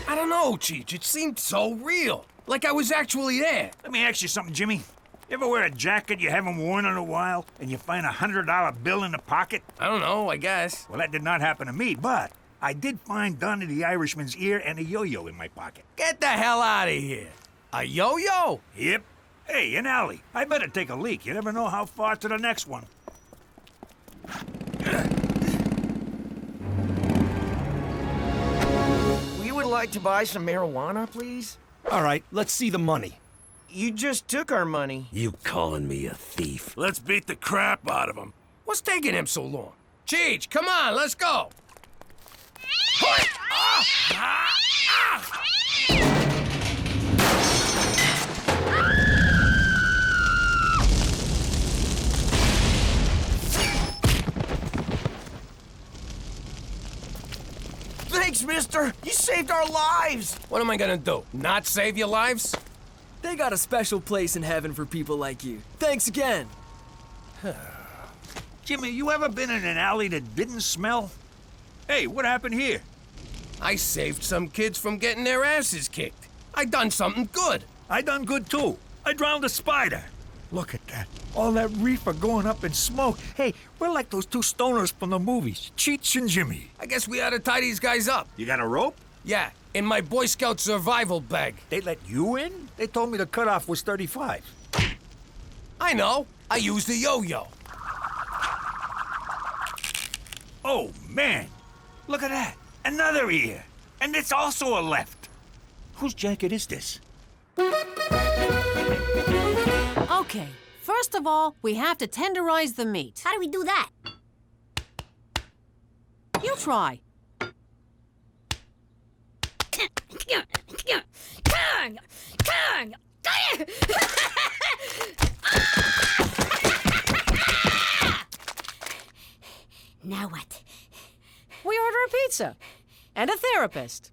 I don't know, Cheech. It seemed so real. Like I was actually there. Let me ask you something, Jimmy. You ever wear a jacket you haven't worn in a while, and you find $100 bill in the pocket? I don't know, I guess. Well, that did not happen to me, but I did find Donnie the Irishman's ear and a yo-yo in my pocket. Get the hell out of here. A yo-yo? Yep. Hey, an alley. I better take a leak. You never know how far to the next one. We would like to buy some marijuana, please. All right, let's see the money. You just took our money. You calling me a thief? Let's beat the crap out of him. What's taking him so long? Cheech, come on, let's go. Thanks, mister. You saved our lives. What am I gonna do? Not save your lives? They got a special place in heaven for people like you. Thanks again. Jimmy, you ever been in an alley that didn't smell? Hey, what happened here? I saved some kids from getting their asses kicked. I done something good. I done good too. I drowned a spider. Look at that. All that reefer going up in smoke. Hey, we're like those two stoners from the movies, Cheech and Jimmy. I guess we ought to tie these guys up. You got a rope? Yeah, in my Boy Scout survival bag. They let you in? They told me the cutoff was 35. I know. I used a yo-yo. Oh, man. Look at that. Another ear. And it's also a left. Whose jacket is this? Okay, first of all, we have to tenderize the meat. How do we do that? You try. Now what? We order a pizza and a therapist.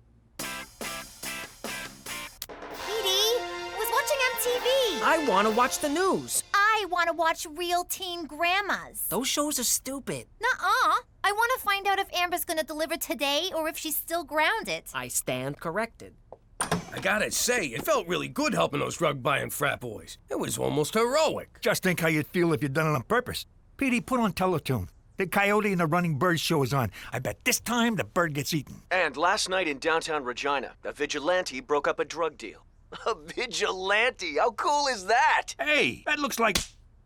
TV. I want to watch the news. I want to watch Real Teen Grandmas. Those shows are stupid. Nuh-uh. I want to find out if Amber's going to deliver today or if she's still grounded. I stand corrected. I gotta say, it felt really good helping those drug-buying frat boys. It was almost heroic. Just think how you'd feel if you'd done it on purpose. Petey, put on Teletoon. The Coyote and the Running Bird show is on. I bet this time the bird gets eaten. And last night in downtown Regina, a vigilante broke up a drug deal. A vigilante? How cool is that? Hey, that looks like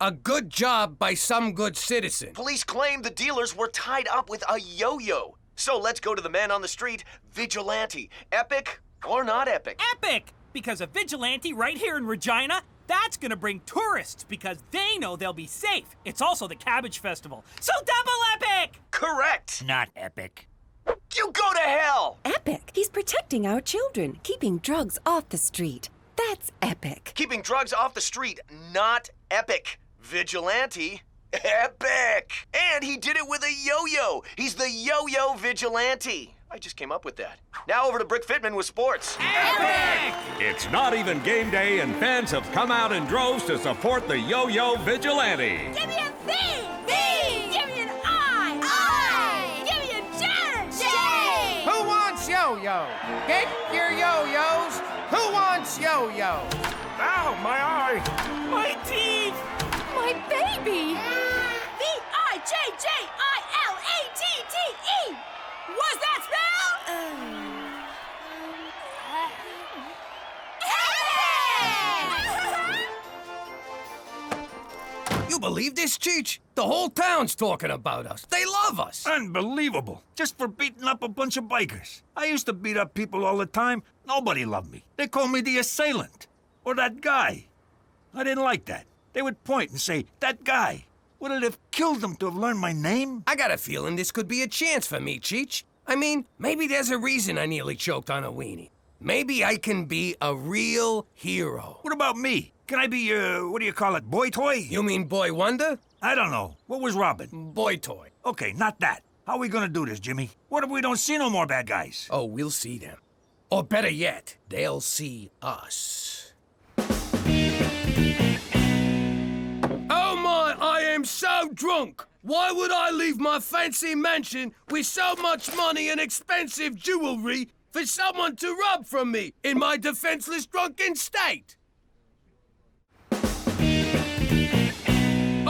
a good job by some good citizen. Police claim the dealers were tied up with a yo-yo. So let's go to the man on the street, vigilante. Epic or not epic? Epic! Because a vigilante right here in Regina, that's gonna bring tourists because they know they'll be safe. It's also the Cabbage Festival, so double epic! Correct! Not epic. You go to hell! Epic. He's protecting our children, keeping drugs off the street. That's epic. Keeping drugs off the street, not epic. Vigilante, epic. And he did it with a yo-yo. He's the yo-yo vigilante. I just came up with that. Now over to Brick Fitman with sports. Epic! It's not even game day, and fans have come out in droves to support the yo-yo vigilante. Give me a V! V! Give me an I! I! Give me a J! J! Who wants yo-yo? Get your yo-yos. Who wants yo-yo? Ow, my eye! My teeth! My baby! V-I-J-J-I-L-A-T-T-E! What's that spell? You believe this, Cheech? The whole town's talking about us. They love us. Unbelievable. Just for beating up a bunch of bikers. I used to beat up people all the time. Nobody loved me. They called me the assailant. Or that guy. I didn't like that. They would point and say, that guy. Would it have killed them to have learned my name? I got a feeling this could be a chance for me, Cheech. I mean, maybe there's a reason I nearly choked on a weenie. Maybe I can be a real hero. What about me? Can I be, what do you call it, boy toy? You mean boy wonder? I don't know. What was Robin? Boy toy. Okay, not that. How are we gonna do this, Jimmy? What if we don't see no more bad guys? Oh, we'll see them. Or better yet, they'll see us. Oh my, I am so drunk! Why would I leave my fancy mansion with so much money and expensive jewelry for someone to rob from me in my defenseless drunken state?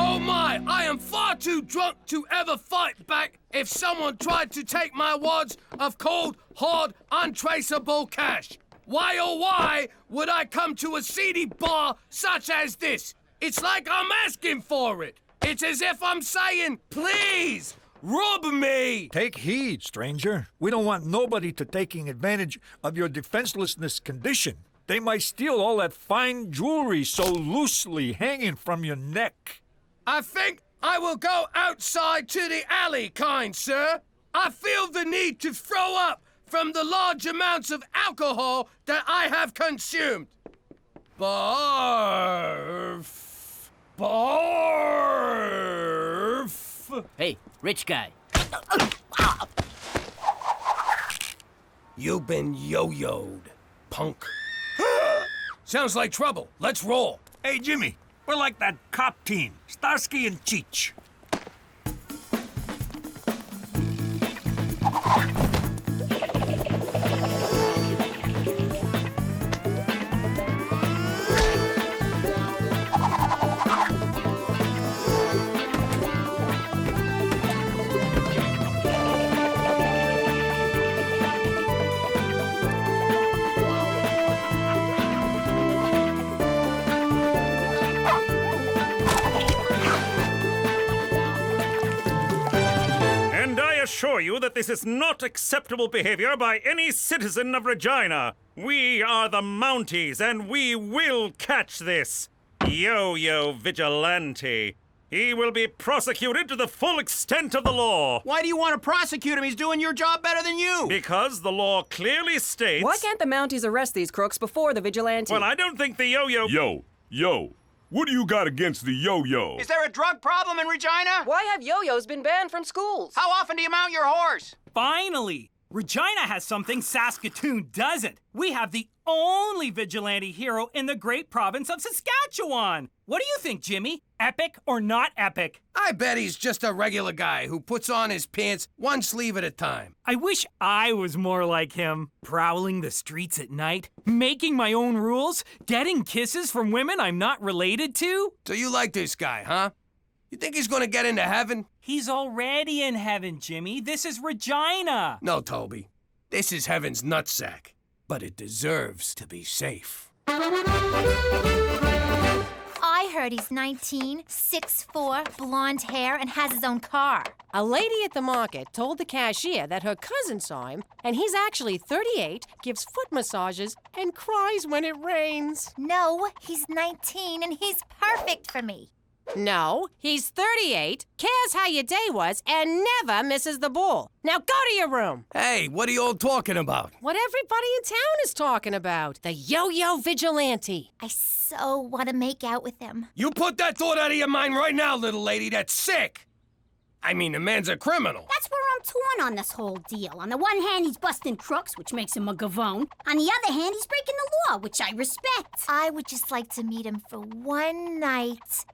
Oh my, I am far too drunk to ever fight back if someone tried to take my wads of cold, hard, untraceable cash. Why oh why would I come to a seedy bar such as this? It's like I'm asking for it. It's as if I'm saying, please, rob me. Take heed, stranger. We don't want nobody to taking advantage of your defenselessness condition. They might steal all that fine jewelry so loosely hanging from your neck. I think I will go outside to the alley, kind sir. I feel the need to throw up from the large amounts of alcohol that I have consumed. Barf. Barf! Hey, rich guy. You've been yo-yoed, punk. Sounds like trouble. Let's roll. Hey, Jimmy, we're like that cop team, Starsky and Cheech. Assure you that this is not acceptable behavior by any citizen of Regina. We are the Mounties, and we will catch this yo-yo vigilante. He will be prosecuted to the full extent of the law. Why do you want to prosecute him? He's doing your job better than you. Because the law clearly states... Why can't the Mounties arrest these crooks before the vigilante? Well, I don't think the yo-yo... Yo, what do you got against the yo-yo? Is there a drug problem in Regina? Why have yo-yos been banned from schools? How often do you mount your horse? Finally! Regina has something Saskatoon doesn't. We have the only vigilante hero in the great province of Saskatchewan. What do you think, Jimmy? Epic or not epic? I bet he's just a regular guy who puts on his pants one sleeve at a time. I wish I was more like him. Prowling the streets at night, making my own rules, getting kisses from women I'm not related to. So you like this guy, huh? You think he's gonna get into heaven? He's already in heaven, Jimmy. This is Regina. No, Toby. This is heaven's nutsack. But it deserves to be safe. I heard he's 19, 6'4", blonde hair, and has his own car. A lady at the market told the cashier that her cousin saw him, and he's actually 38, gives foot massages, and cries when it rains. No, he's 19, and he's perfect for me. No, he's 38, cares how your day was, and never misses the bull. Now go to your room. Hey, what are you all talking about? What everybody in town is talking about. The yo-yo vigilante. I so want to make out with him. You put that thought out of your mind right now, little lady. That's sick. I mean, the man's a criminal. That's where I'm torn on this whole deal. On the one hand, he's busting crooks, which makes him a gavone. On the other hand, he's breaking the law, which I respect. I would just like to meet him for one night.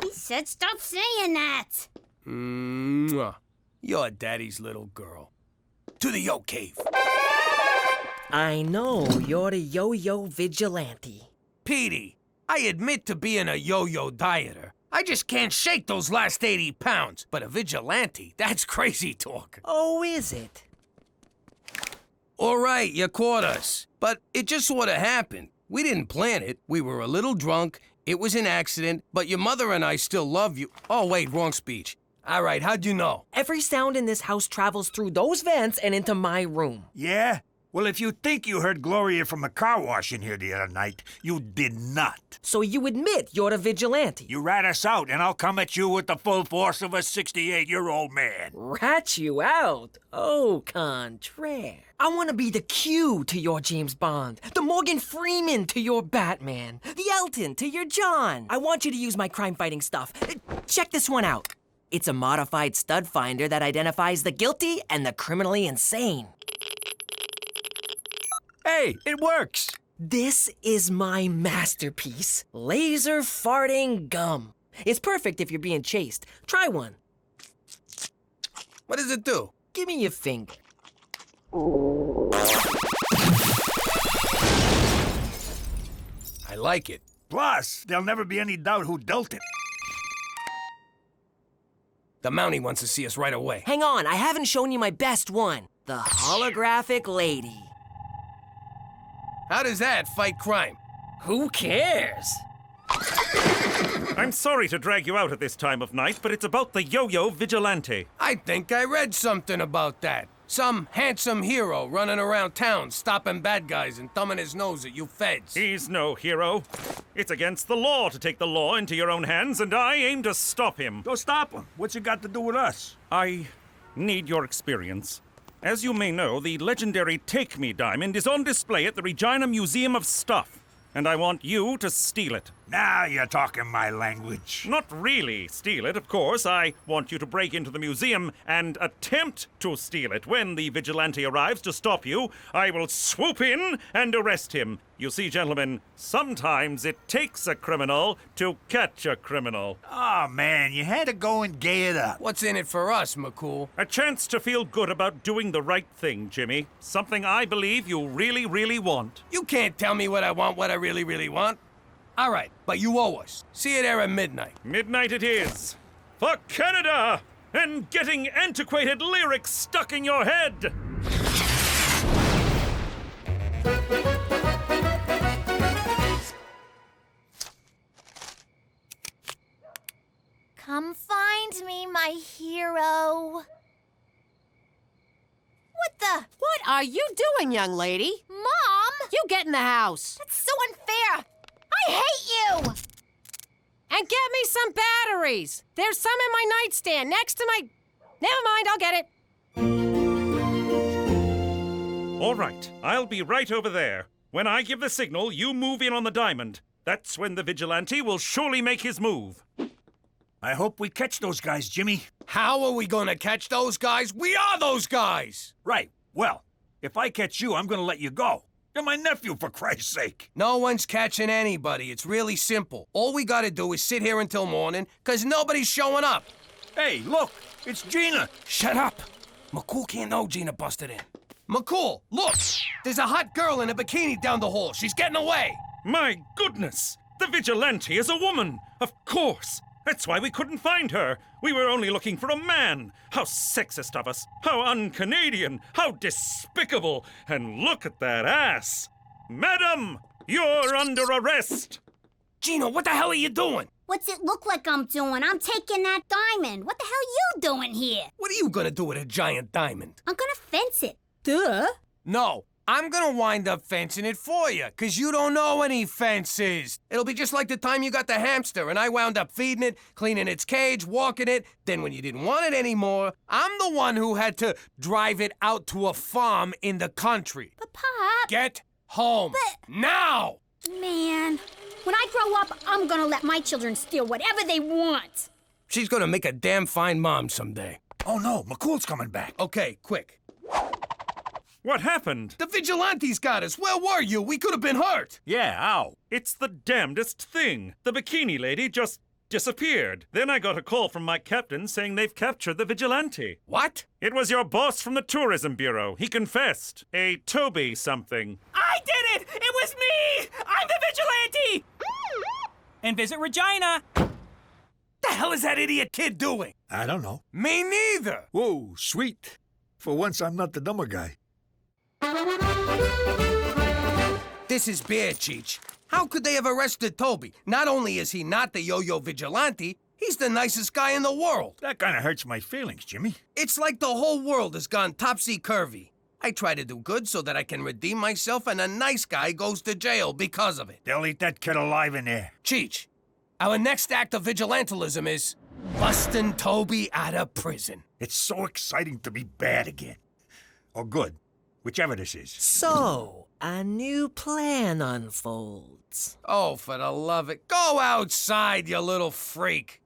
He said stop saying that. Mwah. You're daddy's little girl. To the yo cave. I know, you're the yo-yo vigilante. Petey, I admit to being a yo-yo dieter. I just can't shake those last 80 pounds. But a vigilante, that's crazy talk. Oh, is it? All right, you caught us. But it just sort of happened. We didn't plan it. We were a little drunk. It was an accident. But your mother and I still love you. Oh, wait, wrong speech. All right, how'd you know? Every sound in this house travels through those vents and into my room. Yeah? Well, if you think you heard Gloria from the car wash in here the other night, you did not. So you admit you're the vigilante? You rat us out, and I'll come at you with the full force of a 68-year-old man. Rat you out? Au contraire. I want to be the Q to your James Bond, the Morgan Freeman to your Batman, the Elton to your John. I want you to use my crime-fighting stuff. Check this one out. It's a modified stud finder that identifies the guilty and the criminally insane. Hey, it works. This is my masterpiece, laser farting gum. It's perfect if you're being chased. Try one. What does it do? Give me your finger. I like it. Plus, there'll never be any doubt who dealt it. The Mountie wants to see us right away. Hang on, I haven't shown you my best one. The holographic lady. How does that fight crime? Who cares? I'm sorry to drag you out at this time of night, but it's about the yo-yo vigilante. I think I read something about that. Some handsome hero running around town, stopping bad guys and thumbing his nose at you feds. He's no hero. It's against the law to take the law into your own hands, and I aim to stop him. Go stop him. What's it got to do with us? I need your experience. As you may know, the legendary Take Me diamond is on display at the Regina Museum of Stuff, and I want you to steal it. Now you're talking my language. Not really steal it, of course. I want you to break into the museum and attempt to steal it. When the vigilante arrives to stop you, I will swoop in and arrest him. You see, gentlemen, sometimes it takes a criminal to catch a criminal. Oh, man, you had to go and gay it up. What's in it for us, McCool? A chance to feel good about doing the right thing, Jimmy. Something I believe you really, really want. You can't tell me what I want, what I really, really want. All right, but you owe us. See you there at midnight. Midnight it is. For Canada! And getting antiquated lyrics stuck in your head! Come find me, my hero. What the? What are you doing, young lady? Mom! You get in the house. That's so unfair. I hate you! And get me some batteries. There's some in my nightstand next to my... Never mind, I'll get it. All right, I'll be right over there. When I give the signal, you move in on the diamond. That's when the vigilante will surely make his move. I hope we catch those guys, Jimmy. How are we gonna catch those guys? We are those guys! Right. Well, if I catch you, I'm gonna let you go. You're my nephew, for Christ's sake. No one's catching anybody. It's really simple. All we gotta do is sit here until morning, 'cause nobody's showing up. Hey, look, it's Gina. Shut up. McCool can't know Gina busted in. McCool, look! There's a hot girl in a bikini down the hall. She's getting away. My goodness! The vigilante is a woman! Of course! That's why we couldn't find her. We were only looking for a man. How sexist of us. How un-Canadian. How despicable. And look at that ass. Madam, you're under arrest. Gina, what the hell are you doing? What's it look like I'm doing? I'm taking that diamond. What the hell you doing here? What are you gonna do with a giant diamond? I'm gonna fence it. Duh. No, I'm gonna wind up fencing it for you, 'cause you don't know any fences. It'll be just like the time you got the hamster and I wound up feeding it, cleaning its cage, walking it. Then when you didn't want it anymore, I'm the one who had to drive it out to a farm in the country. But, Pop... Get home. Now! Man, when I grow up, I'm gonna let my children steal whatever they want. She's gonna make a damn fine mom someday. Oh no, McCool's coming back. Okay, quick. What happened? The vigilantes got us. Where were you? We could have been hurt. Yeah, ow. It's the damnedest thing. The bikini lady just disappeared. Then I got a call from my captain saying they've captured the vigilante. What? It was your boss from the Tourism Bureau. He confessed. A Toby something. I did it! It was me! I'm the vigilante! And visit Regina. The hell is that idiot kid doing? I don't know. Me neither. Whoa, sweet. For once, I'm not the dumber guy. This is bad, Cheech. How could they have arrested Toby? Not only is he not the yo-yo vigilante, he's the nicest guy in the world. That kind of hurts my feelings, Jimmy. It's like the whole world has gone topsy-turvy. I try to do good so that I can redeem myself, and a nice guy goes to jail because of it. They'll eat that kid alive in there. Cheech, our next act of vigilantilism is busting Toby out of prison. It's so exciting to be bad again. Or good, whichever this is. So, a new plan unfolds. Oh, for the love of it. Go outside, you little freak.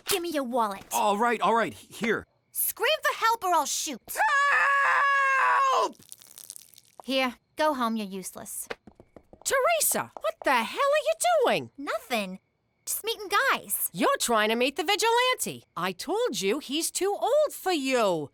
Give me your wallet. All right. Here. Scream for help or I'll shoot. Help! Here, go home, you're useless. Teresa, what the hell are you doing? Nothing. Just meeting guys. You're trying to meet the vigilante. I told you he's too old for you.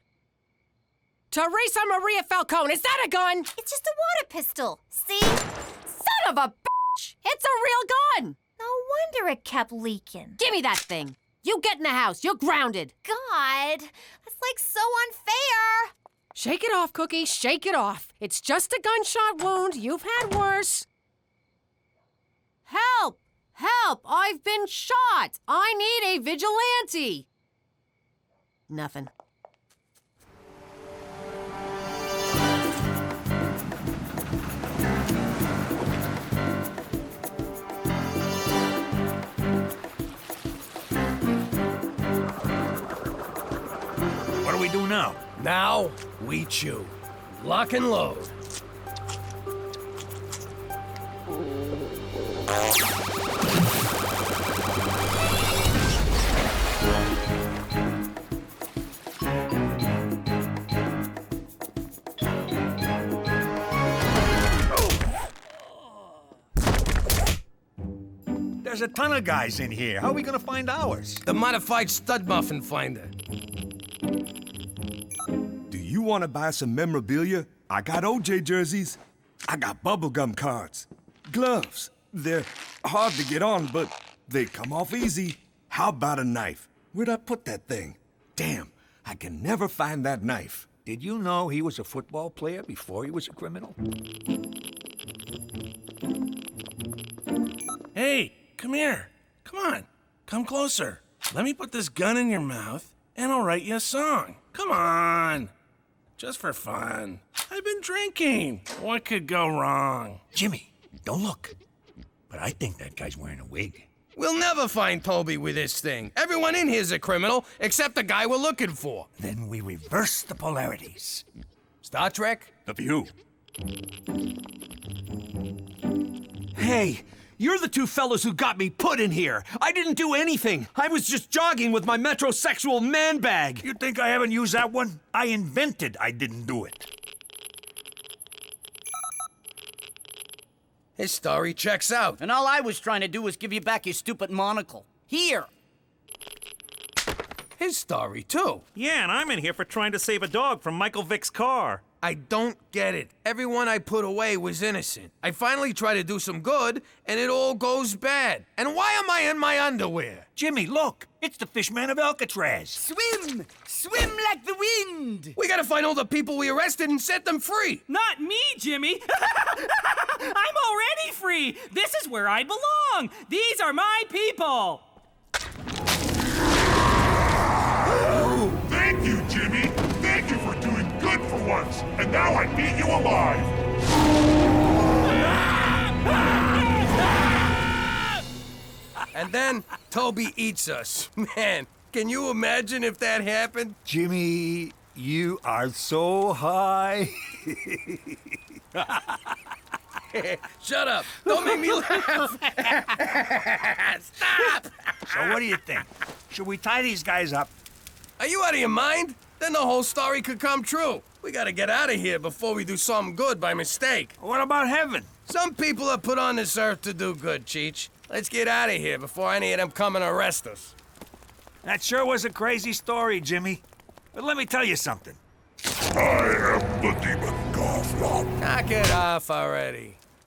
Teresa Maria Falcone, is that a gun? It's just a water pistol. See? Son of a bitch! It's a real gun! No wonder it kept leaking. Give me that thing. You get in the house. You're grounded. God, that's like so unfair. Shake it off, Cookie. Shake it off. It's just a gunshot wound. You've had worse. Help! Help! I've been shot! I need a vigilante! Nothing. What do we do now? Now, we chew. Lock and load. There's a ton of guys in here. How are we gonna find ours? The modified stud muffin finder. Do you want to buy some memorabilia? I got OJ jerseys. I got bubblegum cards. Gloves. They're hard to get on, but they come off easy. How about a knife? Where'd I put that thing? Damn, I can never find that knife. Did you know he was a football player before he was a criminal? Hey, come here. Come on. Come closer. Let me put this gun in your mouth, and I'll write you a song. Come on. Just for fun. I've been drinking. What could go wrong? Jimmy, don't look. But I think that guy's wearing a wig. We'll never find Toby with this thing. Everyone in here's a criminal, except the guy we're looking for. Then we reverse the polarities. Star Trek? The View. Hey, you're the two fellows who got me put in here. I didn't do anything. I was just jogging with my metrosexual man bag. You think I haven't used that one? I invented I didn't do it. His story checks out. And all I was trying to do was give you back your stupid monocle. Here. His story, too. Yeah, and I'm in here for trying to save a dog from Michael Vick's car. I don't get it. Everyone I put away was innocent. I finally try to do some good, and it all goes bad. And why am I in my underwear? Jimmy, look. It's the Fishman of Alcatraz. Swim! Swim like the wind! We gotta find all the people we arrested and set them free. Not me, Jimmy. I'm already free. This is where I belong. These are my people. Thank you, Jimmy. Thank you for doing good for for once, and now I beat you alive! And then Toby eats us. Man, can you imagine if that happened? Jimmy, you are so high. Shut up. Don't make me laugh. Stop. So what do you think? Should we tie these guys up? Are you out of your mind? Then the whole story could come true. We gotta get out of here before we do something good by mistake. What about heaven? Some people are put on this earth to do good, Cheech. Let's get out of here before any of them come and arrest us. That sure was a crazy story, Jimmy. But let me tell you something. I am the demon Garfield. Knock it off already.